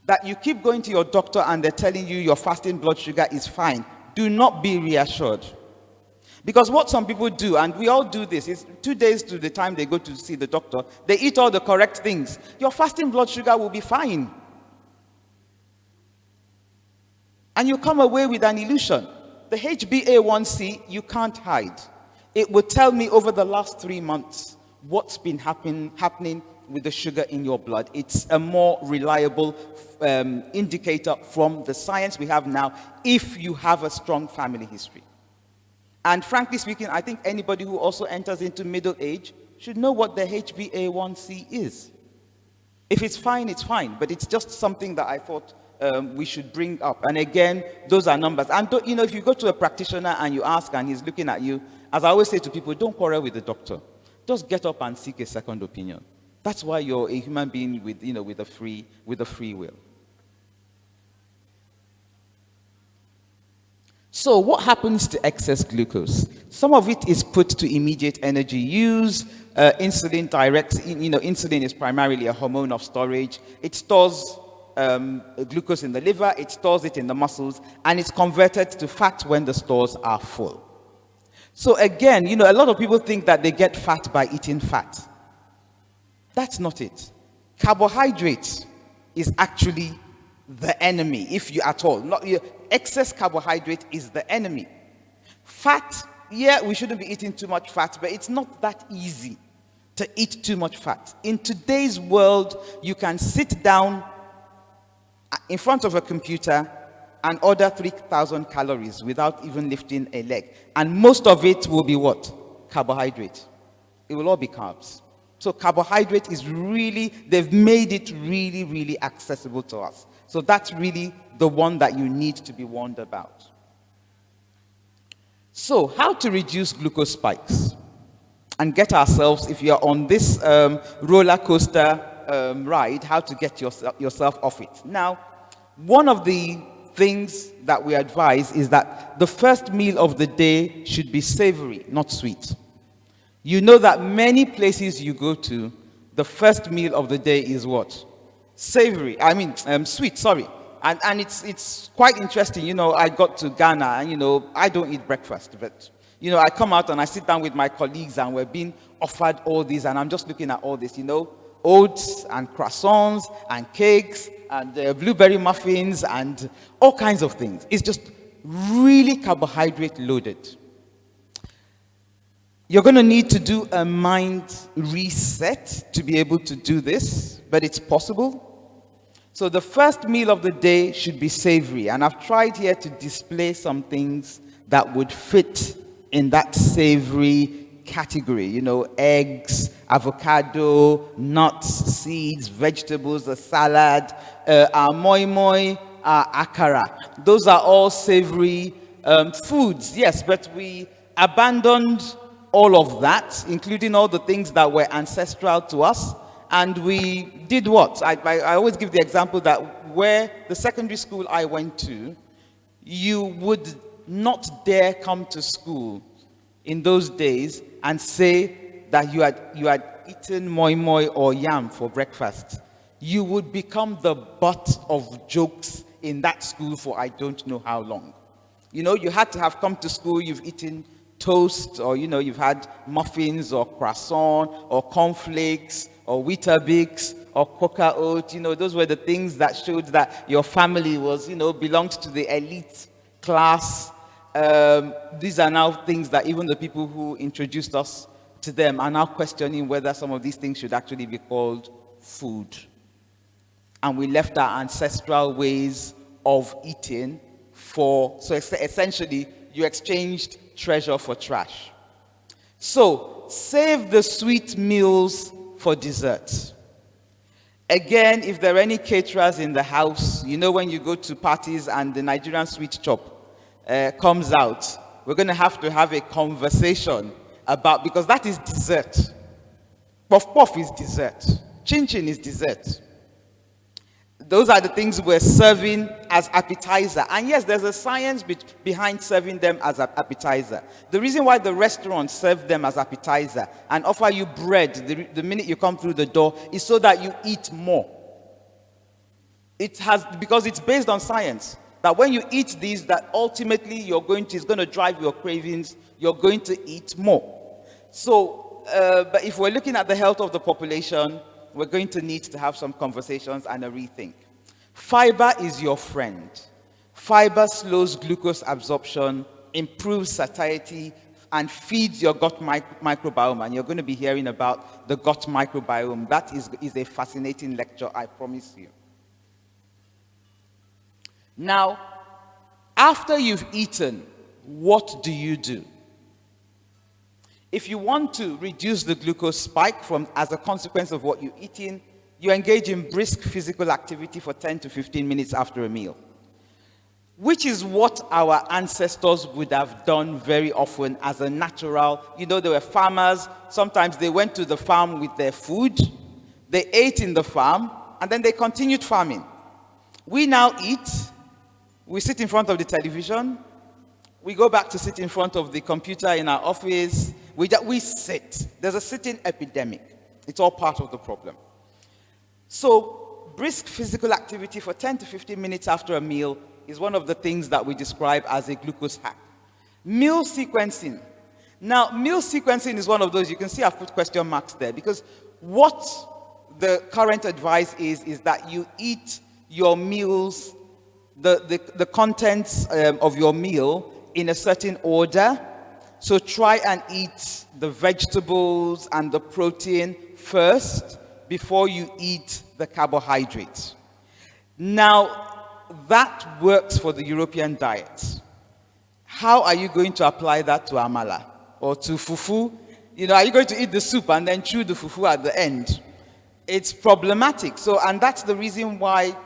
that you keep going to your doctor and they're telling you your fasting blood sugar is fine. Do not be reassured. Because what some people do, and we all do this, is 2 days to the time they go to see the doctor, they eat all the correct things. Your fasting blood sugar will be fine. And you come away with an illusion. The HbA1c, you can't hide. It will tell me over the last 3 months what's been happening with the sugar in your blood. It's a more reliable indicator from the science we have now if you have a strong family history. And frankly speaking, I think anybody who also enters into middle age should know what the HbA1c is. If it's fine, it's fine. But it's just something that I thought we should bring up. And again, those are numbers. And if you go to a practitioner and you ask and he's looking at you, as I always say to people, don't quarrel with the doctor. Just get up and seek a second opinion. That's why you're a human being with a free will. So what happens to excess glucose? Some of it is put to immediate energy use. Insulin directs, insulin is primarily a hormone of storage. It stores glucose in the liver, it stores it in the muscles, and it's converted to fat when the stores are full. So again, a lot of people think that they get fat by eating fat. That's not it. Carbohydrate is actually the enemy, if you at all. Excess carbohydrate is the enemy. Fat, yeah, we shouldn't be eating too much fat, but it's not that easy to eat too much fat. In today's world, you can sit down in front of a computer and order 3,000 calories without even lifting a leg. And most of it will be what? Carbohydrate. It will all be carbs. So carbohydrate is really, they've made it really, really accessible to us. So that's really the one that you need to be warned about. So how to reduce glucose spikes and get ourselves, if you're on this roller coaster ride, how to get yourself off it. Now, one of the things that we advise is that the first meal of the day should be savory, not sweet. You know that many places you go to, the first meal of the day is what? Savory. Sweet, sorry. And it's quite interesting. I got to Ghana and, I don't eat breakfast, but, I come out and I sit down with my colleagues and we're being offered all these and I'm just looking at all this, oats and croissants and cakes and blueberry muffins and all kinds of things. It's just really carbohydrate loaded. You're going to need to do a mind reset to be able to do this, but it's possible. So the first meal of the day should be savory, and I've tried here to display some things that would fit in that savory category. Eggs, avocado, nuts, seeds, vegetables, a salad, our moi moi, our akara. Those are all savory foods, yes, but we abandoned all of that, including all the things that were ancestral to us, and we did what? I always give the example that where the secondary school I went to, you would not dare come to school in those days and say that you had eaten moi moi or yam for breakfast. You would become the butt of jokes in that school for I don't know how long. You had to have come to school, you've eaten toast, or you've had muffins or croissant or cornflakes or Weetabix or coca oat. Those were the things that showed that your family was, belonged to the elite class. These are now things that even the people who introduced us to them are now questioning whether some of these things should actually be called food. And we left our ancestral ways of eating so essentially you exchanged treasure for trash. So save the sweet meals for dessert. Again, if there are any caterers in the house, when you go to parties and the Nigerian sweet chop comes out, we're going to have a conversation about, because that is dessert. Puff puff is dessert. Chin chin is dessert. Those are the things we're serving as appetizer. And yes, there's a science behind serving them as an appetizer. The reason why the restaurants serve them as appetizer and offer you bread the minute you come through the door is so that you eat more. Because it's based on science. That when you eat these, that ultimately it's going to drive your cravings, you're going to eat more. So, but if we're looking at the health of the population, we're going to need to have some conversations and a rethink. Fiber is your friend. Fiber slows glucose absorption, improves satiety, and feeds your gut microbiome. And you're going to be hearing about the gut microbiome. That is a fascinating lecture, I promise you. Now, after you've eaten, what do you do? If you want to reduce the glucose spike as a consequence of what you're eating, you engage in brisk physical activity for 10 to 15 minutes after a meal, which is what our ancestors would have done very often as a natural. You know, they were farmers. Sometimes they went to the farm with their food. They ate in the farm, and then they continued farming. We now eat. We sit in front of the television. We go back to sit in front of the computer in our office. We sit. There's a sitting epidemic. It's all part of the problem. So, brisk physical activity for 10 to 15 minutes after a meal is one of the things that we describe as a glucose hack. Meal sequencing. Now, meal sequencing is one of those, you can see I've put question marks there, because what the current advice is that you eat your meals, the contents of your meal in a certain order. So try and eat the vegetables and the protein first before you eat the carbohydrates. Now, that works for the European diet. How are you going to apply that to amala or to fufu? You know, are you going to eat the soup and then chew the fufu at the end? It's problematic. So, and that's the reason why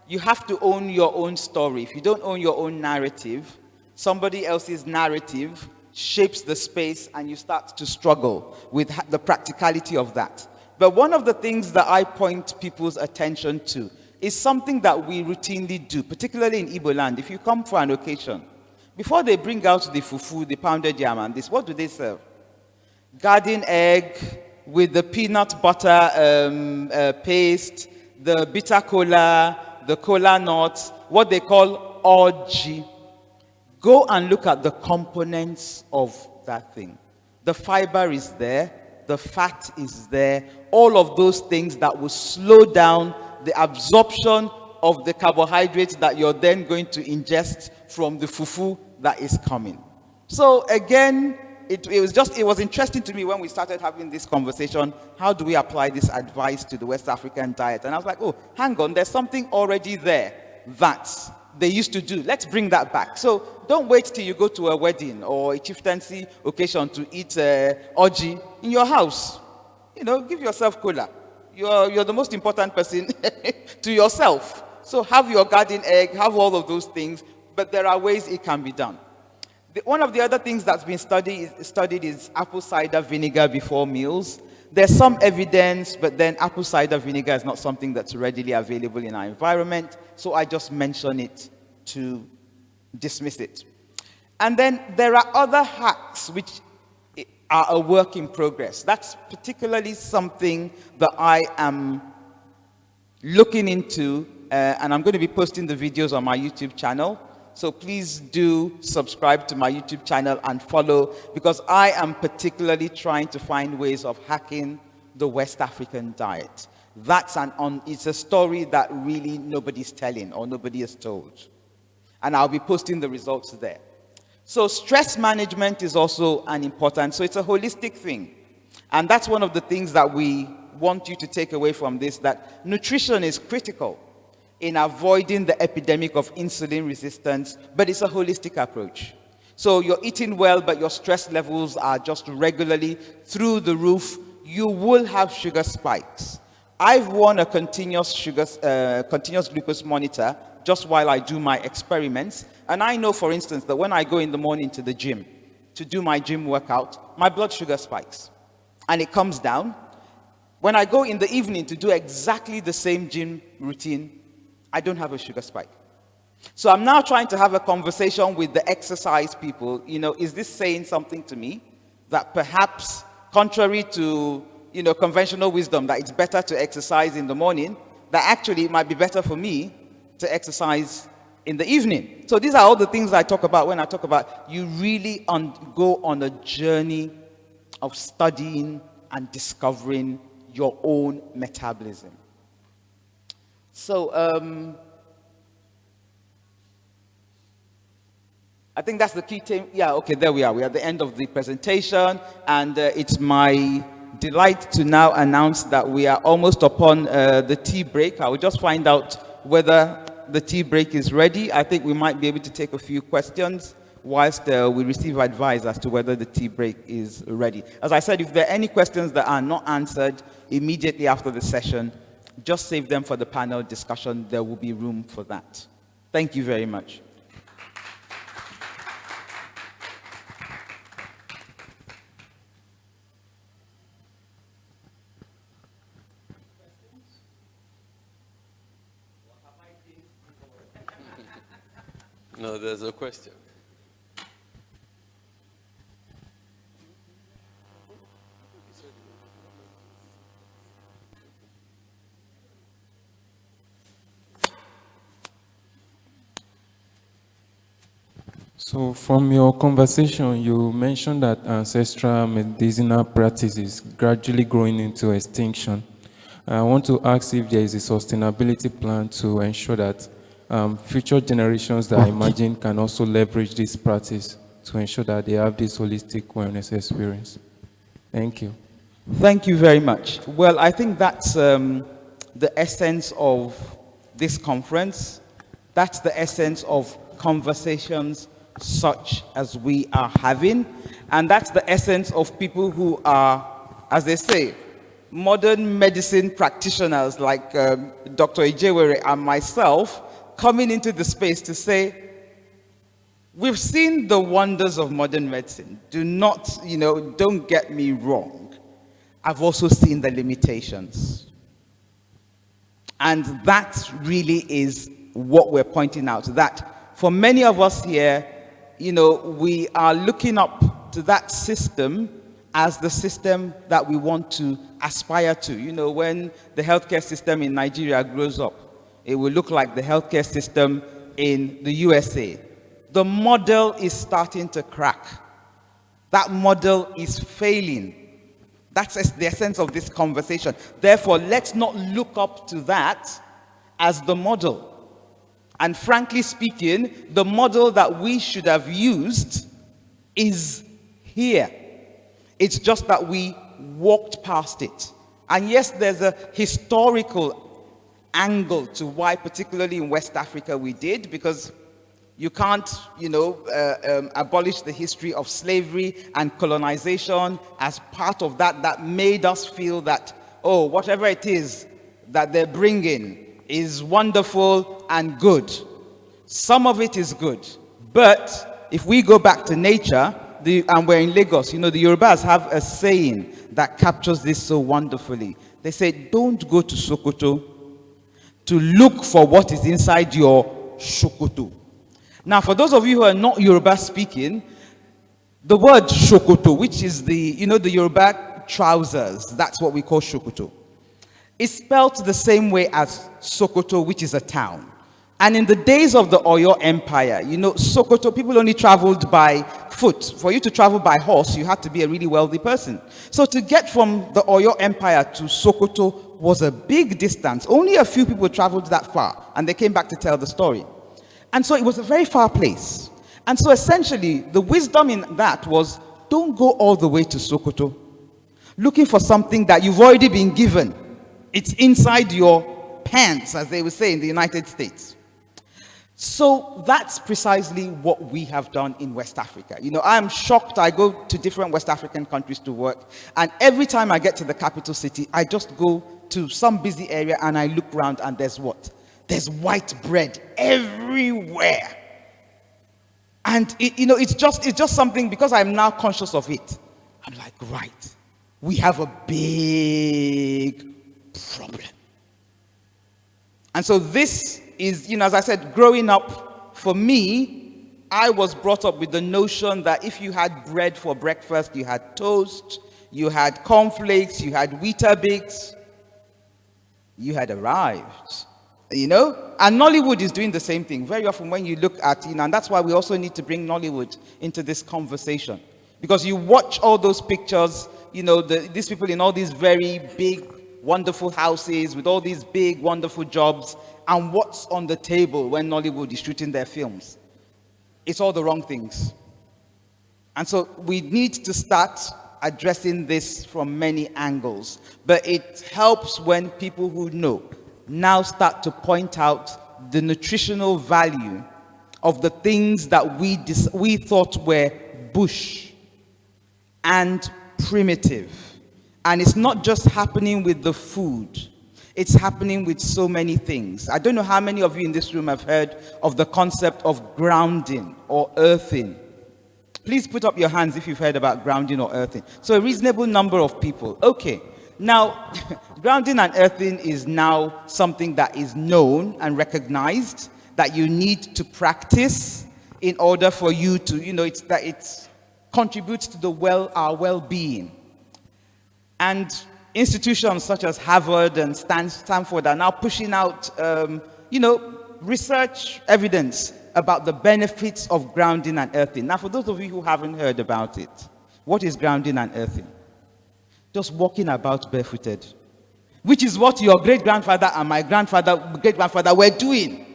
you have to own your own story. If you don't own your own narrative, somebody else's narrative shapes the space and you start to struggle with the practicality of that. But one of the things that I point people's attention to is something that we routinely do, particularly in Igbo land. If you come for an occasion, before they bring out the fufu, the pounded yam and this, what do they serve? Garden egg with the peanut butter paste, the bitter cola, the cola nuts, what they call orji. Go and look at the components of that thing. The fiber is there, the fat is there, all of those things that will slow down the absorption of the carbohydrates that you're then going to ingest from the fufu that is coming. So again, it was interesting to me when we started having this conversation, how do we apply this advice to the West African diet? And I was like, oh, hang on, there's something already there that they used to do. Let's bring that back. So don't wait till you go to a wedding or a chieftaincy occasion to eat orji in your house. You know, give yourself cola. You're the most important person to yourself. So have your garden egg, have all of those things, but there are ways it can be done. One of the other things that's been studied is apple cider vinegar before meals. There's some evidence, but then apple cider vinegar is not something that's readily available in our environment, so I just mention it to dismiss it. And then there are other hacks which are a work in progress. That's particularly something that I am looking into, and I'm going to be posting the videos on my YouTube channel. So please do subscribe to my YouTube channel and follow, because I am particularly trying to find ways of hacking the West African diet. It's a story that really nobody's telling or nobody has told. And I'll be posting the results there. So stress management is also an important, so it's a holistic thing. And that's one of the things that we want you to take away from this, that nutrition is critical in avoiding the epidemic of insulin resistance, but it's a holistic approach. So you're eating well, but your stress levels are just regularly through the roof, you will have sugar spikes. I've worn a continuous glucose monitor just while I do my experiments, and I know, for instance, that when I go in the morning to the gym to do my gym workout, my blood sugar spikes, and it comes down. When I go in the evening to do exactly the same gym routine, I don't have a sugar spike. So I'm now trying to have a conversation with the exercise people. You know, is this saying something to me that perhaps, contrary to, you know, conventional wisdom, that it's better to exercise in the morning, that actually it might be better for me to exercise in the evening? So these are all the things I talk about when I talk about you really go on a journey of studying and discovering your own metabolism. So, I think that's the key thing. Yeah, okay, there we are. We're at the end of the presentation, and it's my delight to now announce that we are almost upon the tea break. I will just find out whether the tea break is ready. I think we might be able to take a few questions whilst we receive advice as to whether the tea break is ready. As I said, if there are any questions that are not answered immediately after the session, just save them for the panel discussion. There will be room for that. Thank you very much. No, there's a question. So from your conversation, you mentioned that ancestral medicinal practice is gradually growing into extinction. I want to ask if there is a sustainability plan to ensure that future generations that imagine can also leverage this practice to ensure that they have this holistic wellness experience. Thank you. Thank you very much. Well, I think that's the essence of this conference. That's the essence of conversations such as we are having. And that's the essence of people who are, as they say, modern medicine practitioners like Dr. Ijewere and myself, coming into the space to say, we've seen the wonders of modern medicine. Do not, don't get me wrong. I've also seen the limitations. And that really is what we're pointing out, that for many of us here, we are looking up to that system as the system that we want to aspire to. When the healthcare system in Nigeria grows up, it will look like the healthcare system in the USA. The model is starting to crack. That model is failing. That's the essence of this conversation. Therefore, let's not look up to that as the model. And frankly speaking, the model that we should have used is here. It's just that we walked past it. And yes, there's a historical angle to why, particularly in West Africa, we did, because you can't, abolish the history of slavery and colonization as part of that made us feel that, oh, whatever it is that they're bringing is wonderful and good. Some of it is good. But if we go back to nature, and we're in Lagos, the Yorubas have a saying that captures this so wonderfully. They say, don't go to Sokoto to look for what is inside your shokoto. Now, for those of you who are not Yoruba speaking, the word shokoto, which is the Yoruba trousers, that's what we call shokoto, is spelled the same way as Sokoto, which is a town. And in the days of the Oyo Empire, Sokoto, people only traveled by foot. For you to travel by horse, you had to be a really wealthy person. So to get from the Oyo Empire to Sokoto was a big distance. Only a few people traveled that far, and they came back to tell the story. And so it was a very far place. And so essentially, the wisdom in that was, don't go all the way to Sokoto, looking for something that you've already been given. It's inside your pants, as they would say in the United States. So that's precisely what we have done in West Africa. I'm shocked. I go to different West African countries to work, and every time I get to the capital city, I just go to some busy area and I look around, and there's what? There's white bread everywhere. And it's just something, because I'm now conscious of it. I'm like, right, we have a big problem. And so this is, as I said, growing up, for me, I was brought up with the notion that if you had bread for breakfast, you had toast, you had cornflakes, you had Weetabix, you had arrived. And Nollywood is doing the same thing. Very often when you look at, and that's why we also need to bring Nollywood into this conversation. Because you watch all those pictures, these people in all these very big, wonderful houses with all these big, wonderful jobs, and what's on the table when Nollywood is shooting their films? It's all the wrong things. And so we need to start addressing this from many angles. But it helps when people who know now start to point out the nutritional value of the things that we thought were bush and primitive. And it's not just happening with the food. It's happening with so many things. I don't know how many of you in this room have heard of the concept of grounding or earthing. Please put up your hands if you've heard about grounding or earthing. So a reasonable number of people. Okay. Now, grounding and earthing is now something that is known and recognized that you need to practice in order for you to, it contributes to our well-being. And institutions such as Harvard and Stanford are now pushing out, research evidence about the benefits of grounding and earthing. Now, for those of you who haven't heard about it, what is grounding and earthing? Just walking about barefooted, which is what your great-grandfather and my great-grandfather were doing.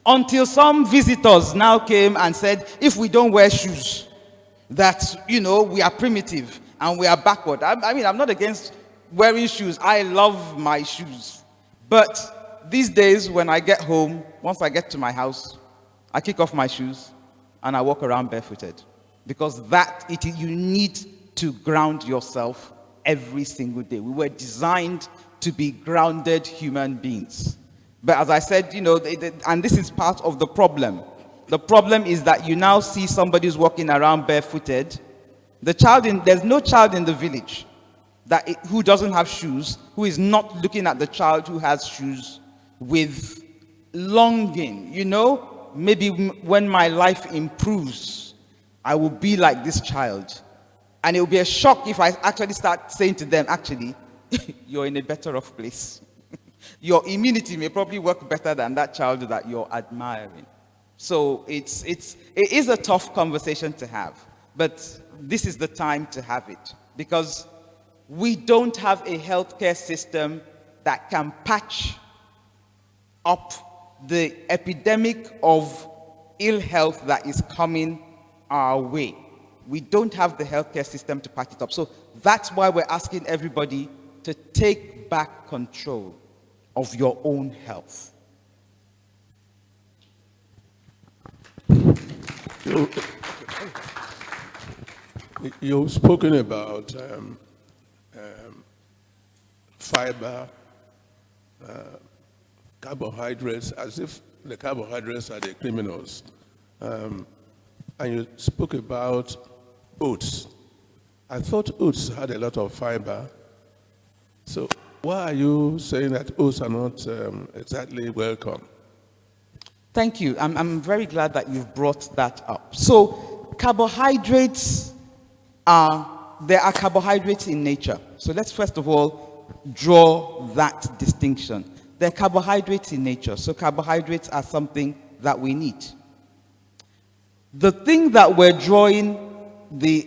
Until some visitors now came and said, if we don't wear shoes, that, we are primitive and we are backward. I mean, I'm not against wearing shoes. I love my shoes. But these days, when I get home, once I get to my house, I kick off my shoes and I walk around barefooted. Because you need to ground yourself every single day. We were designed to be grounded human beings. But as I said, and this is part of the problem. The problem is that you now see somebody who's walking around barefooted. There's no child in the village who doesn't have shoes, who is not looking at the child who has shoes with longing. Maybe when my life improves, I will be like this child. And it will be a shock if I actually start saying to them, actually, you're in a better off place. Your immunity may probably work better than that child that you're admiring. So it is a tough conversation to have, but this is the time to have it, because we don't have a healthcare system that can patch up the epidemic of ill health that is coming our way. We don't have the healthcare system to patch it up. So that's why we're asking everybody to take back control of your own health. You've spoken about fiber, carbohydrates, as if the carbohydrates are the criminals. And you spoke about oats. I thought oats had a lot of fiber. So why are you saying that oats are not exactly welcome? Thank you. I'm very glad that you've brought that up. So carbohydrates there are carbohydrates in nature. So let's first of all draw that distinction. There are carbohydrates in nature. So carbohydrates are something that we need. The thing that we're drawing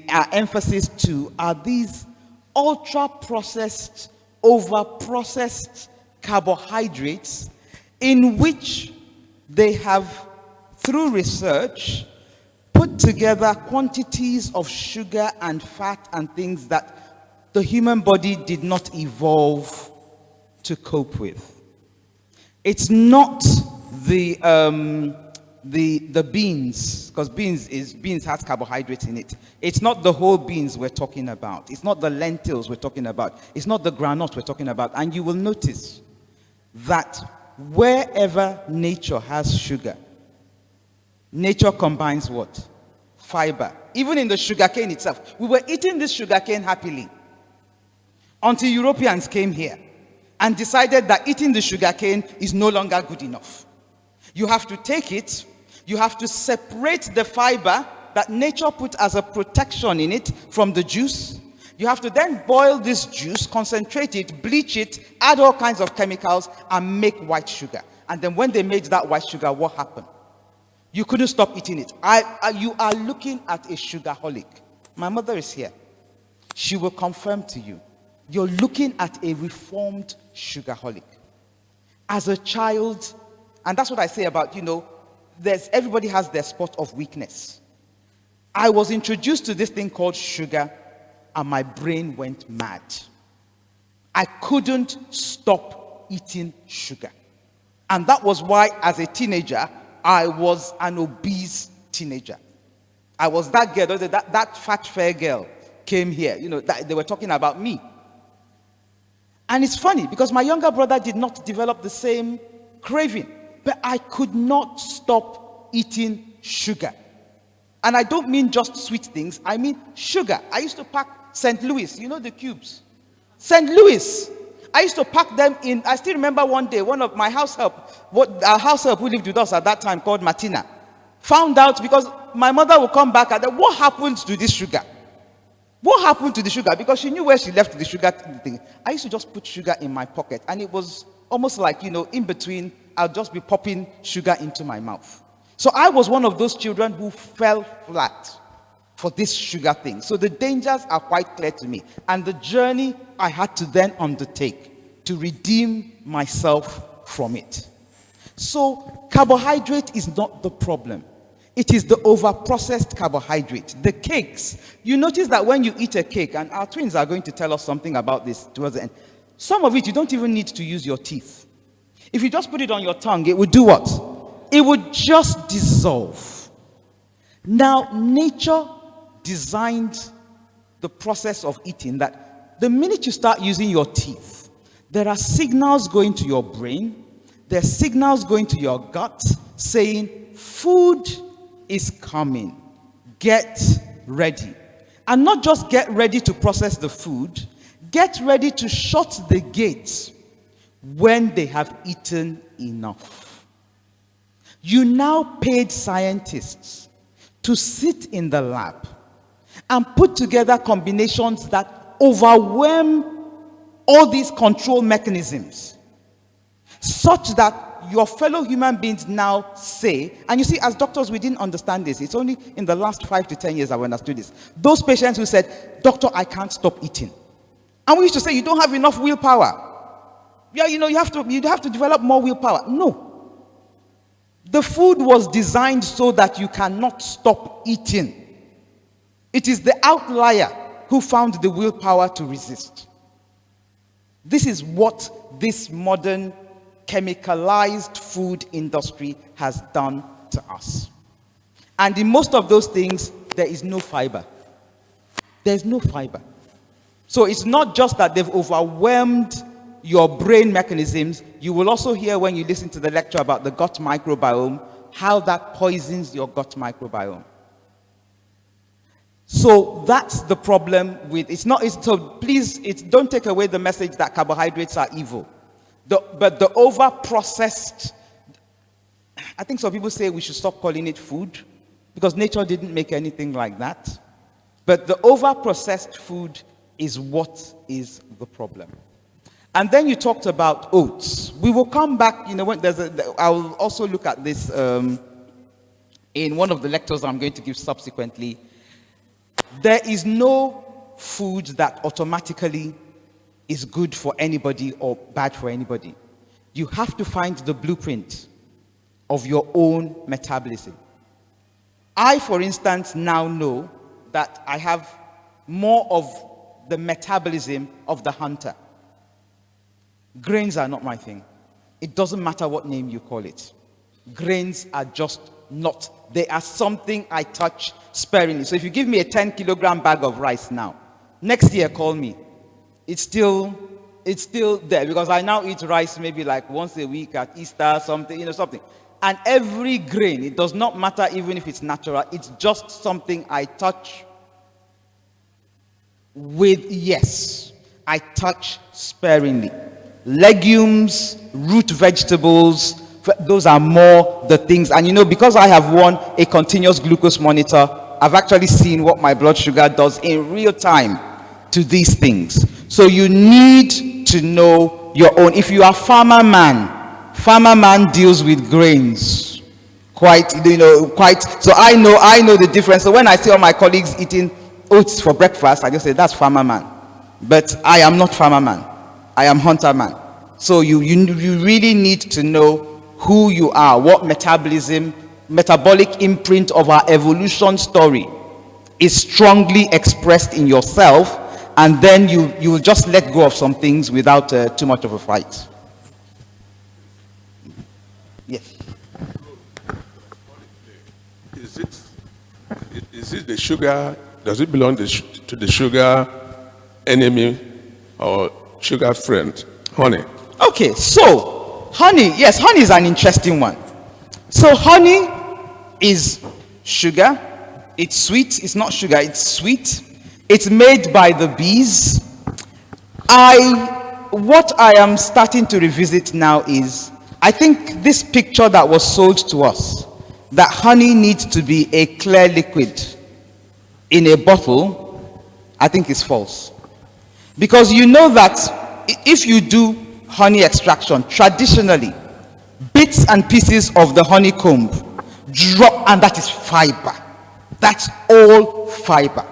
our emphasis to are these ultra-processed, over-processed carbohydrates in which they have, through research, put together quantities of sugar and fat and things that the human body did not evolve to cope with. It's not the beans, because beans has carbohydrates in it. It's not the whole beans we're talking about. It's not the lentils we're talking about. It's not the groundnut we're talking about. And you will notice that wherever nature has sugar, nature combines what? Fiber. Even in the sugarcane itself. We were eating this sugarcane happily until Europeans came here and decided that eating the sugarcane is no longer good enough. You have to take it, you have to separate the fiber that nature put as a protection in it from the juice. You have to then boil this juice, concentrate it, bleach it, add all kinds of chemicals, and make white sugar. And then when they made that white sugar, what happened? You couldn't stop eating it. You are looking at a sugarholic. My mother is here. She will confirm to you. You're looking at a reformed sugarholic. As a child, and that's what I say about, everybody has their spot of weakness. I was introduced to this thing called sugar, and my brain went mad. I couldn't stop eating sugar. And that was why, as a teenager, I was an obese teenager. I was that girl, that fat, fair girl came here. You know, they were talking about me. And it's funny, because my younger brother did not develop the same craving. But I could not stop eating sugar. And I don't mean just sweet things, I mean sugar. I used to pack St. Louis, you know the cubes. St. Louis. I used to pack them in. I still remember one day, one of my house help, our house help who lived with us at that time, called Martina, found out, because my mother would come back and then, what happened to this sugar? What happened to the sugar? Because she knew where she left the sugar thing. I used to just put sugar in my pocket, and it was almost like, you know, in between, I'll just be popping sugar into my mouth. So I was one of those children who fell flat for this sugar thing. So the dangers are quite clear to me. And the journey I had to then undertake to redeem myself from it. So carbohydrate is not the problem. It is the over-processed carbohydrate. The cakes. You notice that when you eat a cake, and our twins are going to tell us something about this towards the end, some of it you don't even need to use your teeth. If you just put it on your tongue, it would do what? It would just dissolve. Now, nature designed the process of eating that the minute you start using your teeth, there are signals going to your brain, there are signals going to your gut saying, food is coming, get ready. And not just get ready to process the food, get ready to shut the gates when they have eaten enough. You now paid scientists to sit in the lab and put together combinations that overwhelm all these control mechanisms, such that your fellow human beings now say, and you see, as doctors, we didn't understand this. It's only in the last 5 to 10 years I've understood this. Those patients who said, doctor, I can't stop eating. And we used to say, you don't have enough willpower. Yeah, you know, you have to develop more willpower. No. The food was designed so that you cannot stop eating. It is the outlier who found the willpower to resist. This is what this modern chemicalized food industry has done to us. And in most of those things, there is no fiber. There's no fiber. So it's not just that they've overwhelmed your brain mechanisms. You will also hear when you listen to the lecture about the gut microbiome, how that poisons your gut microbiome. So that's the problem with, so please, don't take away the message that carbohydrates are evil. But the over-processed, I think some people say we should stop calling it food, because nature didn't make anything like that. But the over-processed food is what is the problem. And then you talked about oats. We will come back, you know, when I'll also look at this in one of the lectures I'm going to give subsequently. There is no food that automatically is good for anybody or bad for anybody. You have to find the blueprint of your own metabolism. I, for instance, now know that I have more of the metabolism of the hunter. Grains are not my thing. It doesn't matter what name you call it. Grains are just not. They are something I touch sparingly. So if you give me a 10-kilogram bag of rice now, next year call me. It's still there, because I now eat rice maybe like once a week at Easter, something. And every grain, it does not matter even if it's natural, it's just something I touch with, yes, I touch sparingly. Legumes, root vegetables, those are more the things. And you know, because I have worn a continuous glucose monitor, I've actually seen what my blood sugar does in real time to these things. So you need to know your own. If you are farmer man deals with grains quite. So I know the difference. So when I see all my colleagues eating oats for breakfast, I just say that's farmer man. But I am not farmer man. I am hunter man. So you really need to know who you are, what metabolism metabolic imprint of our evolution story is strongly expressed in yourself, and then you will just let go of some things without too much of a fight. Yes. Is it the sugar? Does it belong to the sugar enemy or sugar friend? Honey. Okay, so honey, yes, honey is an interesting one. So honey is sugar. It's sweet. It's not sugar, it's sweet. It's made by the bees. What I am starting to revisit now is, I think this picture that was sold to us, that honey needs to be a clear liquid in a bottle, I think is false. Because you know that if you do honey extraction, traditionally, bits and pieces of the honeycomb drop, and that is fiber. That's all fiber.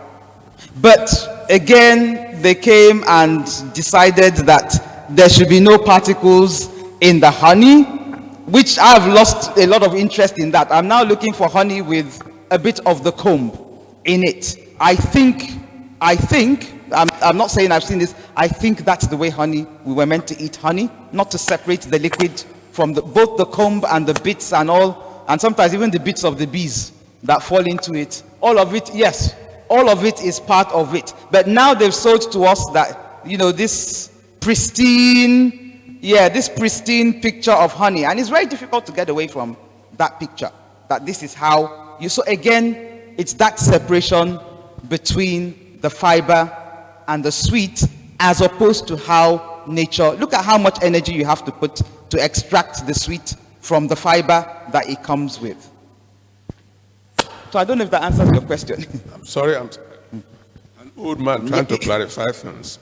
But again, they came and decided that there should be no particles in the honey, which I've lost a lot of interest in that. I'm now looking for honey with a bit of the comb in it. I think, I'm not saying I've seen this, I think that's the way we were meant to eat honey, not to separate the liquid from both the comb and the bits and all, and sometimes even the bits of the bees that fall into it. All of it, yes, all of it is part of it. But now they've sold to us that, this pristine, this pristine picture of honey. And it's very difficult to get away from that picture, that this is how so again, it's that separation between the fiber and the sweet, as opposed to how nature, look at how much energy you have to put to extract the sweet from the fiber that it comes with. So I don't know if that answers your question. I'm sorry, I'm an old man trying to clarify things.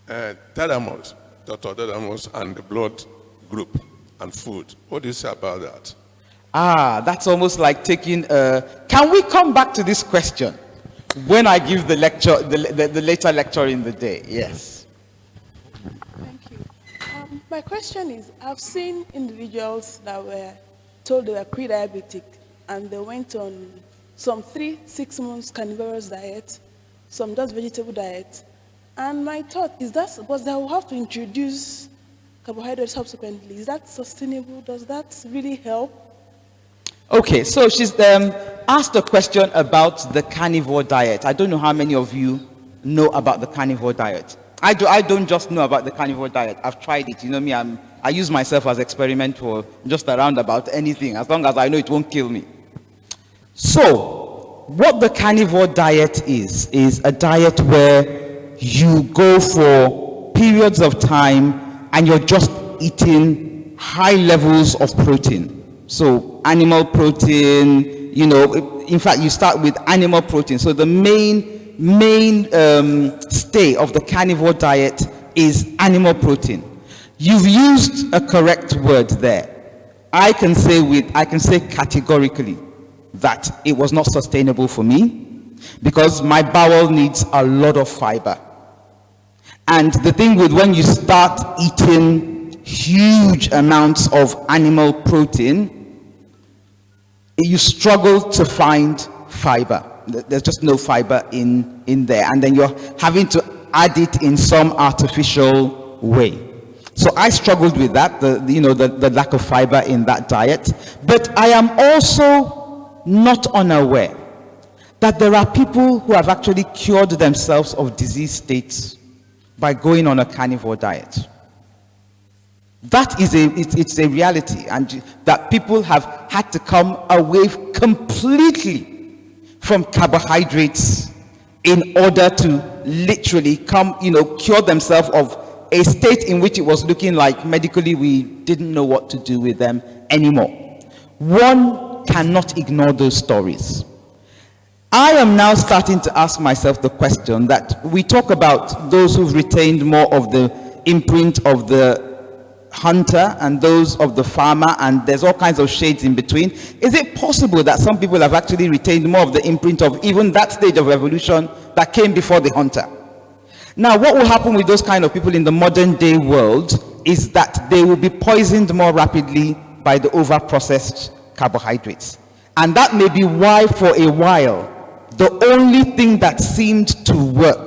Dr. Dedamos and the blood group and food. What do you say about that? That's almost like taking can we come back to this question when I give the lecture, the later lecture in the day? Yes. Thank you. My question is, I've seen individuals that were told they were pre-diabetic, and they went on some 3-6 months carnivorous diet, some just vegetable diet. And my thought is was they will have to introduce carbohydrates subsequently. Is that sustainable? Does that really help? Okay, so she's asked a question about the carnivore diet. I don't know how many of you know about the carnivore diet. I don't just know about the carnivore diet. I've tried it. You know me, I use myself as experiment for just around about anything, as long as I know it won't kill me. So, what the carnivore diet is a diet where you go for periods of time and you're just eating high levels of protein. So, animal protein, in fact, you start with animal protein. So, the main stay of the carnivore diet is animal protein. You've used a correct word there. I can say categorically that it was not sustainable for me, because my bowel needs a lot of fiber. And the thing with when you start eating huge amounts of animal protein, you struggle to find fiber. There's just no fiber in there, and then you're having to add it in some artificial way. So I struggled with that, the lack of fiber in that diet. But I am also not unaware that there are people who have actually cured themselves of disease states by going on a carnivore diet. That is it's a reality, and that people have had to come away completely from carbohydrates in order to literally cure themselves of a state in which it was looking like medically we didn't know what to do with them anymore. One cannot ignore those stories. I am now starting to ask myself the question that we talk about those who've retained more of the imprint of the hunter and those of the farmer, and there's all kinds of shades in between. Is it possible that some people have actually retained more of the imprint of even that stage of evolution that came before the hunter? Now, what will happen with those kind of people in the modern day world is that they will be poisoned more rapidly by the over-processed carbohydrates. And that may be why for a while, the only thing that seemed to work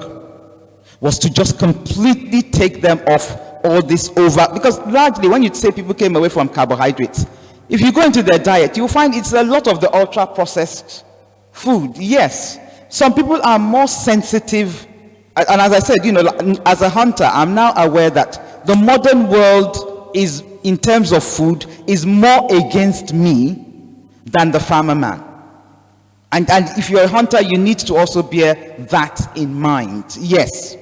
was to just completely take them off all this over, because largely when you say people came away from carbohydrates, if you go into their diet, you'll find it's a lot of the ultra processed food. Yes, some people are more sensitive, and as I said, you know, as a hunter, I'm now aware that the modern world is, in terms of food, is more against me than the farmer man. And if you're a hunter, you need to also bear that in mind. Yes.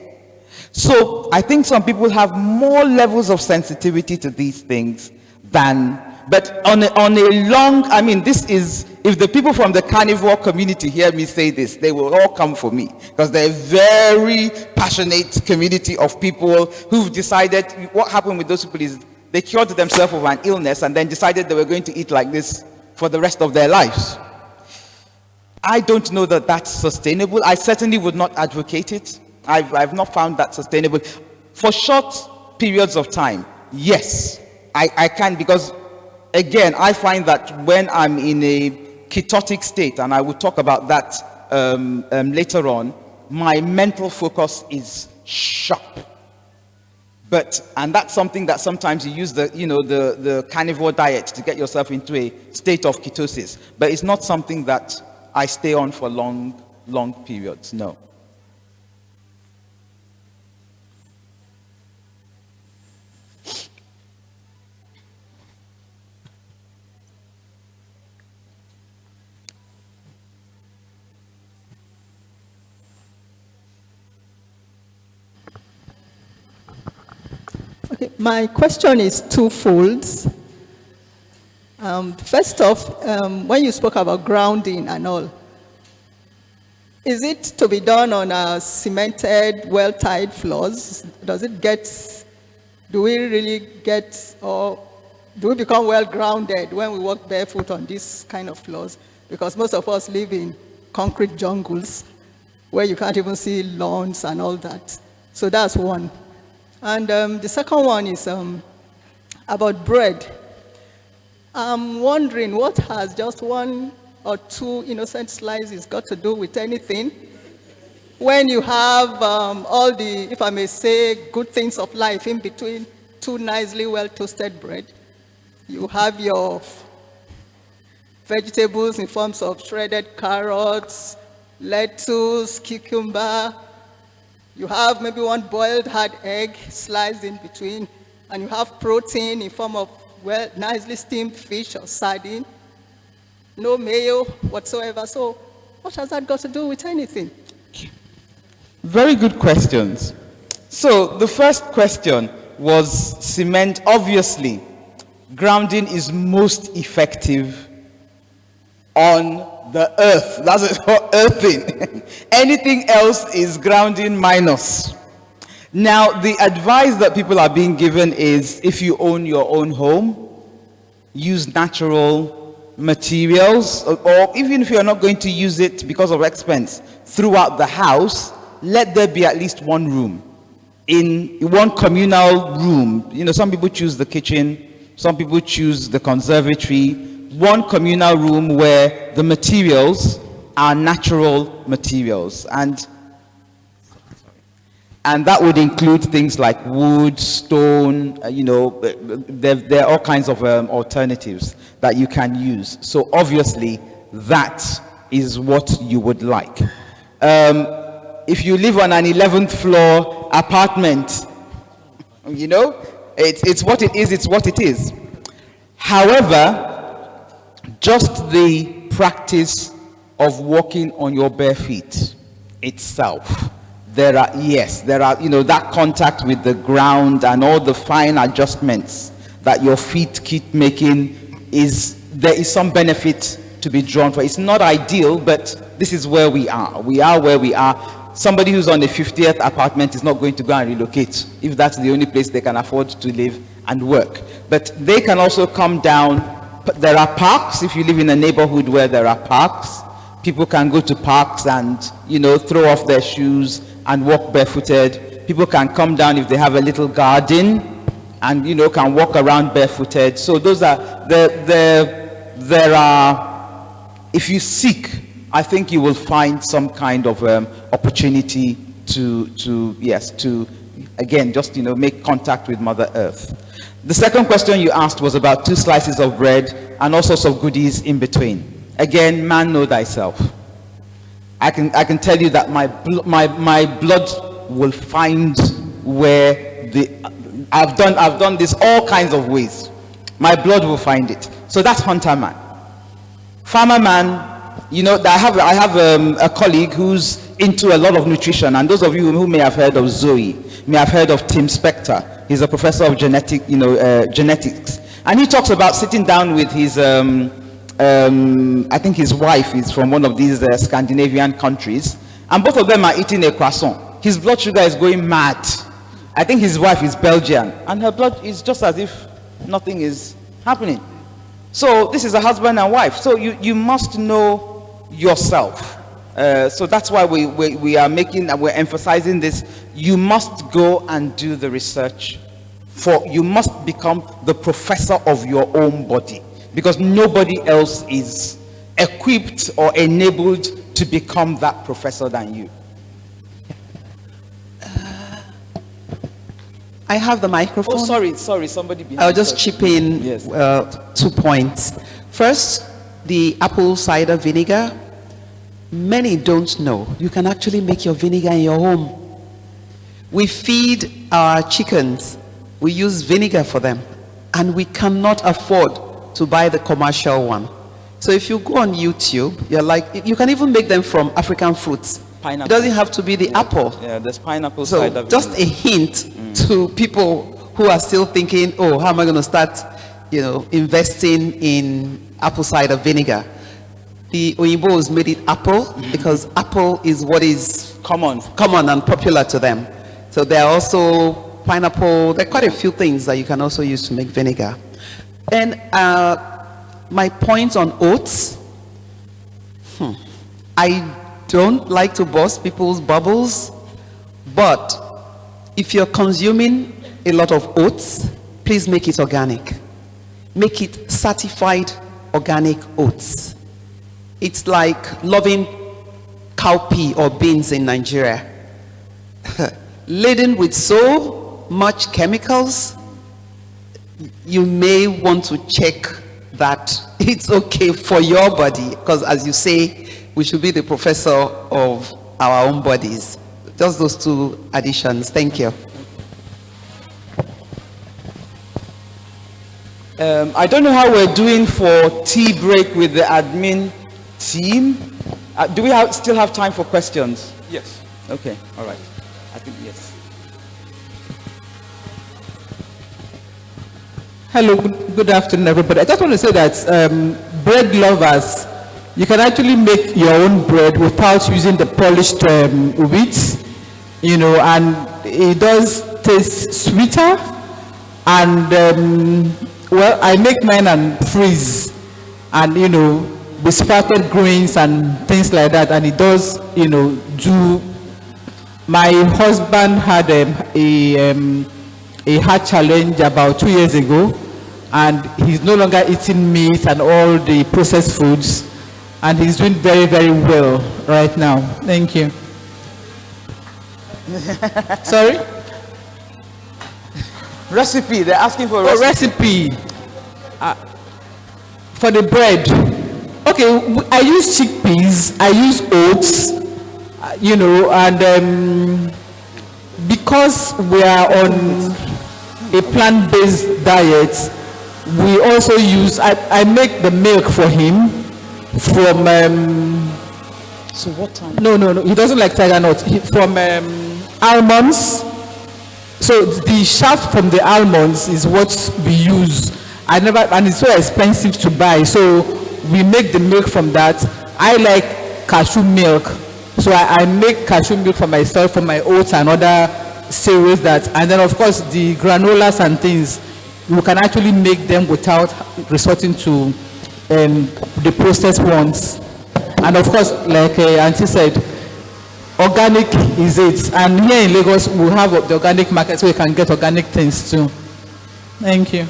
So I think some people have more levels of sensitivity to these things than, but on a long, I mean, this is, if the people from the carnivore community hear me say this, they will all come for me, because they're a very passionate community of people who've decided, what happened with those people is they cured themselves of an illness and then decided they were going to eat like this for the rest of their lives. I don't know that that's sustainable. I certainly would not advocate it. I've not found that sustainable. For short periods of time, yes, I can, because again, I find that when I'm in a ketotic state, and I will talk about that later on, my mental focus is sharp. And that's something that sometimes you use the carnivore diet to get yourself into a state of ketosis. But it's not something that I stay on for long periods, no. Okay, my question is twofold. First off, when you spoke about grounding and all, is it to be done on cemented, well-tied floors? Do we really get, or do we become well-grounded when we walk barefoot on these kind of floors? Because most of us live in concrete jungles where you can't even see lawns and all that. So that's one. And the second one is about bread. I'm wondering what has just one or two innocent slices got to do with anything? When you have all the, if I may say, good things of life in between two nicely well-toasted bread, you have your vegetables in forms of shredded carrots, lettuce, cucumber. You have maybe one boiled hard egg sliced in between, and you have protein in form of nicely steamed fish or sardine. No mayo whatsoever. So what has that got to do with anything? Very good questions. So the first question was cement. Obviously, grounding is most effective on the earth. That's it for earthing. Anything else is grounding minus. Now, the advice that people are being given is, if you own your own home, use natural materials, or even if you're not going to use it because of expense throughout the house, let there be at least one room, in one communal room. You know, some people choose the kitchen, some people choose the conservatory, one communal room where the materials are natural materials, and that would include things like wood, stone, there are all kinds of alternatives that you can use. So obviously, that is what you would like. If you live on an 11th floor apartment, it's what it is, it's what it is. However, just the practice of walking on your bare feet itself, there are that contact with the ground and all the fine adjustments that your feet keep making, there is some benefit to be drawn for. It's not ideal, but this is where we are. We are where we are. Somebody who's on a 50th apartment is not going to go and relocate if that's the only place they can afford to live and work. But they can also come down. There are parks. If you live in a neighborhood where there are parks, people can go to parks and throw off their shoes and walk barefooted. People can come down if they have a little garden and can walk around barefooted. So those are the there are, if you seek, I think you will find some kind of opportunity to again, just, make contact with Mother Earth. The second question you asked was about 2 slices of bread and all sorts of goodies in between. Again, man, know thyself. I can tell you that my blood will find where I've done this all kinds of ways. My blood will find it. So that's hunter man. Farmer man, I have a colleague who's into a lot of nutrition, and those of you who may have heard of Zoe, may have heard of Tim Spector. He's a professor of genetics, and he talks about sitting down with his, I think his wife is from one of these Scandinavian countries, and both of them are eating a croissant. His blood sugar is going mad. I think his wife is Belgian, and her blood is just as if nothing is happening. So this is a husband and wife. So you must know yourself. So that's why we're emphasizing this. You must go and do the research. You must become the professor of your own body, because nobody else is equipped or enabled to become that professor than you. I have the microphone. Oh, sorry, somebody behind. I'll just chip in. Yes. 2 points. First, the apple cider vinegar. Many don't know you can actually make your vinegar in your home. We feed our chickens. We use vinegar for them, and we cannot afford to buy the commercial one. So if you go on YouTube, you can even make them from African fruits. Pineapple. It doesn't have to be the apple. Yeah, there's pineapple so cider just vinegar. a hint to people who are still thinking, oh, how am I going to start, investing in apple cider vinegar? The Oyinbos made it apple because apple is what is common and popular to them. So there are also pineapple. There are quite a few things that you can also use to make vinegar. And my point on oats. I don't like to burst people's bubbles, but if you're consuming a lot of oats, please make it organic. Make it certified organic oats. It's like loving cowpea or beans in Nigeria. Laden with so much chemicals, you may want to check that it's okay for your body, because as you say, we should be the professor of our own bodies. Just those 2 additions. Thank you. I don't know how we're doing for tea break with the admin team. Do we still have time for questions? Yes. Okay, all right. I think yes. Hello, good afternoon, everybody. I just want to say that bread lovers, you can actually make your own bread without using the polished wheat, and it does taste sweeter. And I make mine and freeze, and with sprouted grains and things like that, and it does do. My husband had a heart challenge about 2 years ago, and he's no longer eating meat and all the processed foods, and he's doing very, very well right now. Thank you. Sorry? Recipe, they're asking for a recipe. For the bread. Okay, I use chickpeas, I use oats, and because we are on a plant-based diet, we also use, I make the milk for him from so what time? No, he doesn't like tiger nuts. From almonds. So the shaft from the almonds is what we use. And it's so expensive to buy, so we make the milk from that. I like cashew milk, so I make cashew milk for myself, for my oats and other cereals and then of course the granolas and things, we can actually make them without resorting to the processed ones. And of course, like Auntie said, organic is it. And here in Lagos, we have the organic market, so we can get organic things too. Thank you.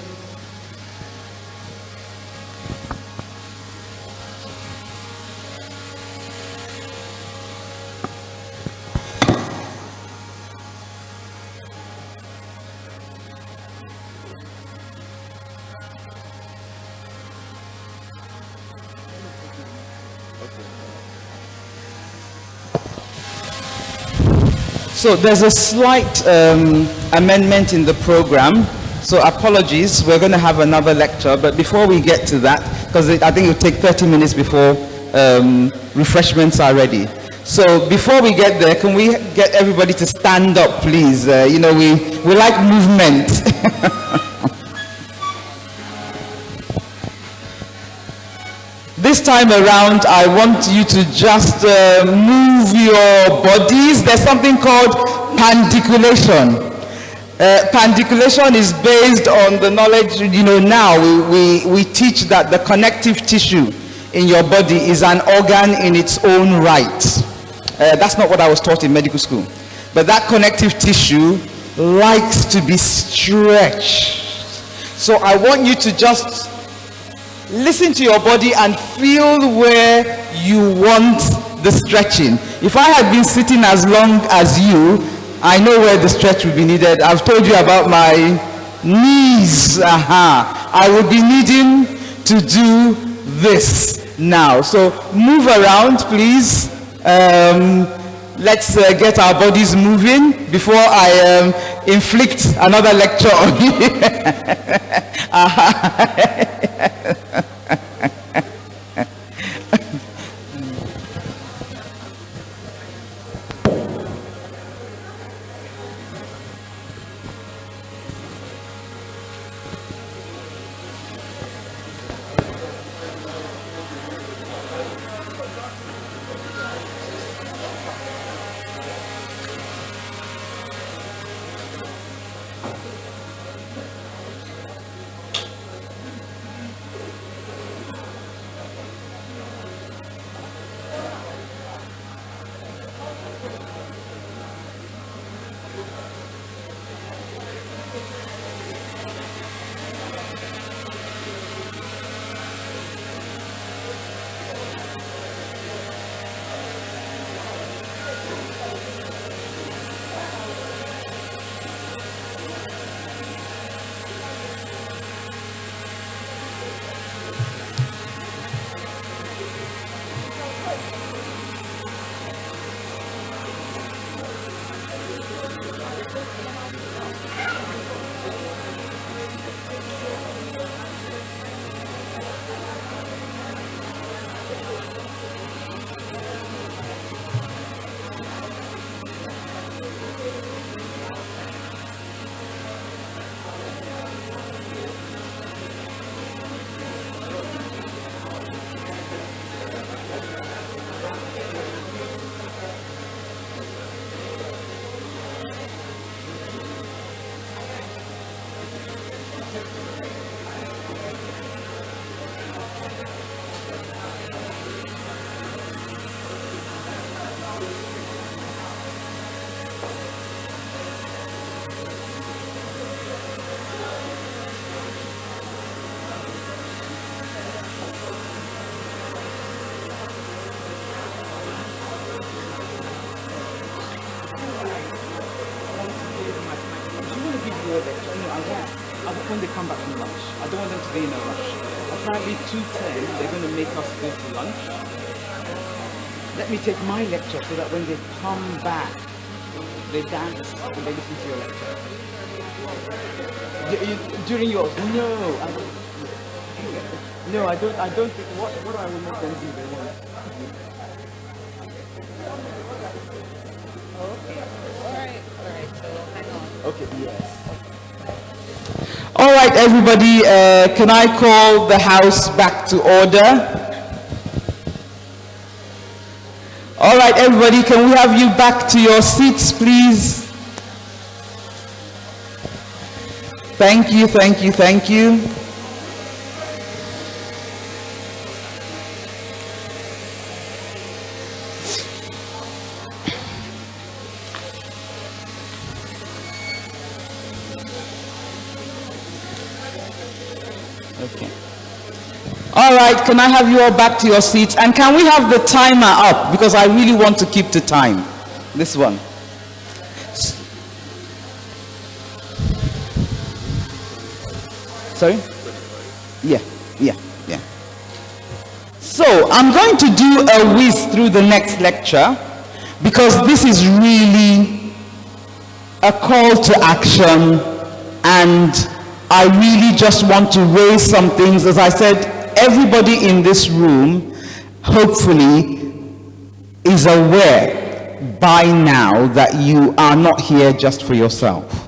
So there's a slight amendment in the program. So apologies, we're going to have another lecture, but before we get to that, because I think it'll take 30 minutes before refreshments are ready. So before we get there, can we get everybody to stand up, please? You know, we like movement. This time around, I want you to just move your bodies. There's something called pandiculation. Pandiculation is based on the knowledge, you know, now we teach that the connective tissue in your body is an organ in its own right. That's not what I was taught in medical school. But that connective tissue likes to be stretched. So I want you to just listen to your body and feel where you want the stretching. If I had been sitting as long as you, I know where the stretch will be needed. I've told you about my knees. I would be needing to do this now. So move around, please. Let's get our bodies moving before I inflict another lecture on you. When they come back from lunch, I don't want them to be in a rush. Apparently 2:10, they're going to make us go to lunch. Let me take my lecture so that when they come back, they dance and they listen to your lecture. During yours? No, I don't think, what I will make them do, they won't. Okay, all right, so hang on. Okay, yes. All right, everybody, can I call the house back to order? All right, everybody, can we have you back to your seats, please? Thank you, thank you, thank you. All right, can I have you all back to your seats? And can we have the timer up? Because I really want to keep to time. This one. Sorry? Yeah. So, I'm going to do a whiz through the next lecture because this is really a call to action, and I really just want to raise some things. As I said, everybody in this room, hopefully, is aware by now that you are not here just for yourself.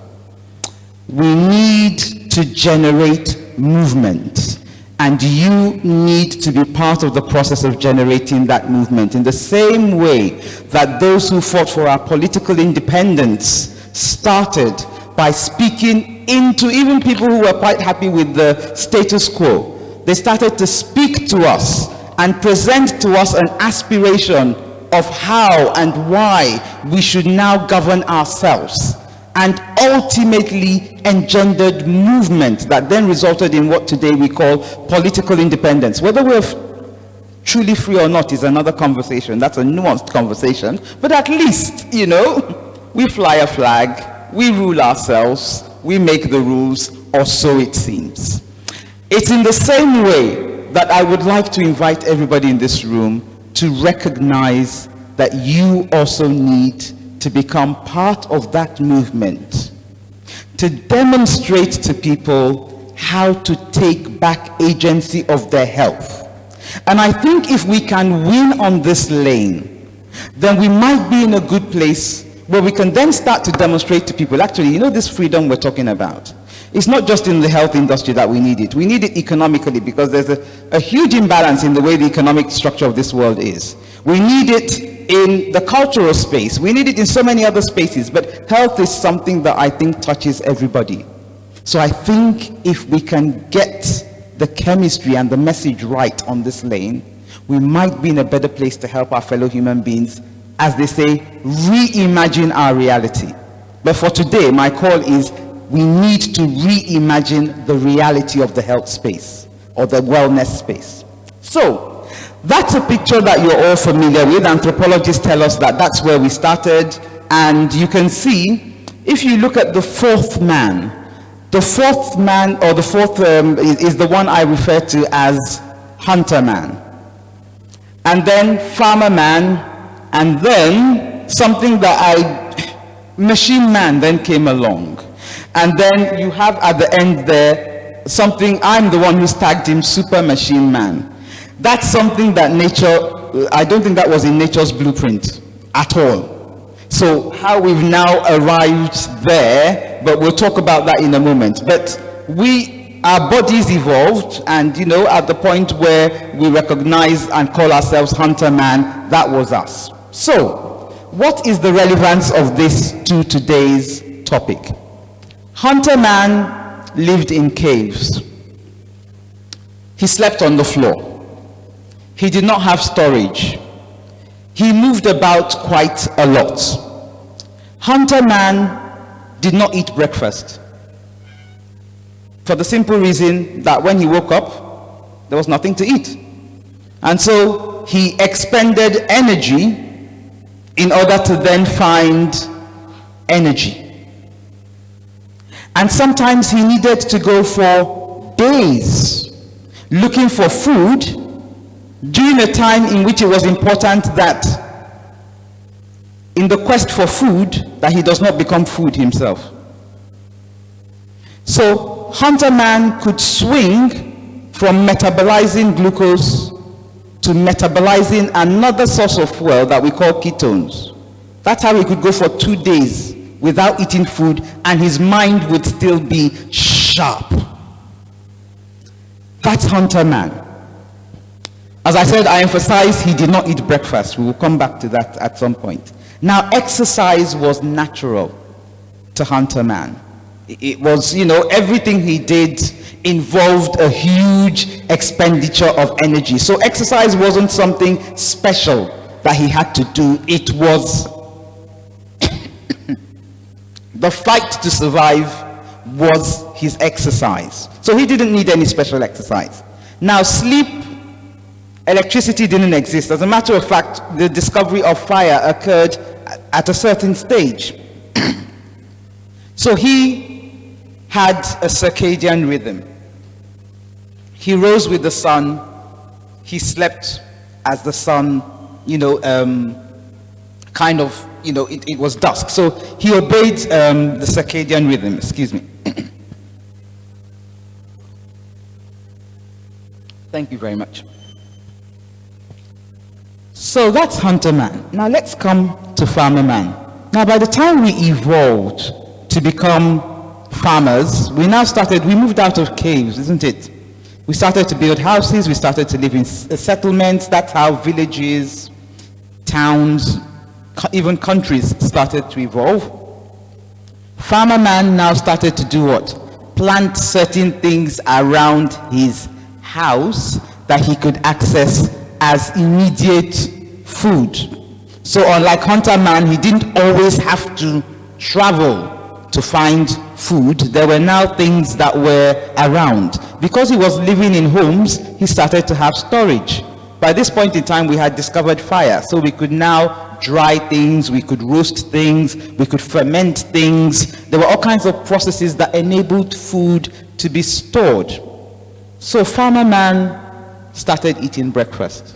We need to generate movement, and you need to be part of the process of generating that movement in the same way that those who fought for our political independence started by speaking into even people who were quite happy with the status quo. They started to speak to us and present to us an aspiration of how and why we should now govern ourselves, and ultimately engendered movement that then resulted in what today we call political independence. Whether we're truly free or not is another conversation. That's a nuanced conversation. But at least, you know, we fly a flag, we rule ourselves, we make the rules, or so it seems. It's in the same way that I would like to invite everybody in this room to recognize that you also need to become part of that movement, to demonstrate to people how to take back agency of their health. And I think if we can win on this lane, then we might be in a good place where we can then start to demonstrate to people, actually, you know, this freedom we're talking about, it's not just in the health industry that we need it. We need it economically, because there's a huge imbalance in the way the economic structure of this world is. We need it in the cultural space. We need it in so many other spaces, but health is something that I think touches everybody. So I think if we can get the chemistry and the message right on this lane, we might be in a better place to help our fellow human beings, as they say, reimagine our reality. But for today, my call is we need to reimagine the reality of the health space or the wellness space. So that's a picture that you're all familiar with. Anthropologists tell us that that's where we started. And you can see, if you look at the fourth man, or the fourth is the one I refer to as hunter man. And then farmer man, and then something that machine man then came along. And then you have at the end there something, I'm the one who's tagged him super machine man. That's something that nature, I don't think that was in nature's blueprint at all. So how we've now arrived there, but we'll talk about that in a moment. But our bodies evolved, and you know, at the point where we recognize and call ourselves hunter man, that was us. So what is the relevance of this to today's topic? Hunter man lived in caves. He slept on the floor. He did not have storage. He moved about quite a lot. Hunter man did not eat breakfast, for the simple reason that when he woke up, there was nothing to eat. And so he expended energy in order to then find energy. And sometimes he needed to go for days looking for food during a time in which it was important that in the quest for food that he does not become food himself. So hunter man could swing from metabolizing glucose to metabolizing another source of fuel that we call ketones. That's how he could go for 2 days without eating food, and his mind would still be sharp. That's hunter man. As I said, I emphasize he did not eat breakfast. We will come back to that at some point. Now, exercise was natural to hunter man. It was, you know, everything he did involved a huge expenditure of energy. So exercise wasn't something special that he had to do. It was the fight to survive was his exercise. So he didn't need any special exercise. Now, sleep, electricity didn't exist. As a matter of fact, the discovery of fire occurred at a certain stage. So he had a circadian rhythm. He rose with the sun. He slept as the sun, you know, kind of it was dusk. So he obeyed the circadian rhythm, excuse me. Thank you very much. So that's hunter man. Now let's come to farmer man. Now by the time we evolved to become farmers, we moved out of caves, isn't it? We started to build houses, we started to live in settlements. That's how villages, towns, even countries started to evolve. Farmer man now started to do what? Plant certain things around his house that he could access as immediate food. So unlike hunter man, he didn't always have to travel to find food. There were now things that were around. Because he was living in homes, he started to have storage. By this point in time, we had discovered fire, so we could now dry things, we could roast things, we could ferment things. There were all kinds of processes that enabled food to be stored. So farmer man started eating breakfast.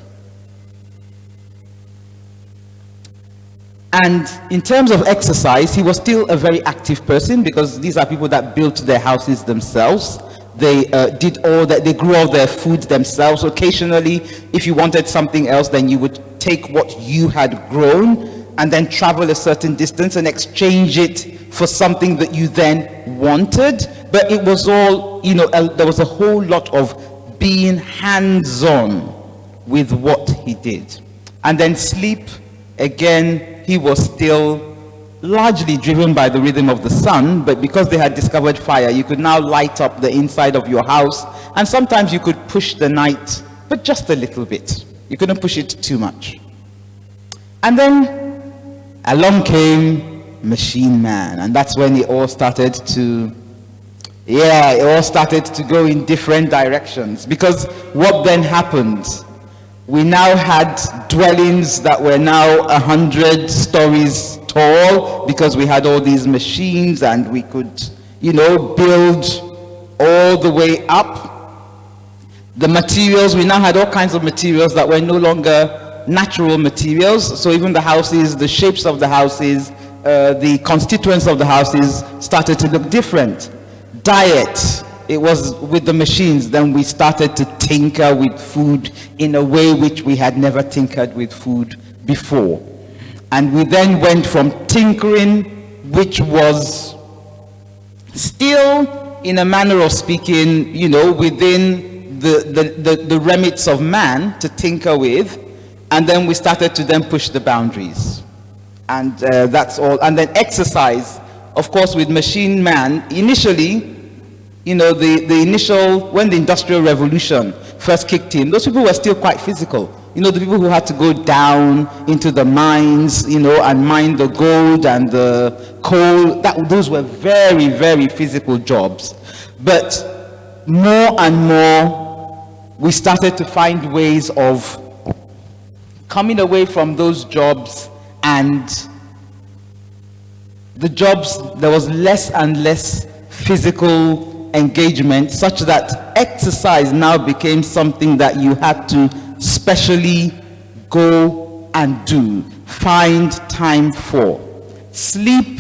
And in terms of exercise, he was still a very active person, because these are people that built their houses themselves. They they grew all their food themselves. Occasionally, if you wanted something else, then you would take what you had grown and then travel a certain distance and exchange it for something that you then wanted. But it was all, there was a whole lot of being hands-on with what he did. And then sleep, again, he was still largely driven by the rhythm of the sun, but because they had discovered fire, you could now light up the inside of your house, and sometimes you could push the night, but just a little bit. You couldn't push it too much. And then along came machine man, and that's when it all started to go in different directions. Because what then happened? We now had dwellings that were now 100 stories tall, because we had all these machines, and we could, build all the way up. The materials, we now had all kinds of materials that were no longer natural materials. So even the houses, the shapes of the houses, the constituents of the houses started to look different. Diet, it was with the machines. Then we started to tinker with food in a way which we had never tinkered with food before. And we then went from tinkering, which was still, in a manner of speaking, within the remits of man to tinker with, and then we started to then push the boundaries. And that's all. And then exercise, of course, with machine man, initially, when the Industrial Revolution first kicked in, those people were still quite physical. The people who had to go down into the mines, and mine the gold and the coal, those were very, very physical jobs. But more and more, we started to find ways of coming away from those jobs, and the jobs, there was less and less physical engagement, such that exercise now became something that you had to specially go and do, find time for. Sleep,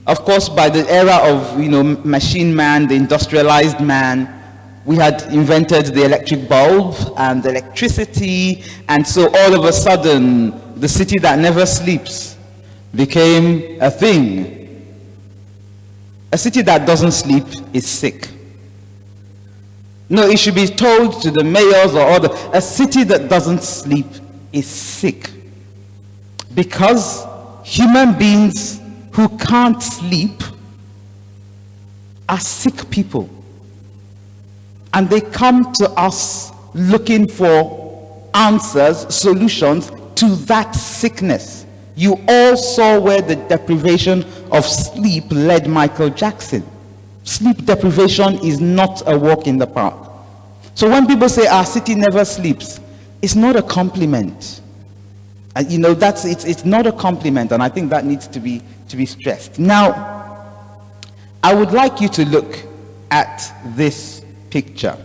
of course, by the era of machine man, the industrialized man, we had invented the electric bulb and electricity, and so all of a sudden the city that never sleeps became a thing. A city that doesn't sleep is sick. No, it should be told to the mayors or other. A city that doesn't sleep is sick. Because human beings who can't sleep are sick people. And they come to us looking for answers, solutions to that sickness. You all saw where the deprivation of sleep led Michael Jackson. Sleep deprivation is not a walk in the park. So when people say our city never sleeps, it's not a compliment. It's not a compliment, and I think that needs to be stressed. Now, I would like you to look at this picture.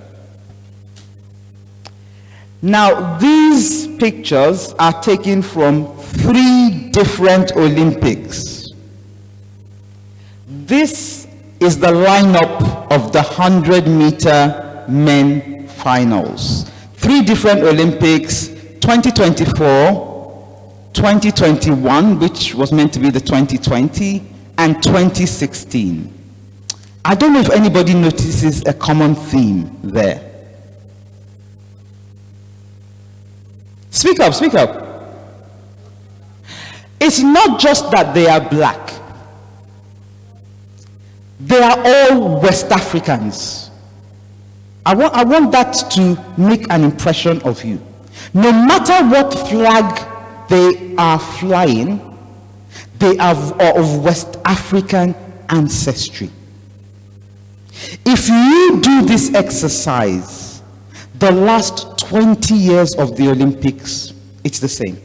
Now, these pictures are taken from 3 different Olympics. This is the lineup of the 100-meter men finals. 3 different Olympics, 2024, 2021, which was meant to be the 2020, and 2016. I don't know if anybody notices a common theme there. Speak up, speak up. It's not just that they are black. They are all West Africans. I want that to make an impression of you. No matter what flag they are flying, they are of West African ancestry. If you do this exercise, the last 20 years of the Olympics, it's the same.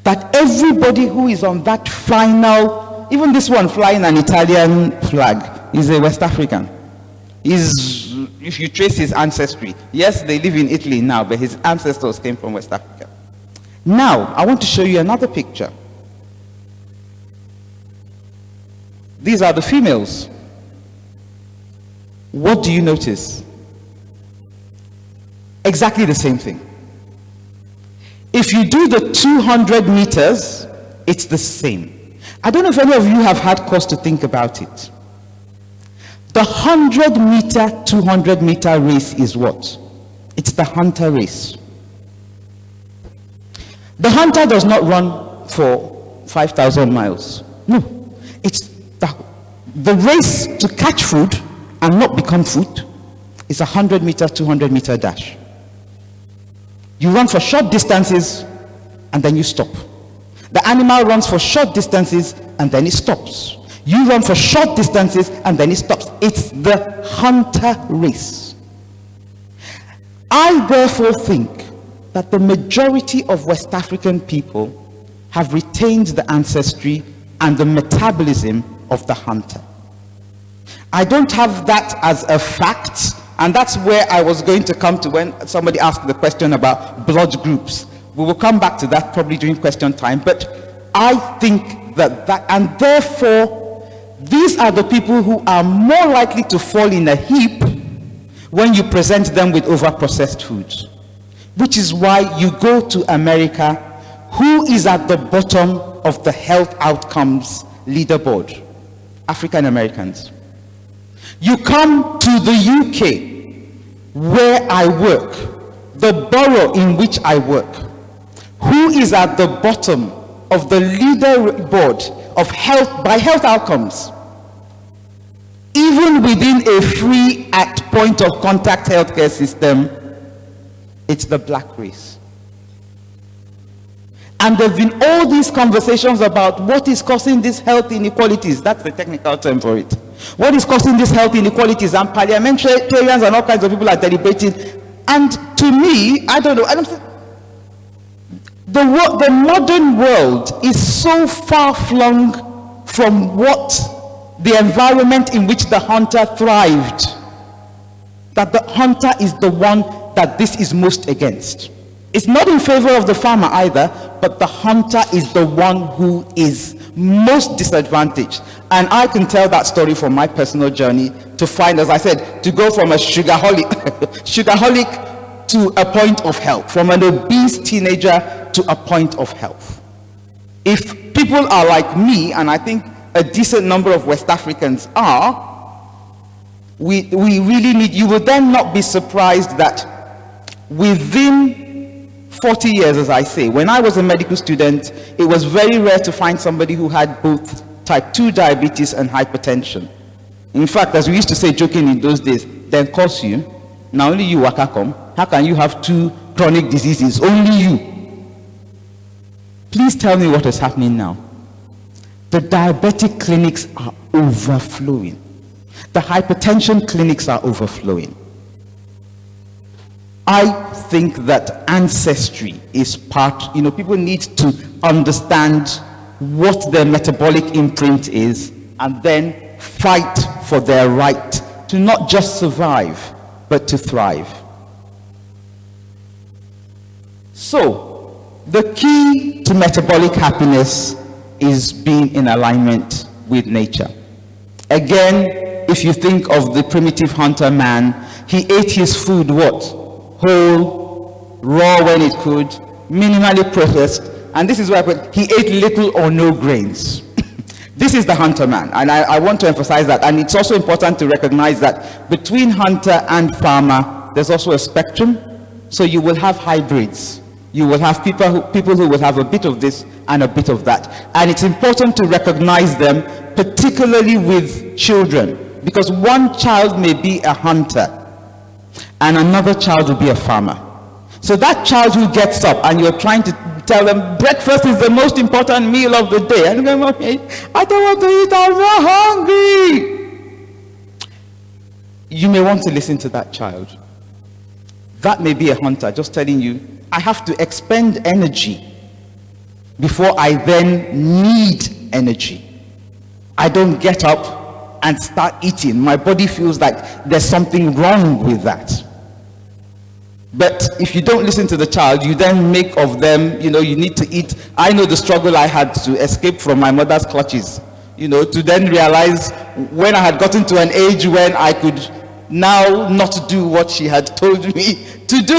That everybody who is on that final, even this one flying an Italian flag, is a West African. If you trace his ancestry, yes, they live in Italy now, but his ancestors came from West Africa. Now, I want to show you another picture. These are the females. What do you notice? Exactly the same thing. If you do the 200 meters, it's the same. I don't know if any of you have had cause to think about it. The 100-meter, 200-meter race is what? It's the hunter race. The hunter does not run for 5,000 miles. No. It's the race to catch food and not become food is a 100-meter, 200-meter dash. You run for short distances and then you stop. The animal runs for short distances and then it stops. You run for short distances and then it stops. It's the hunter race. I therefore think that the majority of West African people have retained the ancestry and the metabolism of the hunter. I don't have that as a fact, and that's where I was going to come to when somebody asked the question about blood groups. We will come back to that probably during question time, but I think that and therefore these are the people who are more likely to fall in a heap when you present them with over-processed foods, which is why you go to America. Who is at the bottom of the health outcomes leaderboard? African Americans. You come to the UK, where I work, the borough in which I work. Who is at the bottom of the leaderboard of health by health outcomes? Even within a free at point of contact healthcare system, it's the black race. And there have been all these conversations about what is causing these health inequalities. That's the technical term for it. What is causing these health inequalities? And parliamentarians and all kinds of people are deliberating. And to me, I don't know. The modern world is so far flung from what the environment in which the hunter thrived, that the hunter is the one that this is most against. It's not in favor of the farmer either, but the hunter is the one who is most disadvantaged. And I can tell that story from my personal journey to find, as I said, to go from a sugarholic to a point of health, from an obese teenager to a point of health. If people are like me, and I think a decent number of West Africans are, we really need, you will then not be surprised that within 40 years, as I say, when I was a medical student, it was very rare to find somebody who had both type 2 diabetes and hypertension. In fact, as we used to say joking in those days, then curse you, now only you waka come, how can you have 2 chronic diseases? Only you. Please tell me what is happening now. The diabetic clinics are overflowing. The hypertension clinics are overflowing. I think that ancestry is part, people need to understand what their metabolic imprint is and then fight for their right to not just survive, but to thrive. So, The key to metabolic happiness is being in alignment with nature. Again, if you think of the primitive hunter man, he ate his food what? Whole, raw when it could, minimally processed, and this is why he ate little or no grains. This is the hunter man, and I want to emphasize that. And it's also important to recognize that between hunter and farmer, there's also a spectrum. So you will have hybrids. You will have people who will have a bit of this and a bit of that. And it's important to recognize them, particularly with children, because one child may be a hunter and another child will be a farmer. So that child who gets up and you're trying to tell them breakfast is the most important meal of the day, and they're going, okay, I don't want to eat, I'm not hungry. You may want to listen to that child. That may be a hunter just telling you, I have to expend energy before I then need energy. I don't get up and start eating. My body feels like there's something wrong with that. But if you don't listen to the child, you then make of them, you need to eat. I know the struggle I had to escape from my mother's clutches, to then realize when I had gotten to an age when I could now not do what she had told me to do.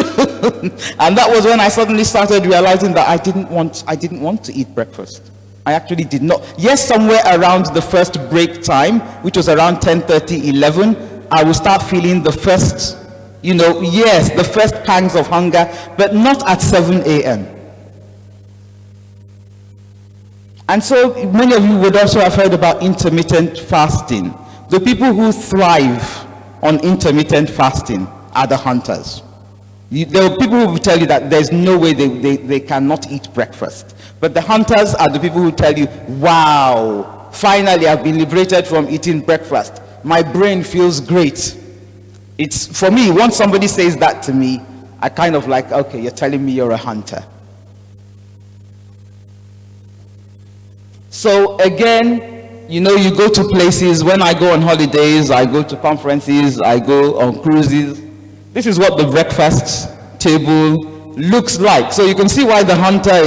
And that was when I suddenly started realizing that I didn't want to eat breakfast. I actually did not. Yes, somewhere around the first break time, which was around 10:30, 11, I will start feeling the first, the first pangs of hunger, but not at 7 a.m. And so many of you would also have heard about intermittent fasting. The people who thrive on intermittent fasting are the hunters. There are people who will tell you that there's no way they cannot eat breakfast. But the hunters are the people who tell you, wow, finally I've been liberated from eating breakfast. My brain feels great. It's, for me, once somebody says that to me, I kind of like, okay, you're telling me you're a hunter. So again, you go to places. When I go on holidays, I go to conferences, I go on cruises. This is what the breakfast table looks like. So you can see why the hunter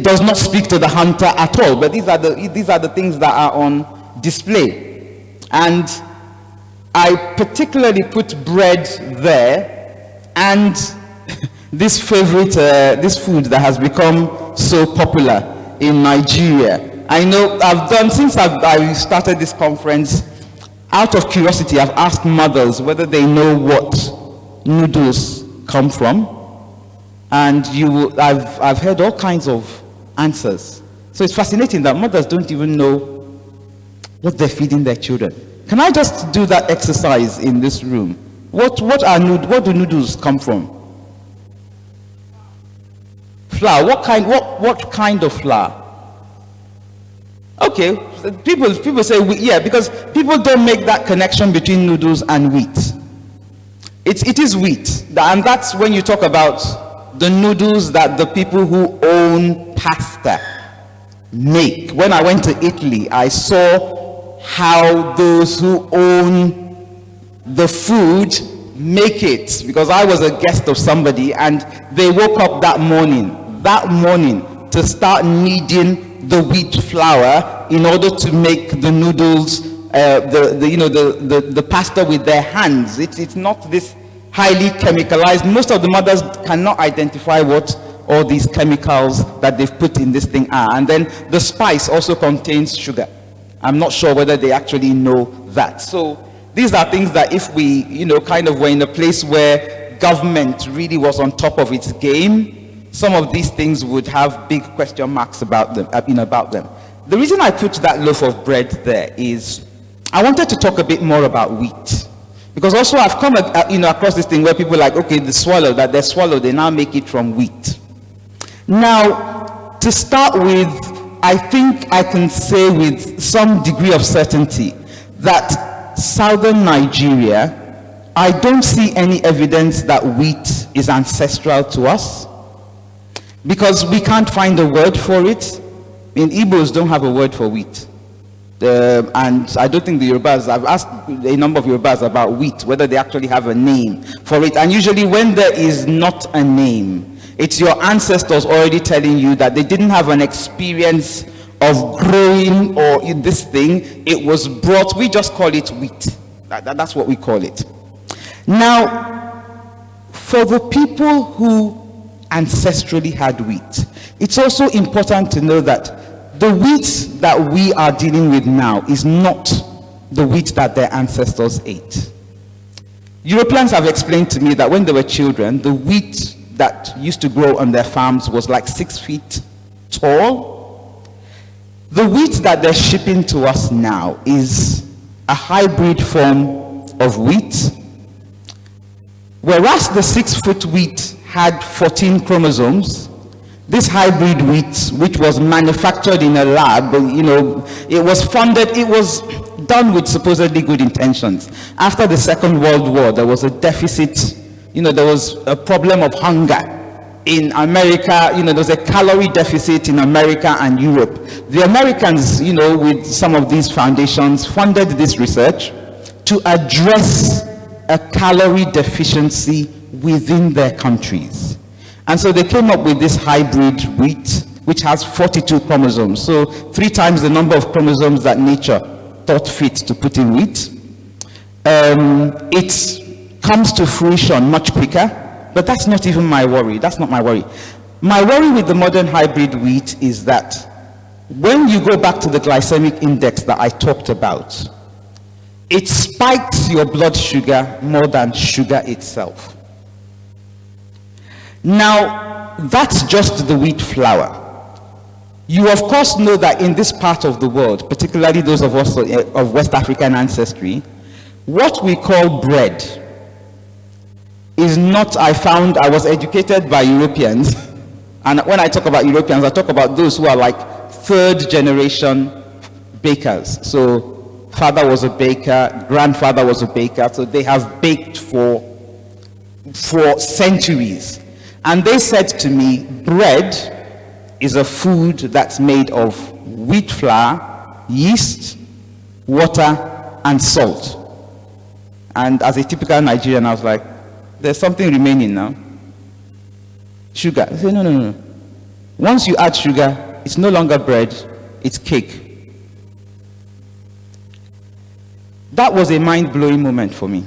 does not speak to the hunter at all. But these are the things that are on display. And I particularly put bread there, and this favorite, this food that has become so popular in Nigeria. I know since I started this conference, out of curiosity, I've asked mothers whether they know what noodles come from, and I've heard all kinds of answers. So it's fascinating that mothers don't even know what they're feeding their children. Can I just do that exercise in this room? What do noodles come from? Flour. What kind of flour? Okay, people say wheat, yeah, because people don't make that connection between noodles and wheat. It is wheat, and that's when you talk about the noodles that the people who own pasta make. When I went to Italy, I saw how those who own the food make it, because I was a guest of somebody and they woke up that morning to start kneading the wheat flour in order to make the noodles, the pasta with their hands. It's not this highly chemicalized. Most of the mothers cannot identify what all these chemicals that they've put in this thing are. And then the spice also contains sugar. I'm not sure whether they actually know that. So these are things that if we, kind of were in a place where government really was on top of its game, some of these things would have big question marks about them. The reason I put that loaf of bread there is I wanted to talk a bit more about wheat. Because also I've come across this thing where people are like, okay, they swallow, they now make it from wheat. Now, to start with, I think I can say with some degree of certainty that southern Nigeria, I don't see any evidence that wheat is ancestral to us, because we can't find a word for it. Igbos don't have a word for wheat. And I don't think the Yorubas, I've asked a number of Yorubas about wheat, whether they actually have a name for it. And usually when there is not a name, it's your ancestors already telling you that they didn't have an experience of growing or in this thing. It was brought, we just call it wheat. That's what we call it. Now, for the people who ancestrally had wheat, it's also important to know that the wheat that we are dealing with now is not the wheat that their ancestors ate. Europeans have explained to me that when they were children, the wheat that used to grow on their farms was like 6 feet tall. The wheat that they're shipping to us now is a hybrid form of wheat, whereas the 6-foot wheat had 14 chromosomes. This hybrid wheat, which was manufactured in a lab, it was funded, it was done with supposedly good intentions. After the Second World War, there was a deficit, there was a problem of hunger in America. There was a calorie deficit in America and Europe. The Americans, with some of these foundations, funded this research to address a calorie deficiency within their countries. And so they came up with this hybrid wheat, which has 42 chromosomes. So 3 times the number of chromosomes that nature thought fit to put in wheat. It comes to fruition much quicker, but that's not even my worry. That's not my worry. My worry with the modern hybrid wheat is that when you go back to the glycemic index that I talked about, it spikes your blood sugar more than sugar itself. Now, that's just the wheat flour. You of course know that in this part of the world, particularly those of us of West African ancestry, what we call bread is not, I was educated by Europeans, and when I talk about Europeans, I talk about those who are like 3rd generation bakers. So father was a baker, grandfather was a baker, so they have baked for centuries. And they said to me, bread is a food that's made of wheat flour, yeast, water, and salt. And as a typical Nigerian, I was like, there's something remaining now. Sugar. I said, no. Once you add sugar, it's no longer bread, it's cake. That was a mind-blowing moment for me,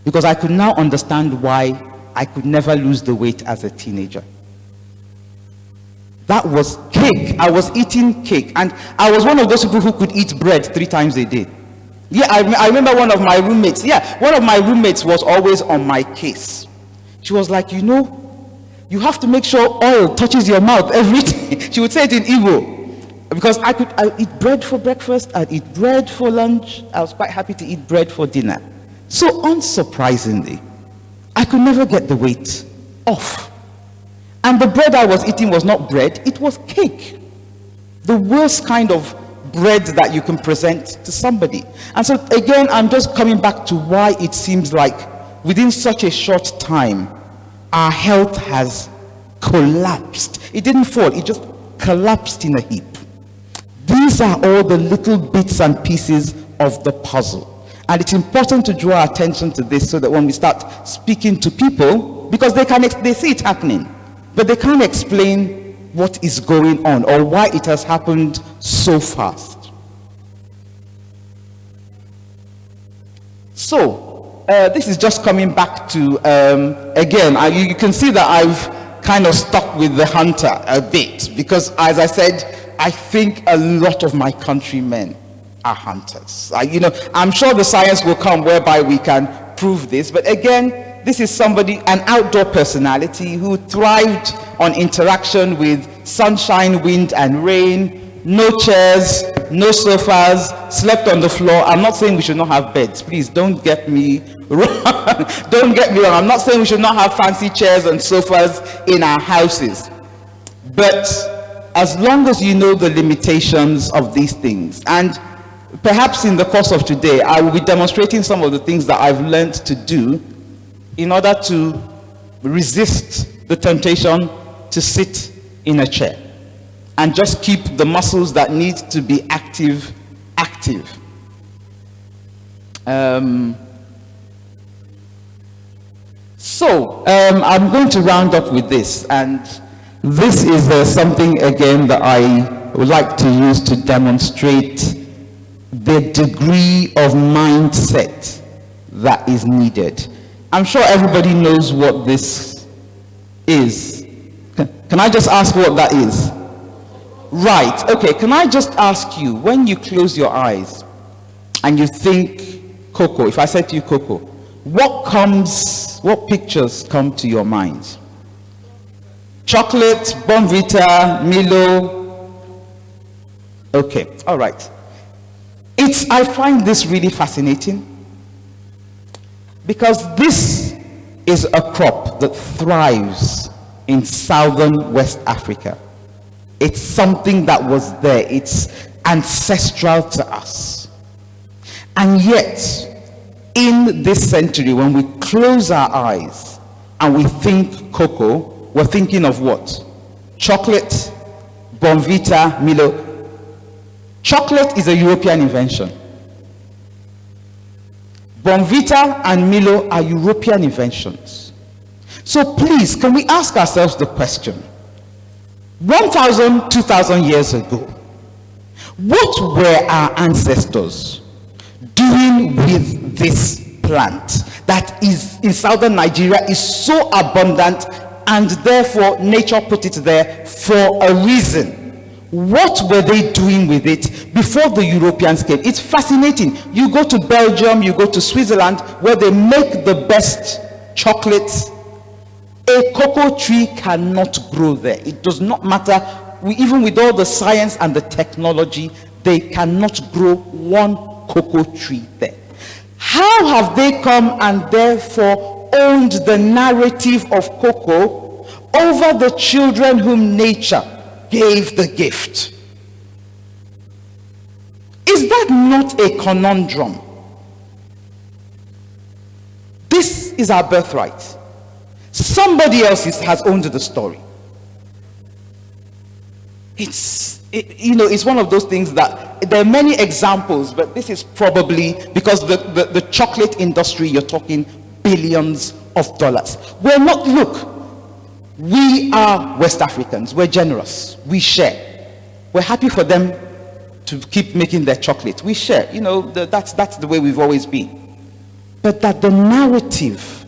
because I could now understand why I could never lose the weight as a teenager. That was cake. I was eating cake, and I was one of those people who could eat bread 3 times a day. Yeah, I remember one of my roommates. Yeah, one of my roommates was always on my case. She was like, you have to make sure oil touches your mouth every day. She would say it in Igbo, because I eat bread for breakfast, I'd eat bread for lunch. I was quite happy to eat bread for dinner. So unsurprisingly, I could never get the weight off. And the bread I was eating was not bread, it was cake. The worst kind of bread that you can present to somebody. And so again, I'm just coming back to why it seems like within such a short time, our health has collapsed. It didn't fall, it just collapsed in a heap. These are all the little bits and pieces of the puzzle. And it's important to draw attention to this so that when we start speaking to people, because they see it happening, but they can't explain what is going on or why it has happened so fast. So, this is just coming back to, again, you can see that I've kind of stuck with the hunter a bit, because as I said, I think a lot of my countrymen are hunters. I'm sure the science will come whereby we can prove this, but again, this is somebody, an outdoor personality who thrived on interaction with sunshine, wind, and rain, no chairs, no sofas, slept on the floor. I'm not saying we should not have beds. Please don't get me wrong. Don't get me wrong. I'm not saying we should not have fancy chairs and sofas in our houses. But as long as you know the limitations of these things, and perhaps in the course of today, I will be demonstrating some of the things that I've learned to do in order to resist the temptation to sit in a chair and just keep the muscles that need to be active active. I'm going to round up with this, and this is something again that I would like to use to demonstrate the degree of mindset that is needed. I'm sure everybody knows what this is. Can I just ask what that is? Right, okay, can I just ask you, when you close your eyes and you think cocoa, if I said to you cocoa, what pictures come to your mind? Chocolate, Bonvita, Milo? Okay, all right. I find this really fascinating because this is a crop that thrives in southern West Africa. It's something that was there. It's ancestral to us. And yet, in this century, when we close our eyes and we think cocoa, we're thinking of what? Chocolate, Bonvita, Milo. Chocolate is a European invention. Bonvita and Milo are European inventions. So please, can we ask ourselves the question, 1,000, 2,000 years ago, what were our ancestors doing with this plant that is in southern Nigeria, is so abundant, and therefore nature put it there for a reason? What were they doing with it before the Europeans came? It's fascinating. You go to Belgium, you go to Switzerland, where they make the best chocolates. A cocoa tree cannot grow there. It does not matter. Even with all the science and the technology, they cannot grow one cocoa tree there. How have they come and therefore owned the narrative of cocoa over the children whom nature gave the gift? Is that not a conundrum? This is our birthright. Somebody else has owned the story. It's one of those things that there are many examples, but this is probably because the chocolate industry, you're talking billions of dollars. We're not, look, we are West Africans. We're generous. We share. We're happy for them to keep making their chocolate. We share. That's the way we've always been. But that the narrative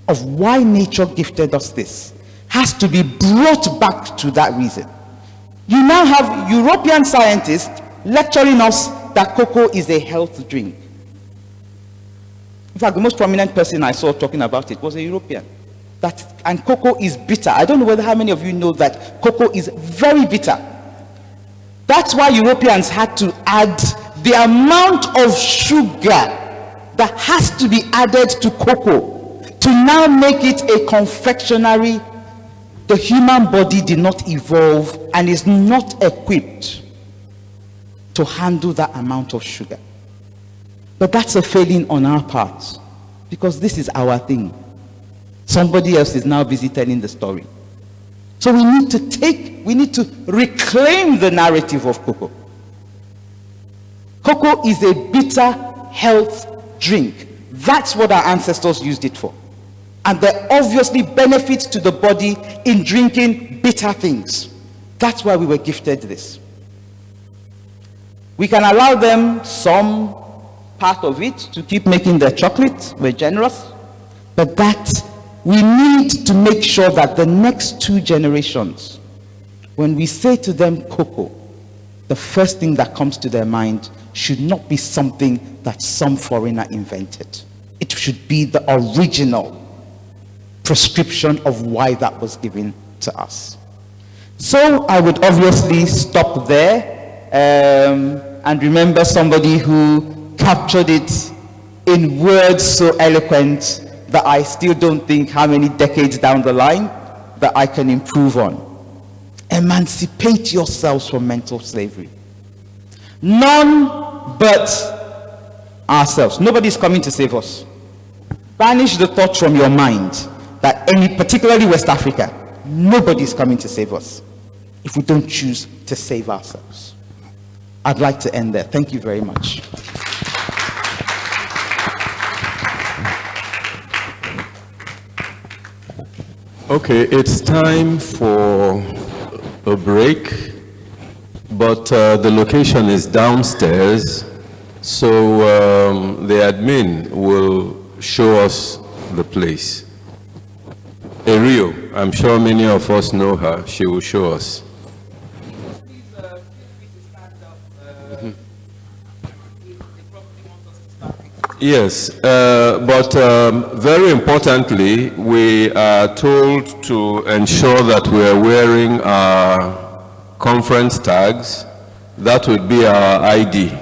of why nature gifted us this has to be brought back to that reason. You now have European scientists lecturing us that cocoa is a health drink. In fact, the most prominent person I saw talking about it was a European. And cocoa is bitter. I don't know how many of you know that cocoa is very bitter. That's why Europeans had to add the amount of sugar that has to be added to cocoa to now make it a confectionery. The human body did not evolve and is not equipped to handle that amount of sugar. But that's a failing on our part, because this is our thing. Somebody else is now busy telling the story. So we need to reclaim the narrative of cocoa. Cocoa is a bitter health drink. That's what our ancestors used it for. And there are obviously benefits to the body in drinking bitter things. That's why we were gifted this. We can allow them some part of it to keep making their chocolate. We're generous. But we need to make sure that the next 2 generations, when we say to them cocoa, the first thing that comes to their mind should not be something that some foreigner invented. It should be the original prescription of why that was given to us. So I would obviously stop there and remember somebody who captured it in words so eloquent that I still don't think how many decades down the line that I can improve on. Emancipate yourselves from mental slavery. None but ourselves. Nobody's coming to save us. Banish the thought from your mind that particularly West Africa, nobody's coming to save us if we don't choose to save ourselves. I'd like to end there. Thank you very much. Okay, it's time for a break, but the location is downstairs, so the admin will show us the place. Erio, I'm sure many of us know her. She will show us. Yes, but very importantly, we are told to ensure that we are wearing our conference tags. That would be our ID.